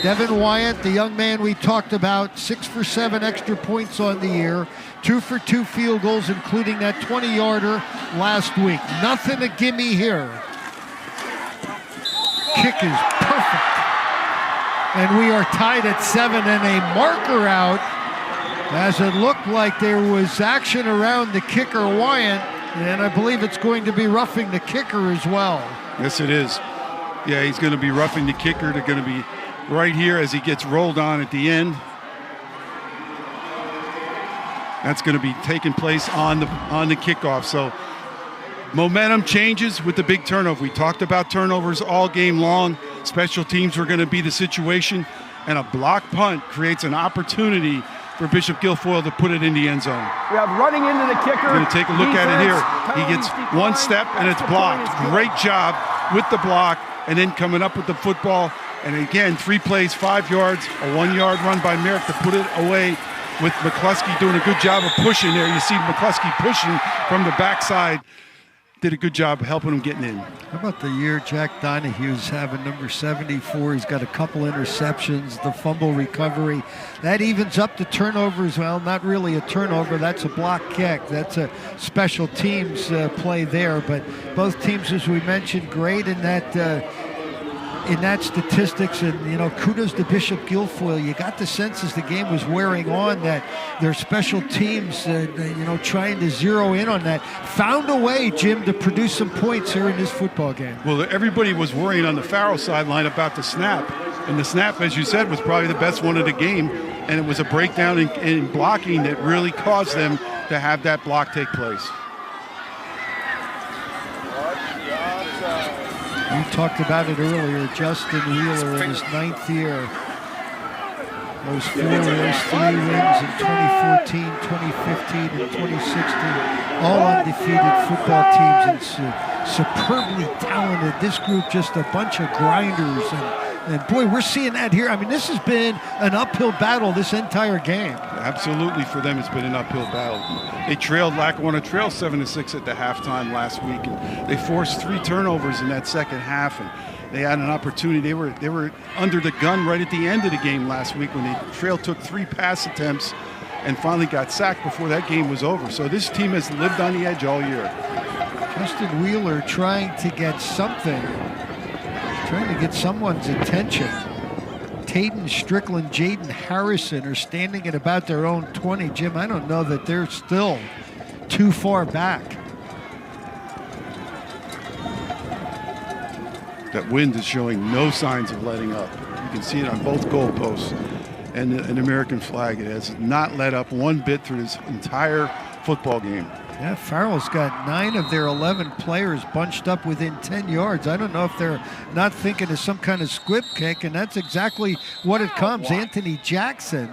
Devin Wyatt, the young man we talked about, 6 for 7 extra points on the year, 2 for 2 field goals, including that 20-yarder last week. Nothing to gimme here. Kick is perfect. And we are tied at 7 and a marker out, as it looked like there was action around the kicker Wyatt, and I believe it's going to be roughing the kicker as well. Yes, it is. Yeah, he's going to be roughing the kicker. They're going to be right here as he gets rolled on at the end. That's going to be taking place on the kickoff. So momentum changes with the big turnover. We talked about turnovers all game long. Special teams were going to be the situation, and a block punt creates an opportunity for Bishop Guilfoyle to put it in the end zone. We have running into the kicker. We're going to take a look at it here. He gets one step and it's blocked. Great job with the block, and then coming up with the football. And again, 3 plays, 5 yards, a 1-yard run by Merrick to put it away, with McCluskey doing a good job of pushing there. You see McCluskey pushing from the backside. Did a good job helping him getting in. How about the year Jack Donahue's having number 74? He's got a couple interceptions, the fumble recovery. That evens up the turnovers. Well, not really a turnover. That's a block kick. That's a special teams play there. But both teams, as we mentioned, great in that statistics, and kudos to Bishop Guilfoyle. You got the sense as the game was wearing on that their special teams, trying to zero in on that, found a way, Jim, to produce some points here in this football game. Well, everybody was worrying on the Farrell sideline about the snap, and the snap, as you said, was probably the best one of the game, and it was a breakdown in blocking that really caused them to have that block take place. You talked about it earlier, Justin Wheeler in his 9th year. Those 3 wins in 2014, 2015, and 2016. All undefeated football teams, and superbly talented. This group, just a bunch of grinders. And boy, we're seeing that here. I mean, this has been an uphill battle this entire game. Absolutely, for them, it's been an uphill battle. They trailed Lackawanna Trail 7-6 at the halftime last week, and they forced 3 turnovers in that second half. And they had an opportunity. They were under the gun right at the end of the game last week when the Trail took 3 pass attempts and finally got sacked before that game was over. So this team has lived on the edge all year. Justin Wheeler trying to get something, trying to get someone's attention. Taden Strickland, Jaden Harrison are standing at about their own 20. Jim, I don't know that they're still too far back. That wind is showing no signs of letting up. You can see it on both goalposts and an American flag. It has not let up one bit through this entire football game. Yeah, Farrell's got 9 of their 11 players bunched up within 10 yards. I don't know if they're not thinking of some kind of squib kick, and that's exactly what it comes. Anthony Jackson,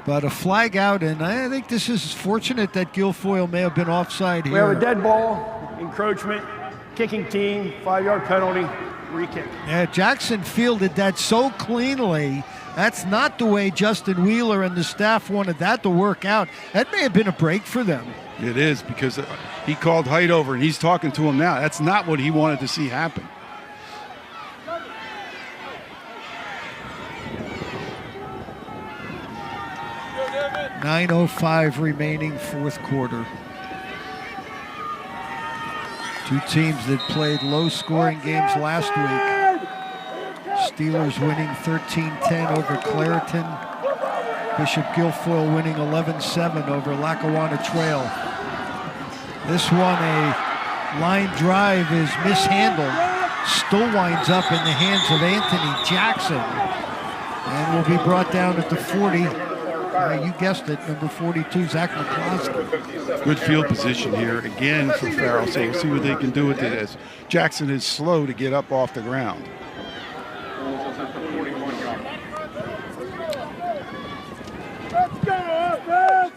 but a flag out, and I think this is fortunate that Guilfoyle may have been offside here. We have a dead ball, encroachment, kicking team, 5-yard penalty, re-kick. Yeah, Jackson fielded that so cleanly. That's not the way Justin Wheeler and the staff wanted that to work out. That may have been a break for them. It is, because he called Height over and he's talking to him now. That's not what he wanted to see happen. .9:05 remaining fourth quarter. Two teams that played low-scoring games last week. Steelers winning 13-10 over Clareton. Bishop Guilfoyle winning 11-7 over Lackawanna Trail. This one, a line drive is mishandled. Still winds up in the hands of Anthony Jackson. And will be brought down at the 40. You guessed it, number 42, Zach McCloskey. Good field position here again for Farrell, so we'll see what they can do with it as Jackson is slow to get up off the ground. Let's go, offense!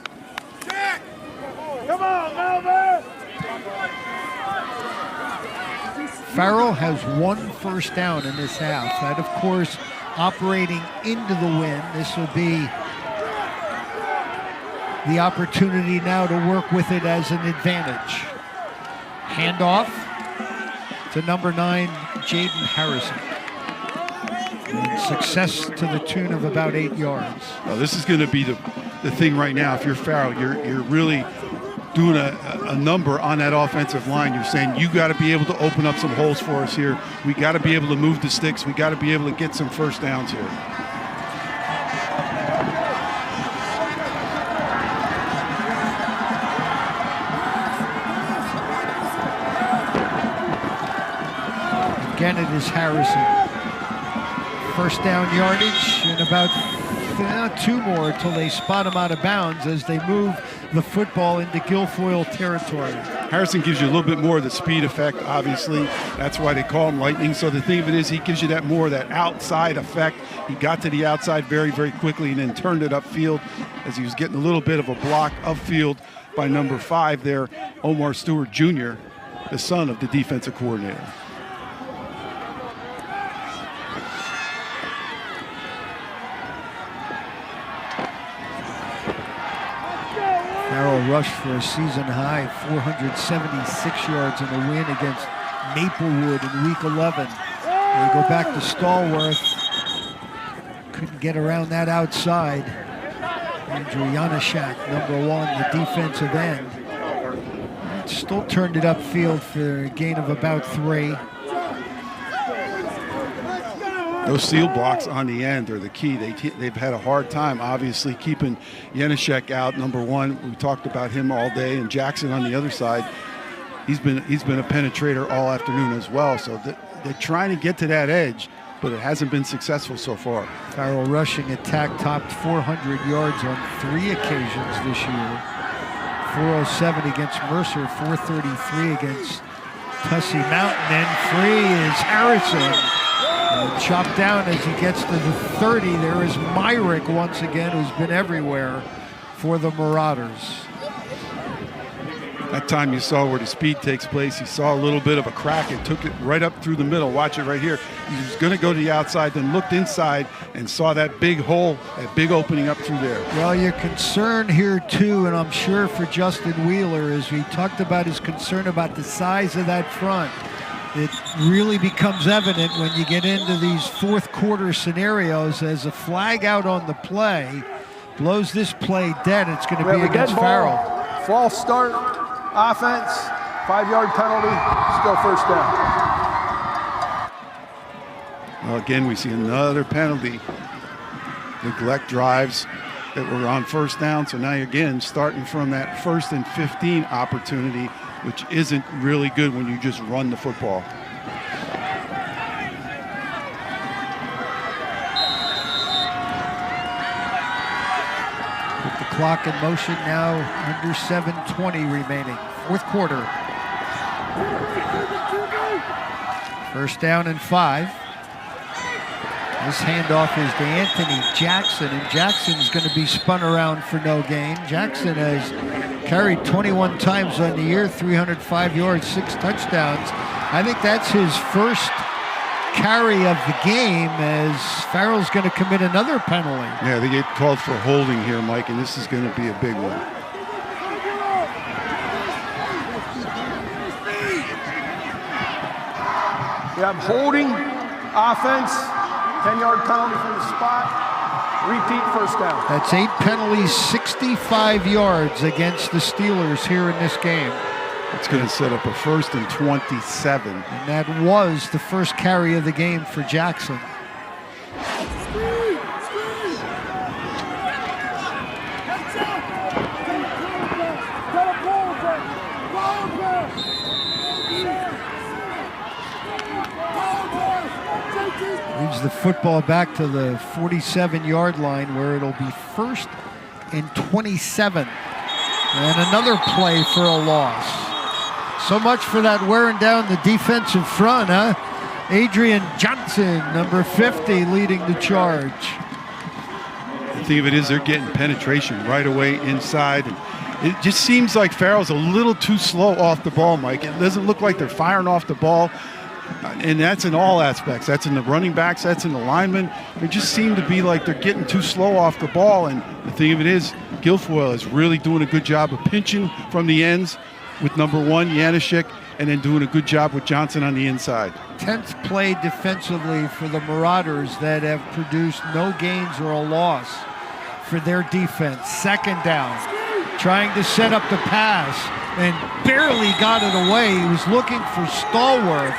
Come on, Melvin! Farrell has 1 first down in this half. That, of course, operating into the wind. This will be the opportunity now to work with it as an advantage. Handoff to number 9, Jaden Harrison. And success to the tune of about 8 yards. Well, this is going to be the thing right now. If you're Farrell, you're really doing a number on that offensive line. You're saying, you got to be able to open up some holes for us here. We got to be able to move the sticks. We got to be able to get some first downs here. Again, it is Harrison. First down yardage and about 2 more until they spot him out of bounds as they move the football into Guilfoyle territory. Harrison gives you a little bit more of the speed effect, obviously. That's why they call him lightning. So the thing of it is, he gives you that more of that outside effect. He got to the outside very, very quickly and then turned it upfield as he was getting a little bit of a block upfield by number 5 there, Omar Stewart Jr., the son of the defensive coordinator. Farrell rushed for a season high 476 yards in a win against Maplewood in week 11. They go back to Stallworth. Couldn't get around that outside. Andrew Janaszak, number 1, the defensive end. Still turned it upfield for a gain of about 3. Those seal blocks on the end are the key. They've had a hard time, obviously, keeping Janaszak out, number 1. We talked about him all day, and Jackson on the other side. He's been a penetrator all afternoon as well. So they're trying to get to that edge, but it hasn't been successful so far. Farrell rushing attack topped 400 yards on 3 occasions this year. 407 against Mercer, 433 against Tussey Mountain, and free is Harrison. Chopped down as he gets to the 30. There is Myrick once again, who's been everywhere for the Marauders. That time you saw where the speed takes place. He saw a little bit of a crack and took it right up through the middle. Watch it right here. He was going to go to the outside, then looked inside and saw that big hole, that big opening up through there. Well, your concern here too, and I'm sure for Justin Wheeler, is we talked about his concern about the size of that front. it really becomes evident when you get into these fourth quarter scenarios as a flag out on the play blows this play dead. It's going to be against Farrell. False start, offense, 5-yard penalty, still first down. Well, again, we see another penalty. Neglect drives that were on first down. So now, again, starting from that 1st and 15 opportunity, which isn't really good when you just run the football. Put the clock in motion now, under 7:20 remaining. Fourth quarter. First down and 5. This handoff is to Anthony Jackson, and Jackson's going to be spun around for no gain. Jackson has carried 21 times on the year, 305 yards, 6 touchdowns. I think that's his first carry of the game, as Farrell's going to commit another penalty. Yeah, they get called for holding here, Mike, and this is going to be a big one. We have holding, offense, 10-yard penalty from the spot, repeat first down. That's 8 penalties, 65 yards against the Steelers here in this game. It's going to set up a 1st and 27. And that was the first carry of the game for Jackson. Moves the football back to the 47-yard line, where it'll be 1st and 27. And another play for a loss. So much for that wearing down the defensive front, huh? Adrian Johnson, number 50, leading the charge. The thing of it is, they're getting penetration right away inside. And it just seems like Farrell's a little too slow off the ball, Mike. It doesn't look like they're firing off the ball. And that's in all aspects. That's in the running backs. That's in the linemen. They just seem to be like they're getting too slow off the ball. And the thing of it is, Guilfoyle is really doing a good job of pinching from the ends with number 1, Janishik, and then doing a good job with Johnson on the inside. 10th play defensively for the Marauders that have produced no gains or a loss for their defense. 2nd down, trying to set up the pass and barely got it away. He was looking for Stallworth.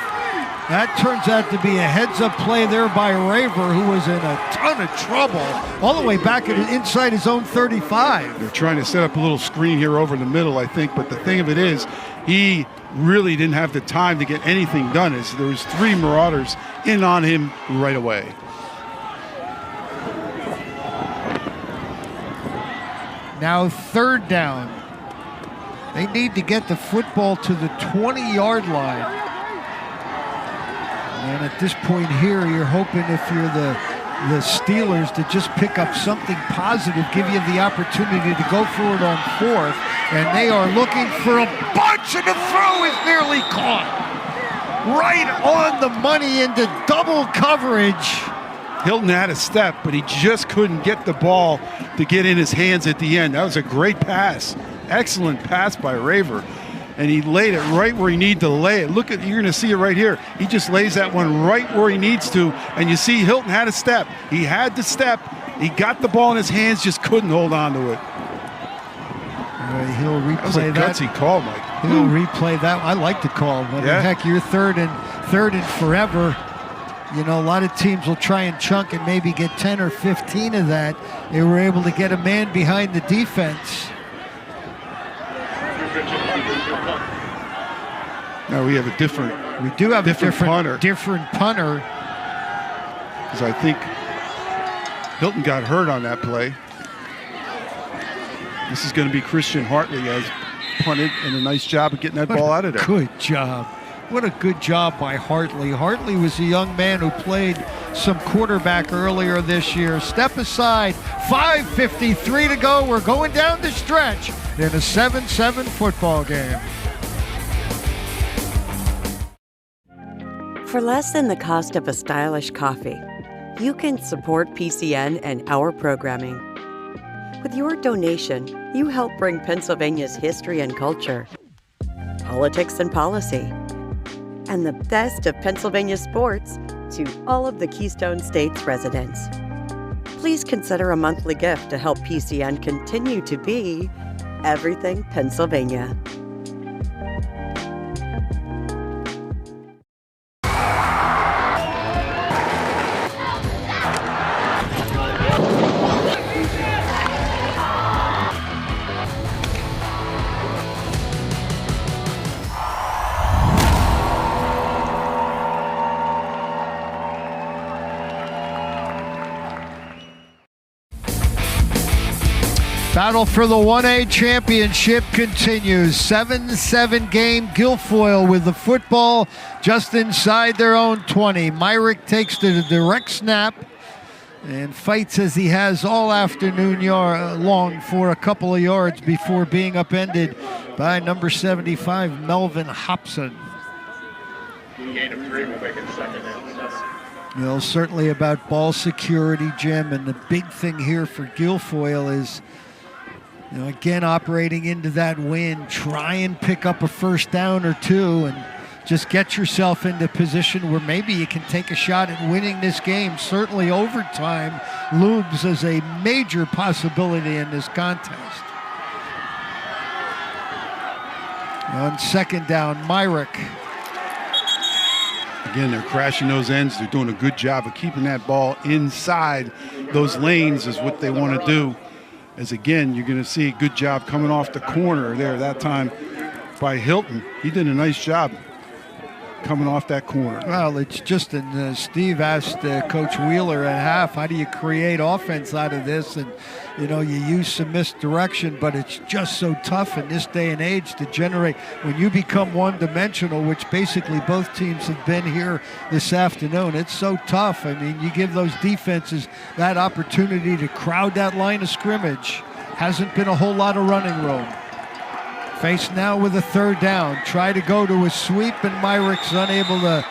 That turns out to be a heads-up play there by Raver, who was in a ton of trouble all the way back inside his own 35. They're trying to set up a little screen here over the middle, I think, but the thing of it is, he really didn't have the time to get anything done. There was 3 Marauders in on him right away. Now 3rd down. They need to get the football to the 20-yard line. And at this point here, you're hoping, if you're the Steelers, to just pick up something positive, give you the opportunity to go for it on 4th. And they are looking for a bunch, and the throw is nearly caught. Right on the money into double coverage. Hilton had a step, but he just couldn't get the ball to get in his hands at the end. That was a great pass. Excellent pass by Raver. And he laid it right where he needed to lay it. Look at, you're going to see it right here. He just lays that one right where he needs to. And you see Hilton had a step. He had the step. He got the ball in his hands, just couldn't hold on to it. He'll replay that. Was a gutsy call, Mike. He'll replay that. I like the call. I mean, heck, you're third and forever. You know, a lot of teams will try and chunk and maybe get 10 or 15 of that. They were able to get a man behind the defense. Now we have a different. We do have a different punter. Different punter. Because I think Hilton got hurt on that play. This is going to be Christian Hartley has punted, and a nice job of getting that ball out of there. Good job. What a good job by Hartley. Hartley was a young man who played some quarterback earlier this year. Step aside. 5:53 to go. We're going down the stretch in a 7-7 football game. For less than the cost of a stylish coffee, you can support PCN and our programming. With your donation, you help bring Pennsylvania's history and culture, politics and policy, and the best of Pennsylvania sports to all of the Keystone States residents. Please consider a monthly gift to help PCN continue to be everything Pennsylvania. Battle for the 1A championship continues. 7-7 game. Guilfoyle with the football just inside their own 20. Myrick takes the direct snap and fights as he has all afternoon long for a couple of yards before being upended by number 75, Melvin Hobson. Gain of 3 will make it second and 7. Certainly about ball security, Jim, and the big thing here for Guilfoyle is, again, operating into that wind, try and pick up a first down or two and just get yourself into position where maybe you can take a shot at winning this game. Certainly overtime looms as a major possibility in this contest. On second down, Myrick. Again, they're crashing those ends. They're doing a good job of keeping that ball inside those lanes is what they want to do. As again, you're going to see a good job coming off the corner there that time by Hilton. He did a nice job coming off that corner. Well, it's just, and Steve asked Coach Wheeler at half, how do you create offense out of this? And, you use some misdirection, but it's just so tough in this day and age to generate. When you become one-dimensional, which basically both teams have been here this afternoon, it's so tough. I mean, you give those defenses that opportunity to crowd that line of scrimmage. Hasn't been a whole lot of running room. Faced now with a third down. Try to go to a sweep, and Myrick's unable to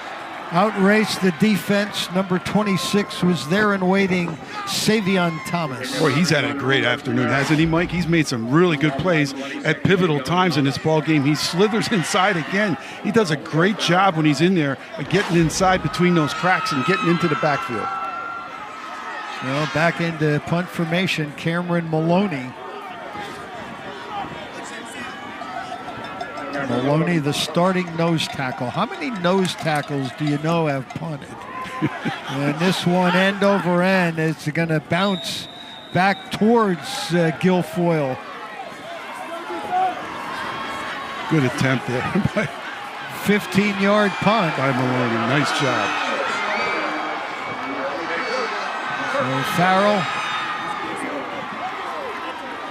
outrace the defense. Number 26 was there and waiting, Savion Thomas. Boy, he's had a great afternoon, hasn't he, Mike? He's made some really good plays at pivotal times in this ball game. He slithers inside again. He does a great job when he's in there of getting inside between those cracks and getting into the backfield. Back into punt formation, Cameron Maloney. Maloney, the starting nose tackle. How many nose tackles do you know have punted? And this one, end over end, it's going to bounce back towards Guilfoyle. Good attempt there. 15-yard punt. By Maloney. Nice job. So Farrell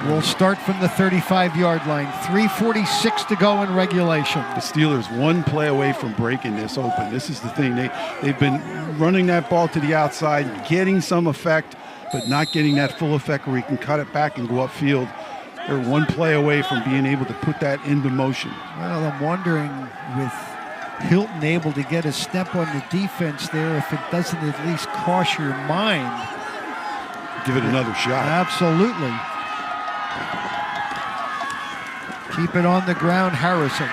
will start from the 35-yard line. 3:46 to go in regulation. The Steelers one play away from breaking this open. This is the thing. They've been running that ball to the outside, getting some effect, but not getting that full effect where he can cut it back and go upfield. They're one play away from being able to put that into motion. Well, I'm wondering, with Hilton able to get a step on the defense there, if it doesn't at least cross your mind. Give it another shot. Absolutely. Keep it on the ground, Harrison.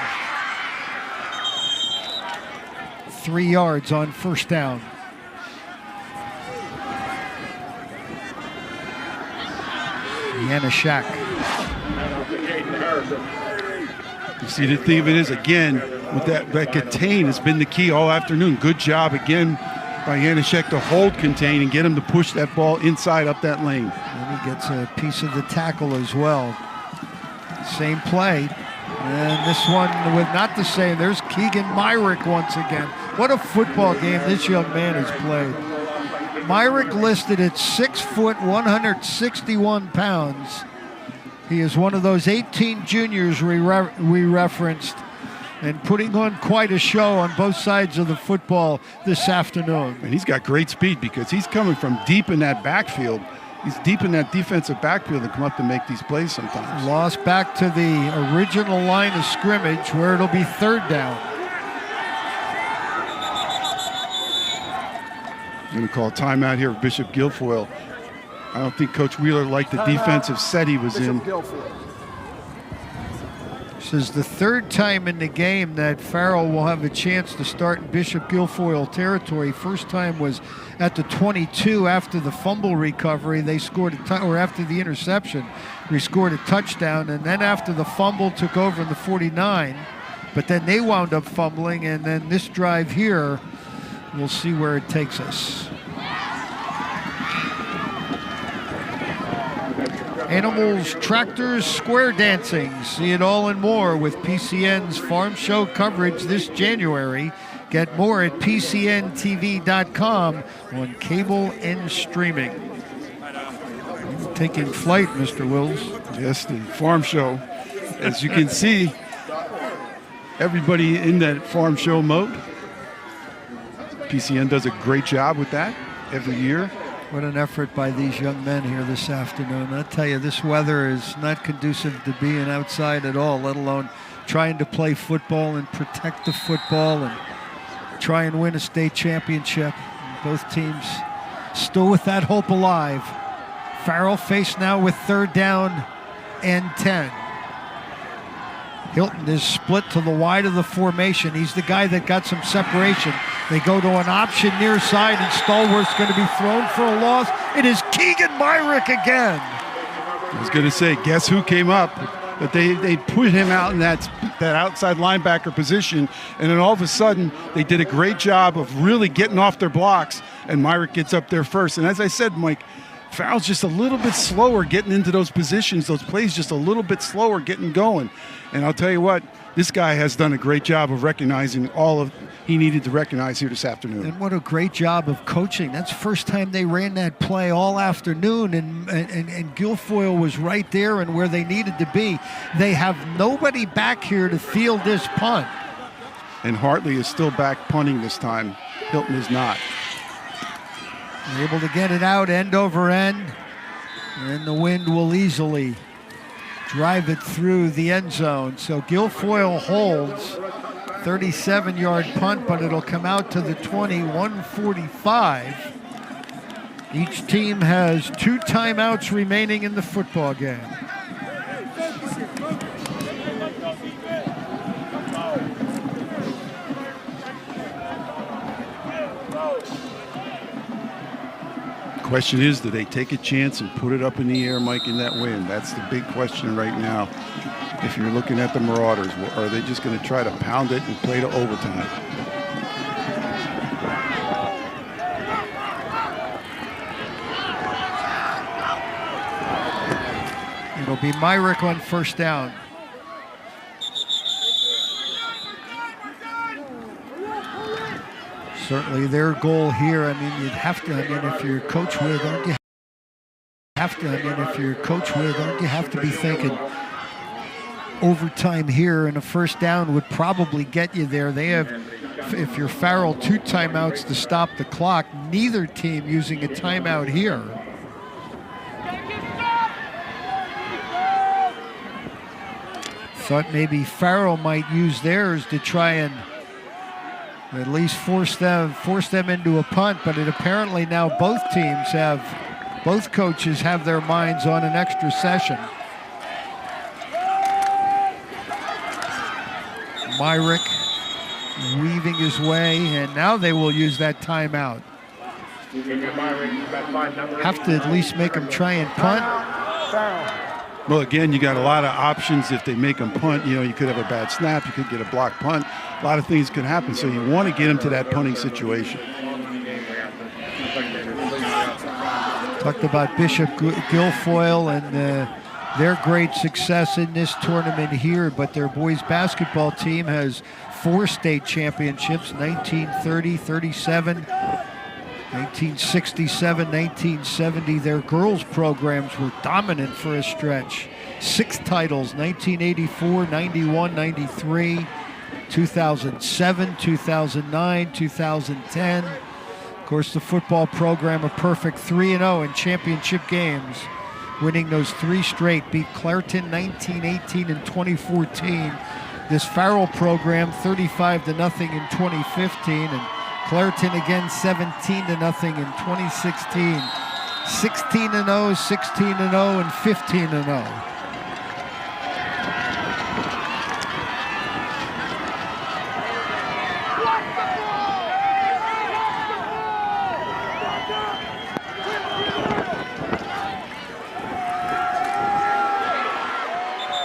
3 yards on first down. Yanishak. You see, the thing of it is, again, with that contain has been the key all afternoon. Good job again by Yanishek to hold contain and get him to push that ball inside up that lane. And he gets a piece of the tackle as well. Same play. And this one with not the same. There's Keegan Myrick once again. What a football game this young man has played. Myrick listed at 6 foot, 161 pounds. He is one of those 18 juniors we referenced, and putting on quite a show on both sides of the football this afternoon. And he's got great speed because he's coming from deep in that backfield. He's deep in that defensive backfield and come up to make these plays sometimes. Lost back to the original line of scrimmage where it'll be third down. Going to call timeout here with Bishop Guilfoyle. I don't think Coach Wheeler liked the defensive set he was in. This is the third time in the game that Farrell will have a chance to start in Bishop Guilfoyle territory. First time was at the 22 after the fumble recovery. They scored or after the interception, we scored a touchdown, and then after the fumble took over in the 49. But then they wound up fumbling, and then this drive here, we'll see where it takes us. Animals, tractors, square dancing. See it all and more with PCN's Farm Show coverage this January. Get more at PCNTV.com on cable and streaming. Taking flight, Mr. Wills. Yes, the Farm Show. As you can see, everybody in that Farm Show mode. PCN does a great job with that every year. What an effort by these young men here this afternoon. I tell you, this weather is not conducive to being outside at all, let alone trying to play football and protect the football and try and win a state championship. Both teams still with that hope alive. Farrell faced now with 3rd down and 10. Hilton is split to the wide of the formation. He's the guy that got some separation. They go to an option near side, and Stallworth's going to be thrown for a loss. It is Keegan Myrick again. I was going to say, guess who came up? But they put him out in that outside linebacker position, and then all of a sudden, they did a great job of really getting off their blocks, and Myrick gets up there first. And as I said, Mike, Farrell's just a little bit slower getting into those positions, those plays just a little bit slower getting going. And I'll tell you what, this guy has done a great job of recognizing all of he needed to recognize here this afternoon. And what a great job of coaching. That's the first time they ran that play all afternoon, and Guilfoyle was right there and where they needed to be. They have nobody back here to field this punt. And Hartley is still back punting this time. Hilton is not. Able to get it out end over end, and the wind will easily drive it through the end zone. So Guilfoyle holds 37-yard punt, but it'll come out to the 20, 145. Each team has 2 timeouts remaining in the football game. Question is, do they take a chance and put it up in the air, Mike, in that wind? That's the big question right now. If you're looking at the Marauders, are they just going to try to pound it and play to overtime? It'll be Myrick on 1st down. Certainly their goal here, I mean, you'd have to, if you're coach with, don't you have to, if you're coach with, don't you have to be thinking overtime here, and a 1st down would probably get you there. They have, if you're Farrell, 2 timeouts to stop the clock. Neither team using a timeout here. Thought maybe Farrell might use theirs to try and at least force them into a punt, but it apparently now both coaches have their minds on an extra session. Myrick weaving his way, and now they will use that timeout. Have to at least make them try and punt. Well, again, you got a lot of options if they make them punt. You know, you could have a bad snap, you could get a block punt. A lot of things can happen, so you want to get them to that punting situation. Talked about Bishop Guilfoyle and their great success in this tournament here, but their boys basketball team has 4 state championships, 1930, 37, 1967, 1970. Their girls programs were dominant for a stretch. 6 titles, 1984, 91, 93, 2007, 2009, 2010. Of course, the football program a perfect 3-0 in championship games, winning those 3 straight, beat Clareton 1918 and 2014. This Farrell program 35-0 in 2015, and Clareton again 17-0 in 2016. 16-0, 16-0, and 15-0.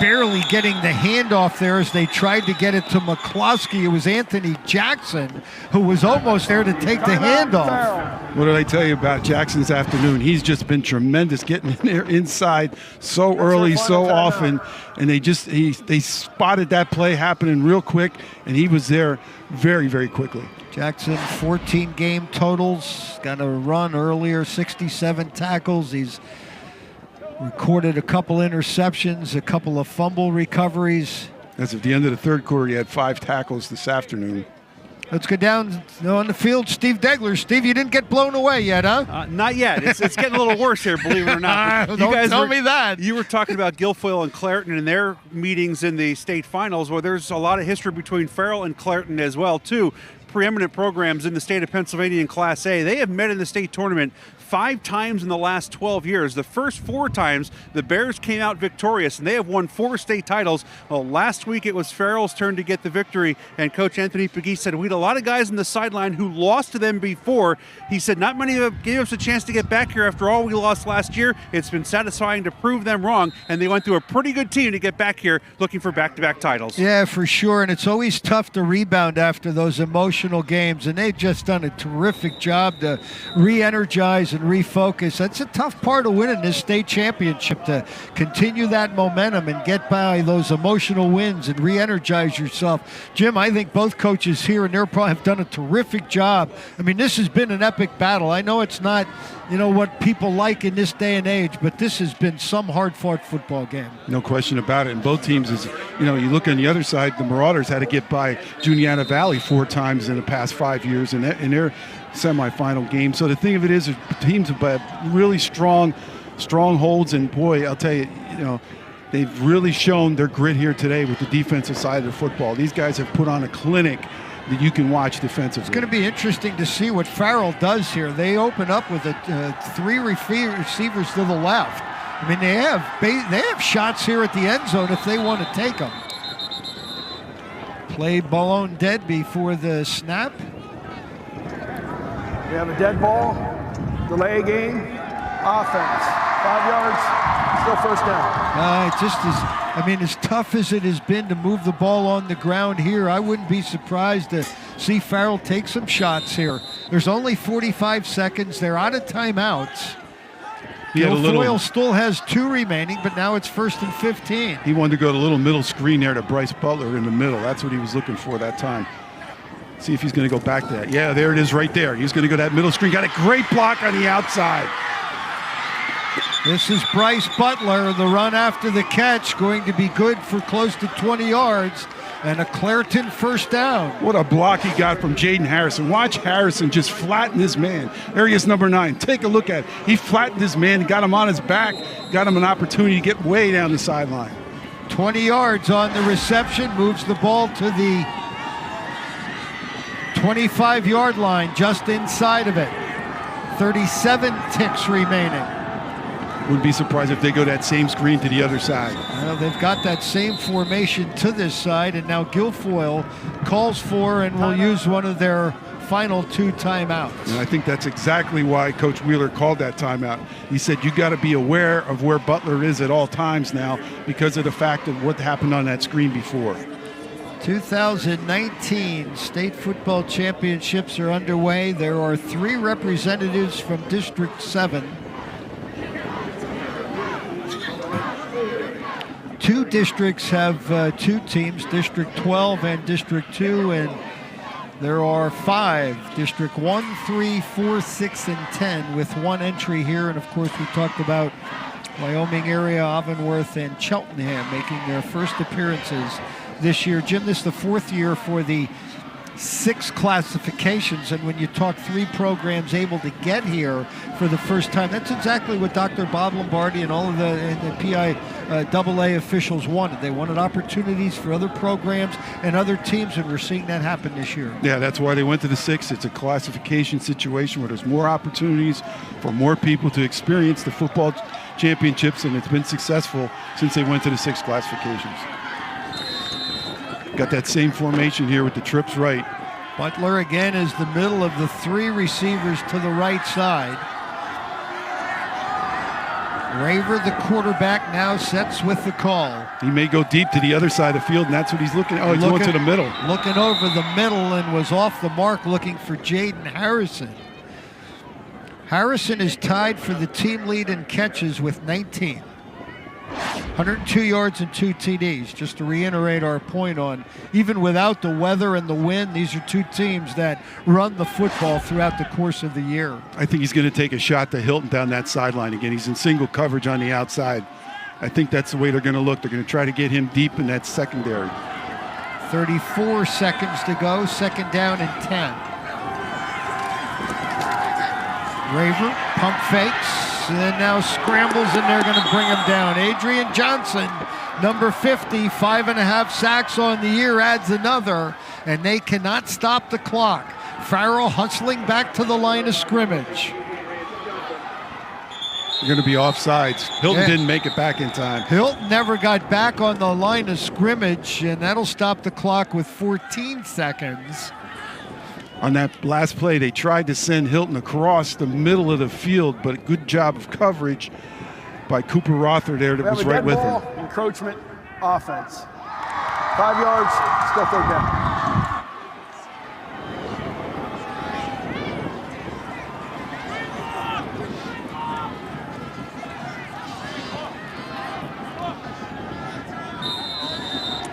barely getting the handoff there as they tried to get it to McCloskey. It was Anthony Jackson who was almost there to take the handoff. What did I tell you about Jackson this afternoon? He's just been tremendous getting in there inside so early, so often, and they spotted that play happening real quick, and he was there very, very quickly. Jackson, 14 game totals, got a run earlier, 67 tackles. He's recorded a couple interceptions, a couple of fumble recoveries. As of the end of the third quarter, he had 5 tackles this afternoon. Let's go down on the field. Steve Degler. Steve, you didn't get blown away yet, huh? Not yet. It's getting a little worse here, believe it or not. Don't tell me that. You were talking about Guilfoyle and Clairton and their meetings in the state finals. Well, there's a lot of history between Farrell and Clairton as well, too. Preeminent programs in the state of Pennsylvania in Class A. They have met in the state tournament 5 times in the last 12 years. The first 4 times, the Bears came out victorious, and they have won 4 state titles. Well, last week it was Farrell's turn to get the victory, and Coach Anthony Pegee said, we had a lot of guys on the sideline who lost to them before. He said, not many of them gave us a chance to get back here after all we lost last year. It's been satisfying to prove them wrong, and they went through a pretty good team to get back here looking for back-to-back titles. Yeah, for sure, and it's always tough to rebound after those emotional games, and they've just done a terrific job to re-energize and refocus. That's a tough part of winning this state championship, to continue that momentum and get by those emotional wins and re-energize yourself. Jim, I think both coaches here and there probably have done a terrific job. I mean, this has been an epic battle. I know it's not, what people like in this day and age, but this has been some hard-fought football game. No question about it. And both teams, you look on the other side, the Marauders had to get by Juniata Valley 4 times in the past 5 years in their semifinal game. So the thing of it is, teams have really strong strongholds, and boy, I'll tell you, they've really shown their grit here today with the defensive side of the football. These guys have put on a clinic that you can watch defensively. It's going to be interesting to see what Farrell does here. They open up with 3 receivers to the left. I mean, they have shots here at the end zone if they want to take them. Play blown dead before the snap. We have a dead ball, delay game, offense, 5 yards, still first down. It just is, as tough as it has been to move the ball on the ground here, I wouldn't be surprised to see Farrell take some shots here. There's only 45 seconds. They're out of timeouts. Guilfoyle still has 2 remaining, but now it's 1st and 15. He wanted to go to a little middle screen there to Bryce Butler in the middle. That's what he was looking for that time. See if he's going to go back to that. Yeah, there it is right there. He's going to go to that middle screen. Got a great block on the outside. This is Bryce Butler. The run after the catch going to be good for close to 20 yards. And a Clairton first down. What a block he got from Jaden Harrison. Watch Harrison just flatten his man. There he is, number 9. Take a look at it. He flattened his man and got him on his back. Got him an opportunity to get way down the sideline. 20 yards on the reception. Moves the ball to the 25-yard line, just inside of it. 37 ticks remaining. Wouldn't be surprised if they go that same screen to the other side. Well, they've got that same formation to this side, and now Guilfoyle calls for and will use one of their final 2 timeouts. And I think that's exactly why Coach Wheeler called that timeout. He said you got to be aware of where Butler is at all times now because of the fact of what happened on that screen before. 2019 state football championships are underway. There are 3 representatives from District 7. 2 districts have 2 teams, District 12 and District 2, and there are 5, District 1, 3, 4, 6, and 10, with 1 entry here. And of course, we talked about Wyoming area, Avonworth, and Cheltenham making their first appearances this year. Jim, this is the 4th year for the 6 classifications, and when you talk 3 programs able to get here for the first time, that's exactly what Dr. Bob Lombardi and all of the PI AA officials wanted. They wanted opportunities for other programs and other teams, and we're seeing that happen this year. Yeah, that's why they went to the 6. It's a classification situation where there's more opportunities for more people to experience the football championships, and it's been successful since they went to the 6 classifications. Got that same formation here with the trips right. Butler again is the middle of the 3 receivers to the right side. Raver, the quarterback, now sets with the call. He may go deep to the other side of the field, and that's what he's looking at. Oh, he's going to the middle. Looking over the middle and was off the mark looking for Jaden Harrison. Harrison is tied for the team lead in catches with 19. 102 yards and 2 TDs. Just to reiterate our point on, even without the weather and the wind, these are two teams that run the football throughout the course of the year. I think he's going to take a shot to Hilton down that sideline again. He's in single coverage on the outside. I think that's the way they're going to look. They're going to try to get him deep in that secondary. 34 seconds to go, second down and 10. Raver, pump fakes, and now scrambles, and they're going to bring him down. Adrian Johnson, number 50, 5.5 sacks on the year, adds another, and they cannot stop the clock. Farrell hustling back to the line of scrimmage. They're going to be offsides. Hilton didn't make it back in time. Hilton never got back on the line of scrimmage, and that'll stop the clock with 14 seconds. On that last play, they tried to send Hilton across the middle of the field, but a good job of coverage by Cooper Rother there that was right with him. Encroachment offense. 5 yards, still third down.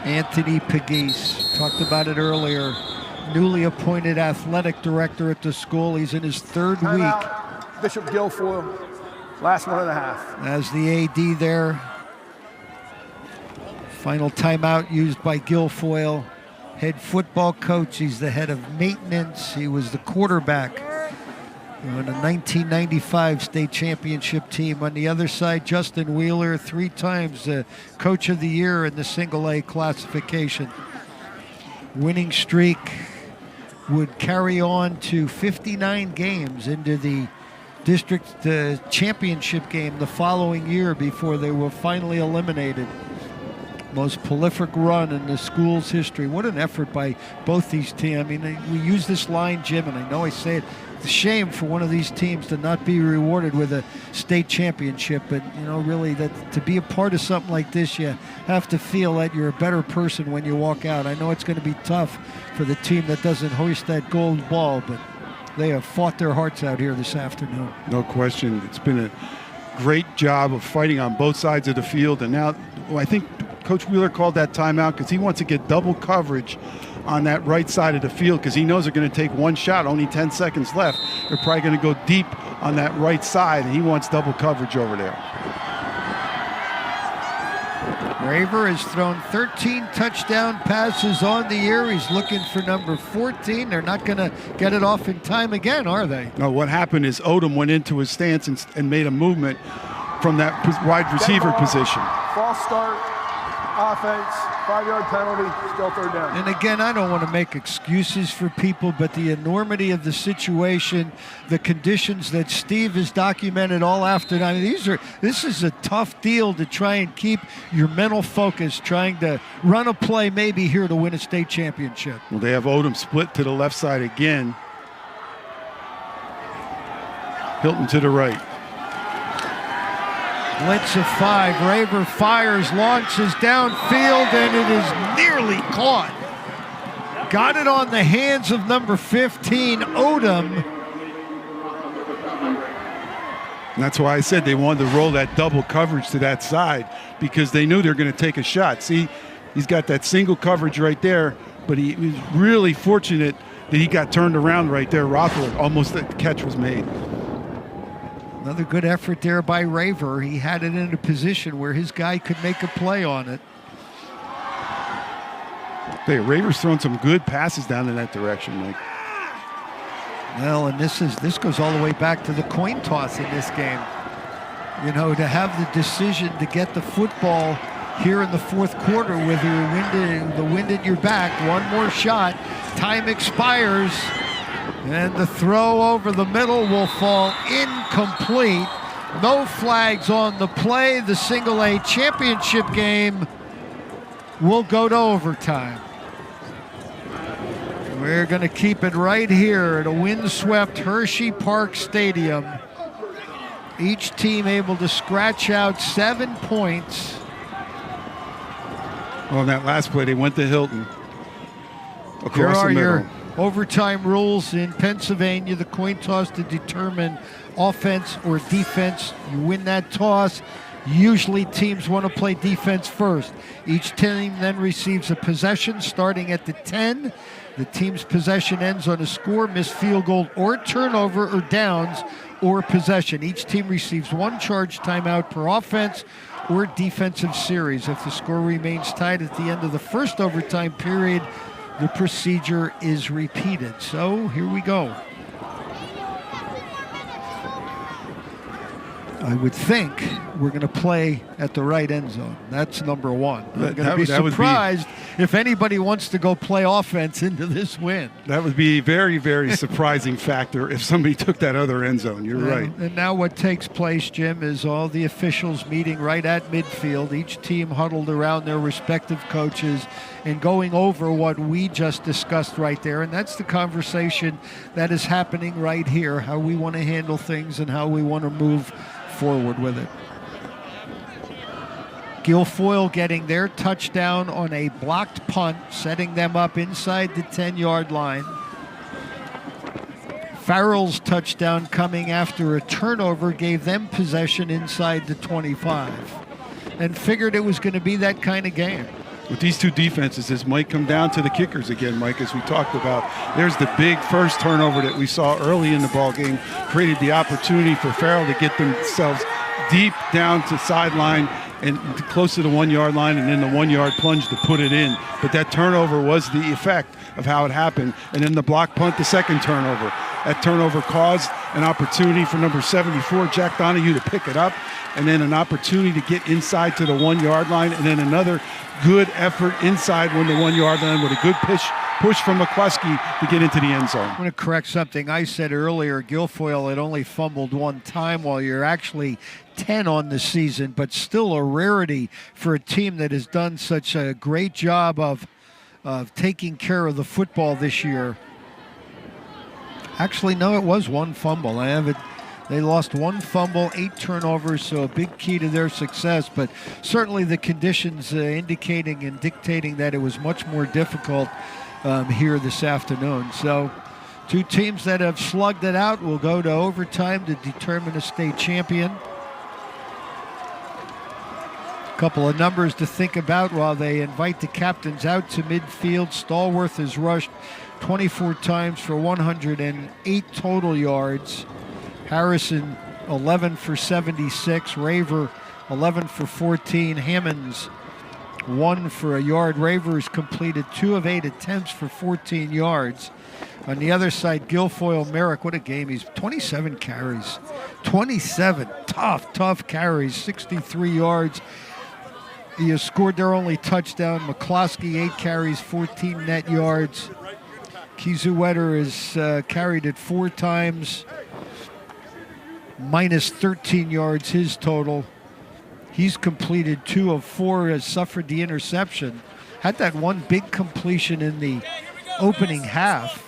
Anthony Pegues, talked about it earlier. Newly appointed athletic director at the school. He's in his third week. Bishop Guilfoyle, last 1.5. As the AD there. Final timeout used by Guilfoyle. Head football coach. He's the head of maintenance. He was the quarterback on a 1995 state championship team. On the other side, Justin Wheeler, 3 times the coach of the year in the single A classification. Winning streak would carry on to 59 games into the district championship game the following year before they were finally eliminated. Most prolific run in the school's history. What an effort by both these teams. I mean, we use this line, Jim, and I know I say it, it's a shame for one of these teams to not be rewarded with a state championship, but you know, really, that to be a part of something like this, you have to feel that you're a better person when you walk out. I know it's going to be tough for the team that doesn't hoist that gold ball, but they have fought their hearts out here this afternoon. No question. It's been a great job of fighting on both sides of the field, and now I think Coach Wheeler called that timeout because he wants to get double coverage on that right side of the field because he knows they're going to take one shot, only 10 seconds left. They're probably going to go deep on that right side, and he wants double coverage over there. Raver has thrown 13 touchdown passes on the year. He's looking for number 14. They're not going to get it off in time again, are they? No, what happened is Odom went into his stance and made a movement from that wide receiver position. False start, offense, 5-yard penalty, still third down. And again, I don't want to make excuses for people, but the enormity of the situation, the conditions that Steve has documented all afternoon, I mean, this is a tough deal to try and keep your mental focus, trying to run a play maybe here to win a state championship. Well, they have Odom split to the left side again. Hilton to the right. Blitz of 5. Raver fires, launches downfield, and it is nearly caught. Got it on the hands of number 15, Odom. And that's why I said they wanted to roll that double coverage to that side because they knew they were going to take a shot. See, he's got that single coverage right there, but he was really fortunate that he got turned around right there. Rothler, almost the catch was made. Another good effort there by Raver. He had it in a position where his guy could make a play on it. Hey, Raver's thrown some good passes down in that direction, Mike. Well, and this goes all the way back to the coin toss in this game. You know, to have the decision to get the football here in the fourth quarter with the wind at your back, one more shot, time expires. And the throw over the middle will fall incomplete. No flags on the play. The single A championship game will go to overtime. We're going to keep it right here at a windswept Hershey Park Stadium Each team able to scratch out 7 points. Well, in that last play, they went to Hilton. Here Across are the middle. your overtime rules in Pennsylvania. The coin toss to determine offense or defense. You win that toss. Usually teams want to play defense first. Each team then receives a possession starting at the 10. The team's possession ends on a score, missed field goal, or turnover, or downs, or possession. Each team receives 1 charge timeout per offense or defensive series. If the score remains tied at the end of the first overtime period, the procedure is repeated. So here we go. I would think we're going to play at the right end zone. That's number one. I'm going to be surprised if anybody wants to go play offense into this win. That would be a very, very surprising factor if somebody took that other end zone. You're right. And now what takes place, Jim, is all the officials meeting right at midfield, each team huddled around their respective coaches and going over what we just discussed right there. And that's the conversation that is happening right here, how we want to handle things and how we want to move forward with it. Guilfoyle getting their touchdown on a blocked punt, setting them up inside the 10-yard line. Farrell's touchdown coming after a turnover gave them possession inside the 25. And figured it was going to be that kind of game. With these two defenses, this might come down to the kickers again, Mike, as we talked about. There's the big first turnover that we saw early in the ball game, created the opportunity for Farrell to get themselves deep down to sideline and close to the 1-yard line, and then the 1-yard plunge to put it in. But that turnover was the effect of how it happened. And then the block punt, the second turnover. That turnover caused an opportunity for number 74, Jack Donahue, to pick it up, and then an opportunity to get inside to the 1-yard line, and then another good effort inside when the 1-yard line with a good push from McCluskey to get into the end zone. I'm going to correct something I said earlier. Guilfoyle had only fumbled 1 time, while you're actually 10 on the season, but still a rarity for a team that has done such a great job of taking care of the football this year. Actually, no, it was 1 fumble. I have it. They lost 1 fumble, 8 turnovers, so a big key to their success, but certainly the conditions indicating and dictating that it was much more difficult here this afternoon. So 2 teams that have slugged it out will go to overtime to determine a state champion. A couple of numbers to think about while they invite the captains out to midfield. Stallworth has rushed 24 times for 108 total yards. Harrison, 11 for 76. Raver, 11 for 14. Hammonds, 1 for a yard. Raver's completed 2 of 8 attempts for 14 yards. On the other side, Guilfoyle, Merrick, what a game. He's 27 carries. 27 tough carries, 63 yards. He has scored their only touchdown. McCloskey, 8 carries, 14 net yards. Kiesewetter is carried it 4 times. Minus 13 yards his total. He's completed 2 of 4, has suffered the interception. Had that 1 big completion in the opening half.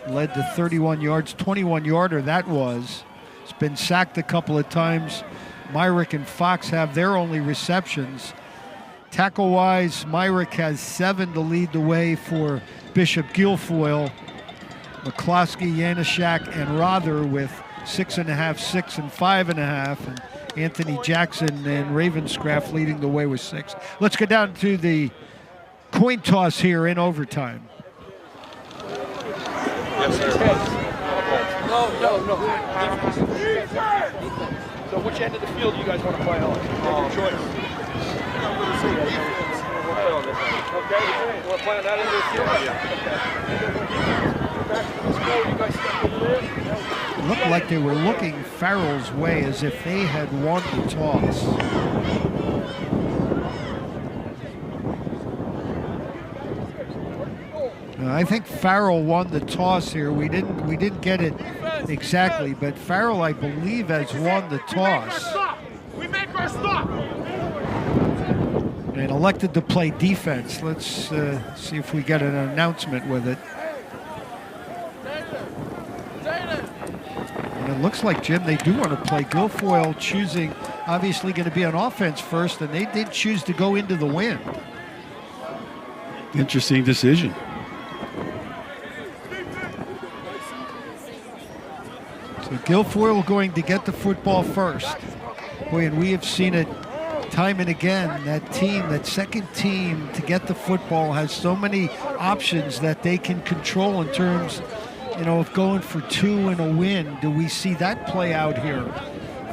Led to 31 yards, 21-yarder that was. It's been sacked a couple of times. Myrick and Fox have their only receptions. Tackle-wise, Myrick has 7 to lead the way for Bishop Guilfoyle. McCloskey, Janishak, and Rother with 6.5, 6, and 5.5, and Anthony Jackson and Ravenscraft leading the way with 6. Let's get down to the coin toss here in overtime. Yes, sir. No. So which end of the field do you guys want to play on? Take your choice. Okay, you want to play on that end of the field? Yeah. It looked like they were looking Farrell's way as if they had won the toss. I think Farrell won the toss here. We didn't get it exactly, but Farrell, I believe, has won the toss. We make our stop. And elected to play defense. Let's see if we get an announcement with it. And it looks like, Jim, they do want to play. Guilfoyle choosing, obviously going to be on offense first, and they did choose to go into the wind. Interesting decision. So Guilfoyle going to get the football first. Boy, and we have seen it time and again. That team, that second team to get the football has so many options that they can control in terms, of going for two and a win. Do we see that play out here?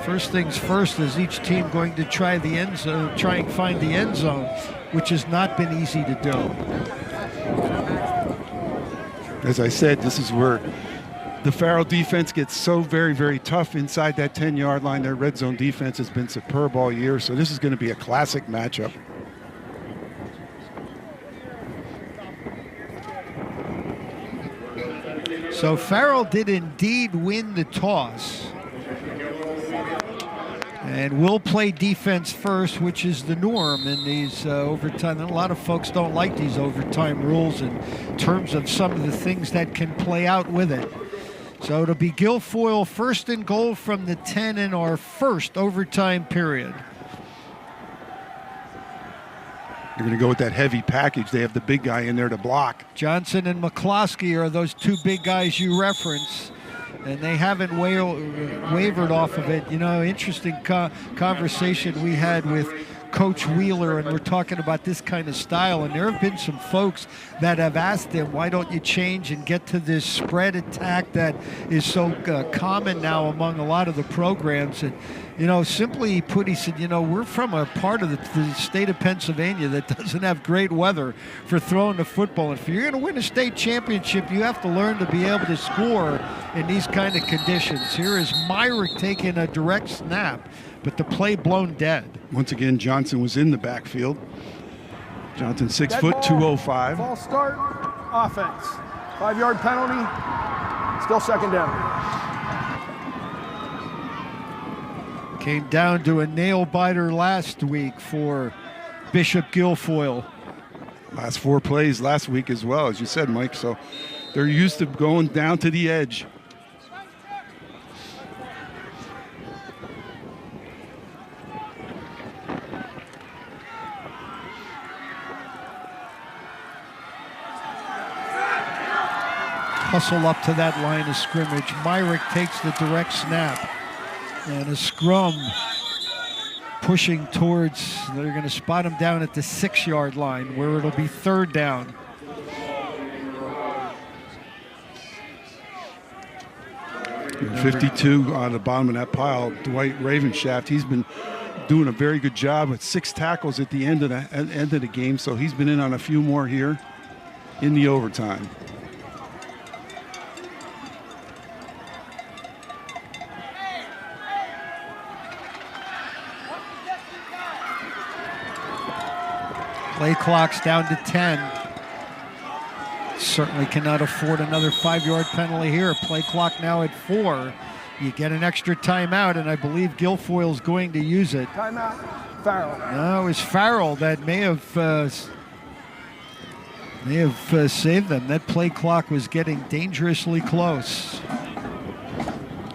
First things first, is each team going to try and find the end zone, which has not been easy to do. As I said, this is where the Farrell defense gets so very, very tough inside that 10-yard line. Their red zone defense has been superb all year, so this is going to be a classic matchup. So Farrell did indeed win the toss. And we'll play defense first, which is the norm in these overtime. And a lot of folks don't like these overtime rules in terms of some of the things that can play out with it. So it'll be Guilfoyle first and goal from the 10 in our first overtime period. They're going to go with that heavy package. They have the big guy in there to block. Johnson and McCloskey are those two big guys you reference, and they haven't wavered off of it. Interesting conversation we had with Coach Wheeler, and we're talking about this kind of style, and there have been some folks that have asked him, why don't you change and get to this spread attack that is so common now among a lot of the programs? And simply put, he said, we're from a part of the state of Pennsylvania that doesn't have great weather for throwing the football. And if you're going to win a state championship, you have to learn to be able to score in these kind of conditions. Here is Myrick taking a direct snap, but the play blown dead. Once again, Johnson was in the backfield. Johnson, 6 foot, 205. False start, offense. 5-yard penalty, still second down. Came down to a nail biter last week for Bishop Guilfoyle. Last 4 plays last week as well, as you said, Mike. So they're used to going down to the edge. Hustle up to that line of scrimmage. Myrick takes the direct snap. And a scrum pushing towards, they're going to spot him down at the 6-yard line where it'll be third down. And 52 on the bottom of that pile, Dwight Ravenshaft. He's been doing a very good job with 6 tackles at the end of the game, so he's been in on a few more here in the overtime. Play clock's down to 10. Certainly cannot afford another 5-yard penalty here. Play clock now at 4. You get an extra timeout, and I believe Guilfoyle's going to use it. Timeout, Farrell. No, it was Farrell that may have saved them. That play clock was getting dangerously close.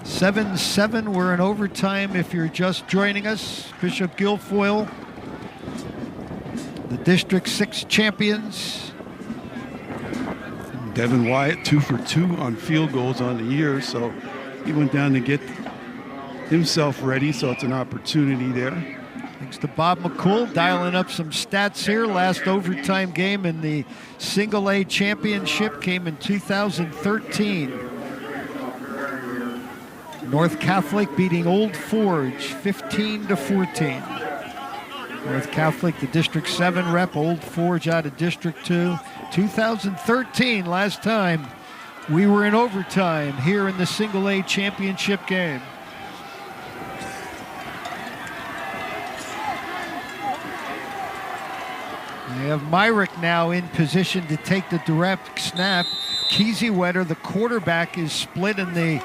7-7, we're in overtime if you're just joining us. Bishop Guilfoyle, the District 6 champions. Devin Wyatt, 2 for 2 on field goals on the year, so he went down to get himself ready, so it's an opportunity there. Thanks to Bob McCool, dialing up some stats here. Last overtime game in the Single A Championship came in 2013. North Catholic beating Old Forge 15-14. North Catholic, the District 7 rep, Old Forge out of District 2. 2013, last time we were in overtime here in the Single A Championship game. We have Myrick now in position to take the direct snap. Kiesewetter, the quarterback, is split in the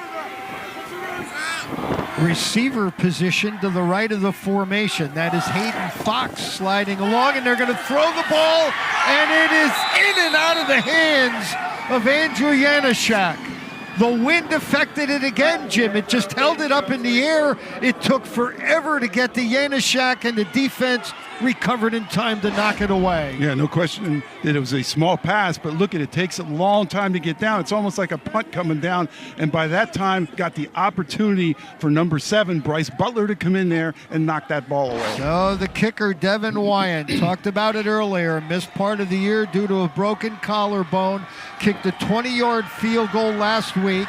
receiver position to the right of the formation. That is Hayden Fox sliding along, and they're going to throw the ball, and it is in and out of the hands of Andrew Janaszak. The wind affected it again, Jim. It just held it up in the air. It took forever to get to Janaszak, and the defense recovered in time to knock it away. Yeah, no question that it was a small pass, but look at it. It takes a long time to get down. It's almost like a punt coming down, and by that time, got the opportunity for number 7, Bryce Butler, to come in there and knock that ball away. So the kicker, Devin Wyant, talked about it earlier, missed part of the year due to a broken collarbone, kicked a 20-yard field goal last week.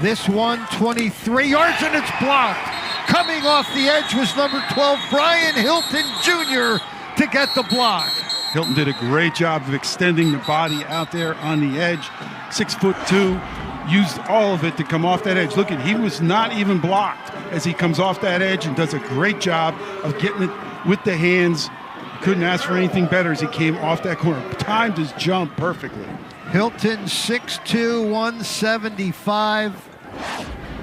This one, 23 yards, and it's blocked. Coming off the edge was number 12, Brian Hilton Jr., to get the block. Hilton did a great job of extending the body out there on the edge. 6'2", used all of it to come off that edge. Look at, he was not even blocked as he comes off that edge and does a great job of getting it with the hands. Couldn't ask for anything better as he came off that corner. Timed his jump perfectly. Hilton, 6'2", 175.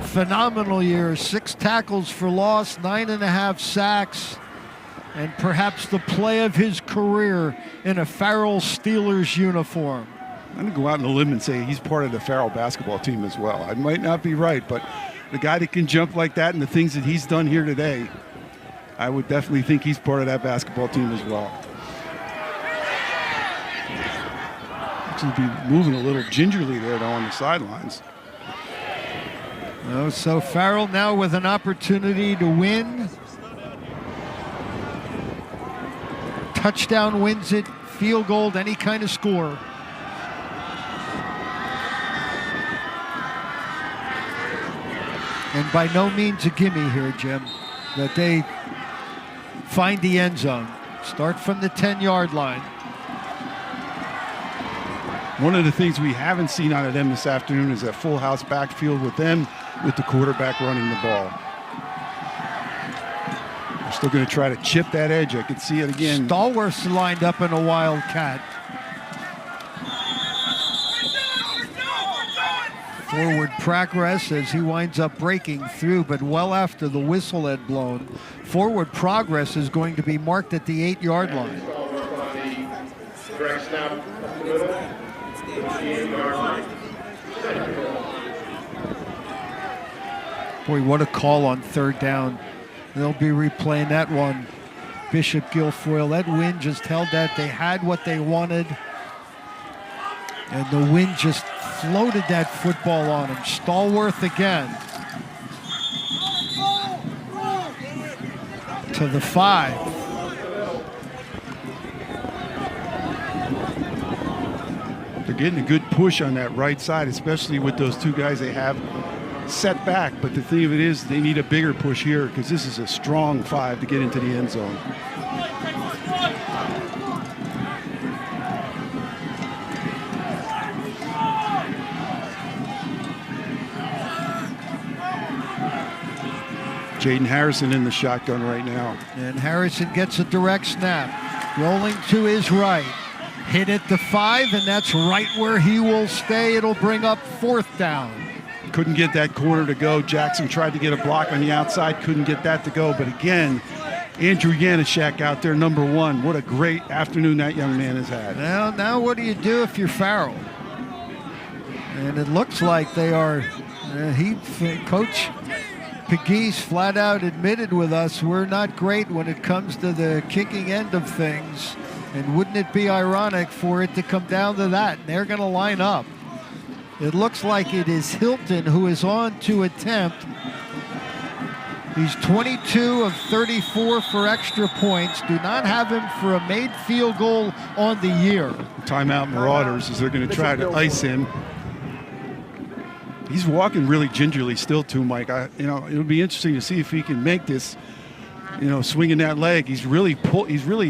Phenomenal year. 6 tackles for loss, 9.5 sacks, and perhaps the play of his career in a Farrell Steelers uniform. I'm going to go out on a limb and say he's part of the Farrell basketball team as well. I might not be right, but the guy that can jump like that and the things that he's done here today, I would definitely think he's part of that basketball team as well. Looks to be moving a little gingerly there, though, on the sidelines. Oh, so Farrell now with an opportunity to win. Touchdown wins it, field goal, any kind of score. And by no means a gimme here, Jim, that they find the end zone. Start from the 10-yard line. One of the things we haven't seen out of them this afternoon is that full house backfield with them, with the quarterback running the ball. They're still going to try to chip that edge. I can see it again. Stallworth's lined up in a wildcat. Forward progress as he winds up breaking through, but well after the whistle had blown. Forward progress is going to be marked at the 8-yard line. Direct snap up the middle. 8-yard line. Boy, what a call on 3rd down. They'll be replaying that one. Bishop Guilfoyle, that wind just held that. They had what they wanted. And the wind just floated that football on him. Stallworth again. To the 5. They're getting a good push on that right side, especially with those 2 guys they have set back. But the thing of it is, they need a bigger push here because this is a strong 5 to get into the end zone. Jaden Harrison in the shotgun right now. And Harrison gets a direct snap. Rolling to his right. Hit at the 5, and that's right where he will stay. It'll bring up 4th down. Couldn't get that corner to go. Jackson tried to get a block on the outside, couldn't get that to go. But again, Andrew Janaszak out there, number 1. What a great afternoon that young man has had. Now what do you do if you're Farrell? And it looks like they are, Coach Pegues flat out admitted with us, we're not great when it comes to the kicking end of things. And wouldn't it be ironic for it to come down to that? And they're going to line up. It looks like it is Hilton who is on to attempt. He's 22 of 34 for extra points. Do not have him for a made field goal on the year. Timeout Marauders as they're going to try to ice him. He's walking really gingerly still too, Mike. It'll be interesting to see if he can make this, swinging that leg. He's really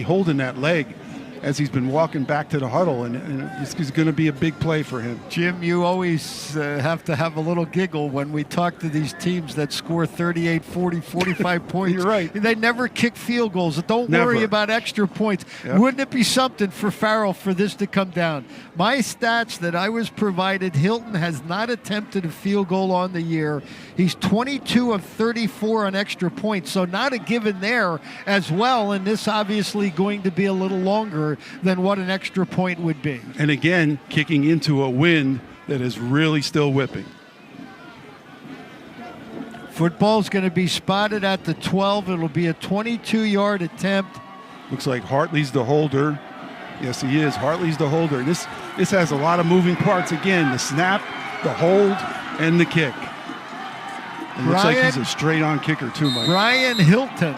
holding that leg as he's been walking back to the huddle, and this is going to be a big play for him. Jim, you always have to have a little giggle when we talk to these teams that score 38, 40, 45 points. You're right. They never kick field goals. Don't worry about extra points. Yep. Wouldn't it be something for Farrell for this to come down? My stats that I was provided, Hilton has not attempted a field goal on the year. He's 22 of 34 on extra points, so not a given there as well, and this obviously going to be a little longer than what an extra point would be. And again, kicking into a wind that is really still whipping. Football's going to be spotted at the 12. It'll be a 22-yard attempt. Looks like Hartley's the holder. Yes, he is. Hartley's the holder. This has a lot of moving parts. Again, the snap, the hold, and the kick. It looks like he's a straight-on kicker too, Mike. Brian Hilton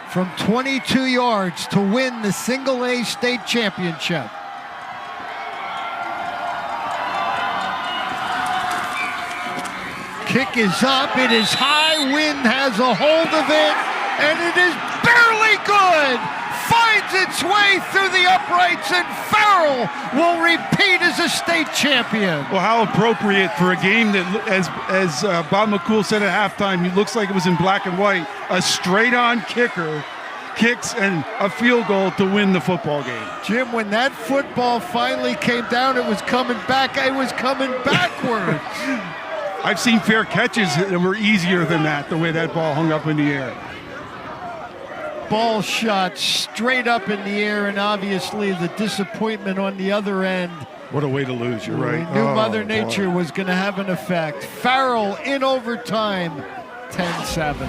from 22 yards to win the single-A state championship. Kick is up. It is high. Wind has a hold of it, and it is barely good. Finds its way through the uprights, and Farrell will repeat as a state champion. Well, how appropriate for a game that, as Bob McCool said at halftime, it looks like it was in black and white. A straight-on kicker kicks and a field goal to win the football game. Jim, when that football finally came down, it was coming back. It was coming backwards. I've seen fair catches that were easier than that, the way that ball hung up in the air. Ball shot straight up in the air, and obviously the disappointment on the other end. What a way to lose, you're right. We knew Mother Nature was going to have an effect. Farrell in overtime, 10-7.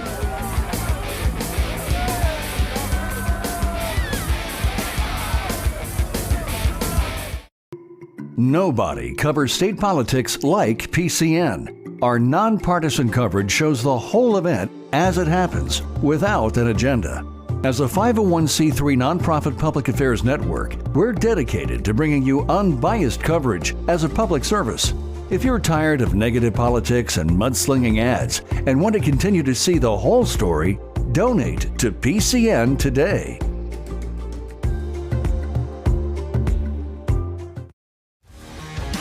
Nobody covers state politics like PCN. Our nonpartisan coverage shows the whole event as it happens, without an agenda. As a 501c3 nonprofit public affairs network, we're dedicated to bringing you unbiased coverage as a public service. If you're tired of negative politics and mudslinging ads and want to continue to see the whole story, donate to PCN today.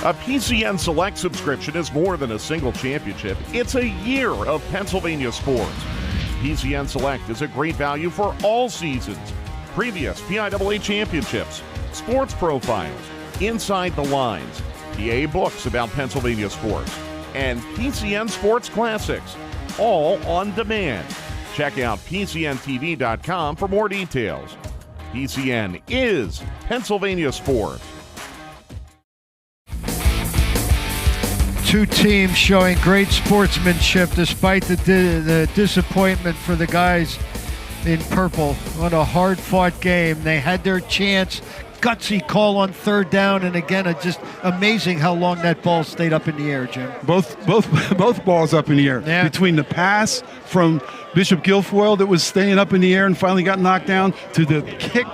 A PCN Select subscription is more than a single championship. It's a year of Pennsylvania sports. PCN Select is a great value for all seasons. Previous PIAA championships, sports profiles, inside the lines, PA books about Pennsylvania sports, and PCN Sports Classics, all on demand. Check out PCNTV.com for more details. PCN is Pennsylvania sports. Two teams showing great sportsmanship despite the disappointment for the guys in purple. What a hard-fought game. They had their chance. Gutsy call on third down, and again, it's just amazing how long that ball stayed up in the air, Jim. Both balls up in the air. Yeah. Between the pass from Bishop Guilfoyle that was staying up in the air and finally got knocked down, to the kick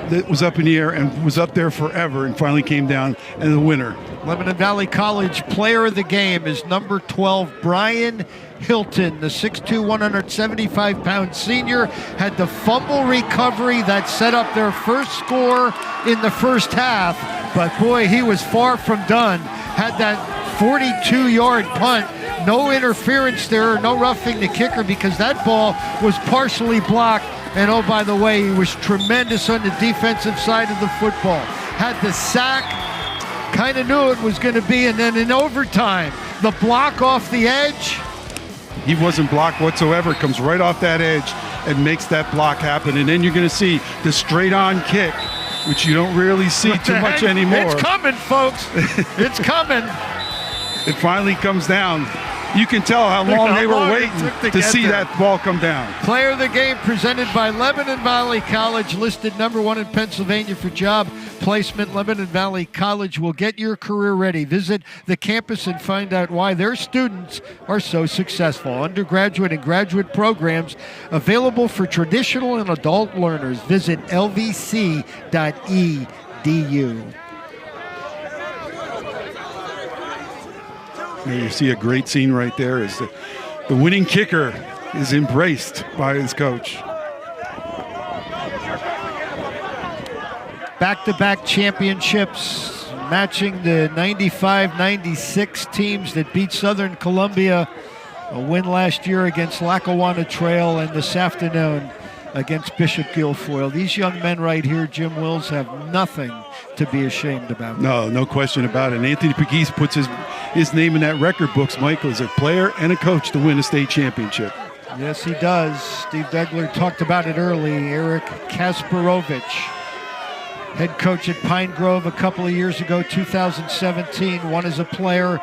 that was up in the air and was up there forever and finally came down, and the winner. Lebanon Valley College player of the game is number 12, Brian Hilton. The 6'2", 175-pound senior had the fumble recovery that set up their first score in the first half. But boy, he was far from done. Had that 42-yard punt. No interference there, no roughing the kicker because that ball was partially blocked. And oh, by the way, he was tremendous on the defensive side of the football. Had the sack, kind of knew it was going to be, and then in overtime, the block off the edge. He wasn't blocked whatsoever, comes right off that edge and makes that block happen. And then you're going to see the straight-on kick, which you don't really see too much anymore. It's coming, folks. It's coming. It finally comes down. You can tell how long they were waiting to see that ball come down. Player of the game presented by Lebanon Valley College, listed number 1 in Pennsylvania for job placement. Lebanon Valley College will get your career ready. Visit the campus and find out why their students are so successful. Undergraduate and graduate programs available for traditional and adult learners. Visit lvc.edu. You see a great scene right there as the winning kicker is embraced by his coach. Back-to-back championships matching the 95-96 teams that beat Southern Columbia. A win last year against Lackawanna Trail and this afternoon against Bishop Guilfoyle. These young men right here, Jim Wills, have nothing to be ashamed about. No question about it. And Anthony Pegues puts his name in that record books, Michael, as a player and a coach to win a state championship. Yes, he does. Steve Degler talked about it early. Eric Kasparovich, head coach at Pine Grove a couple of years ago, 2017, won as a player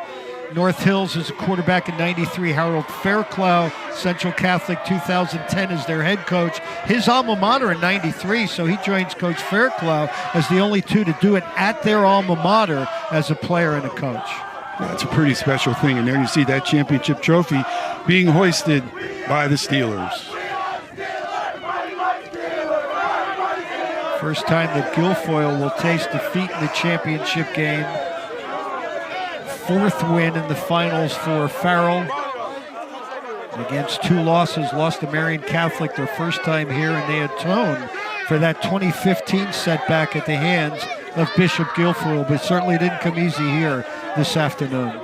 North Hills as a quarterback in 93. Harold Fairclough, Central Catholic 2010 as their head coach. His alma mater in 93, so he joins Coach Fairclough as the only two to do it at their alma mater as a player and a coach. That's a pretty special thing. And there you see that championship trophy being hoisted by the Steelers. First time that Guilfoyle will taste defeat in the championship game. Fourth win in the finals for Farrell. Against two losses, lost to Marian Catholic their first time here, and they atoned for that 2015 setback at the hands of Bishop Guilfoyle, but certainly didn't come easy here this afternoon.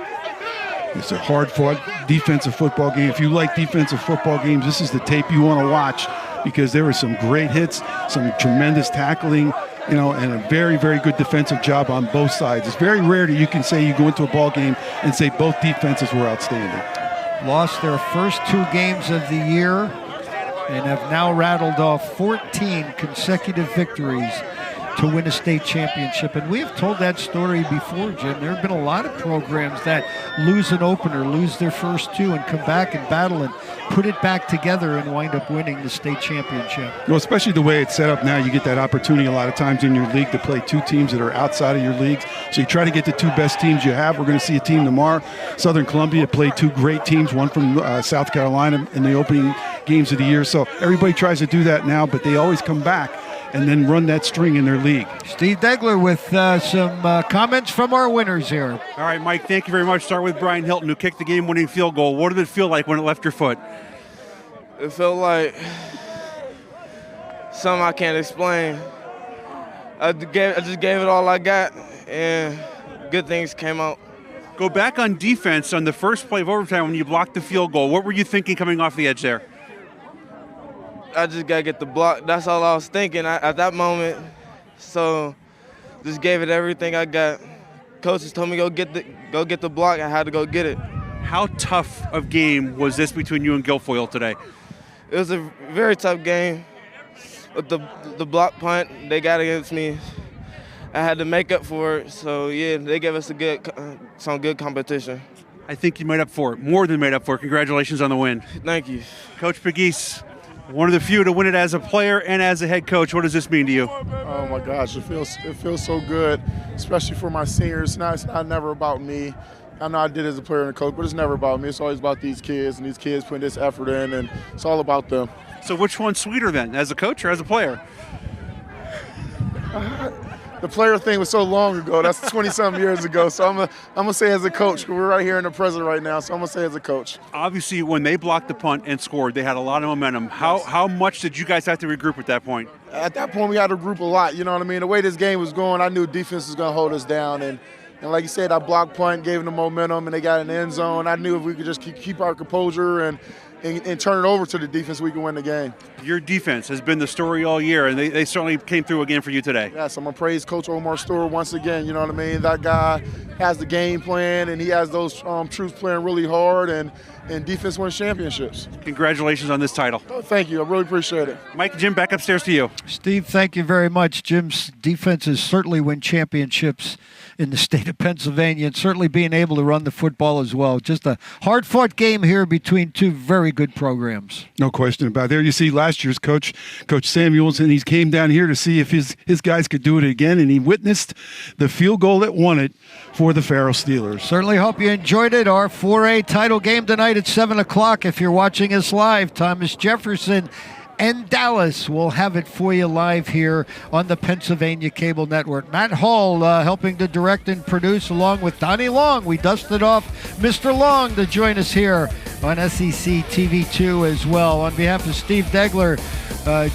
It's a hard-fought defensive football game. If you like defensive football games, this is the tape you want to watch, because there were some great hits, some tremendous tackling, and a very, very good defensive job on both sides. It's very rare that you can say you go into a ball game and say both defenses were outstanding. Lost their first two games of the year and have now rattled off 14 consecutive victories to win a state championship. And we have told that story before, Jim. There have been a lot of programs that lose an opener, lose their first two, and come back and battle and put it back together and wind up winning the state championship. Well, especially the way it's set up now, you get that opportunity a lot of times in your league to play two teams that are outside of your leagues. So you try to get the two best teams you have. We're going to see a team tomorrow. Southern Columbia played two great teams, one from South Carolina in the opening games of the year. So everybody tries to do that now, but they always come back and then run that string in their league. Steve Degler with some comments from our winners here. All right, Mike, thank you very much. Start with Brian Hilton, who kicked the game-winning field goal. What did it feel like when it left your foot? It felt like something I can't explain. I just gave it all I got, and good things came out. Go back on defense on the first play of overtime when you blocked the field goal. What were you thinking coming off the edge there? I just got to get the block. That's all I was thinking at that moment. So just gave it everything I got. Coaches told me go get the block. I had to go get it. How tough of game was this between you and Guilfoyle today? It was a very tough game. With the block punt they got against me, I had to make up for it. So yeah, they gave us some good competition. I think you made up for it, more than made up for it. Congratulations on the win. Thank you. Coach Pegues, one of the few to win it as a player and as a head coach. What does this mean to you? Oh my gosh, it feels so good, especially for my seniors. It's not never about me. I know I did it as a player and a coach, but it's never about me. It's always about these kids, and these kids putting this effort in, and it's all about them. So which one's sweeter then, as a coach or as a player? The player thing was so long ago. That's 20-something years ago. So I'm gonna say as a coach. We're right here in the present right now, so I'm gonna say as a coach. Obviously, when they blocked the punt and scored, they had a lot of momentum. How much did you guys have to regroup at that point? At that point, we had to group a lot. You know what I mean? The way this game was going, I knew defense was gonna hold us down, and like you said, I blocked punt, gave them the momentum, and they got in the end zone. I knew if we could just keep our composure and turn it over to the defense, we can win the game. Your defense has been the story all year, and they certainly came through again for you today. Yes, I'm going to praise Coach Omar Stewart once again. You know what I mean? That guy has the game plan, and he has those troops playing really hard, and defense wins championships. Congratulations on this title. Oh, thank you. I really appreciate it. Mike and Jim, back upstairs to you. Steve, thank you very much. Jim's defenses certainly win championships in the state of Pennsylvania, and certainly being able to run the football as well. Just a hard-fought game here between two very good programs. No question about it. There you see last year's coach Samuels, and he came down here to see if his guys could do it again, and he witnessed the field goal that won it for the Farrell Steelers. Certainly hope you enjoyed it. Our 4A title game tonight at 7 o'clock. If you're watching us live, Thomas Jefferson and Dallas will have it for you live here on the Pennsylvania Cable Network. Matt Hall helping to direct and produce along with Donnie Long. We dusted off Mr. Long to join us here on SEC TV2 as well. On behalf of Steve Degler,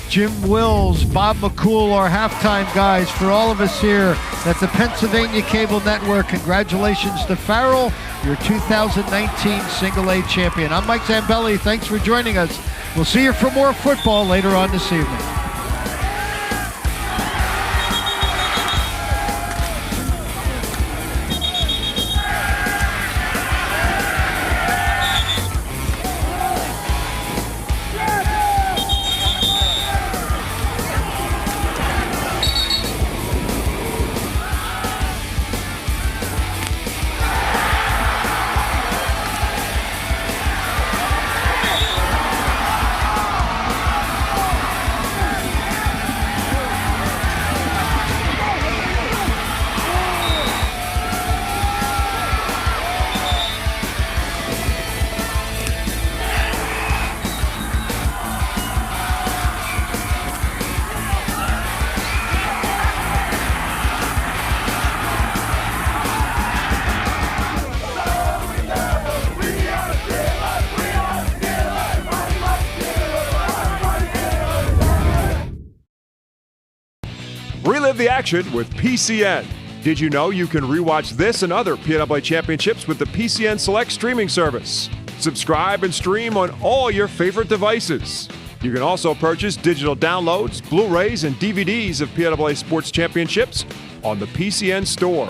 Jim Wills, Bob McCool, our halftime guys, for all of us here at the Pennsylvania Cable Network, congratulations to Farrell, your 2019 Single A champion. I'm Mike Zambelli. Thanks for joining us. We'll see you for more football later on this evening. Relive the action with PCN. Did you know you can rewatch this and other PWA championships with the PCN Select streaming service? Subscribe and stream on all your favorite devices. You can also purchase digital downloads, Blu-rays, and DVDs of PWA Sports Championships on the PCN Store.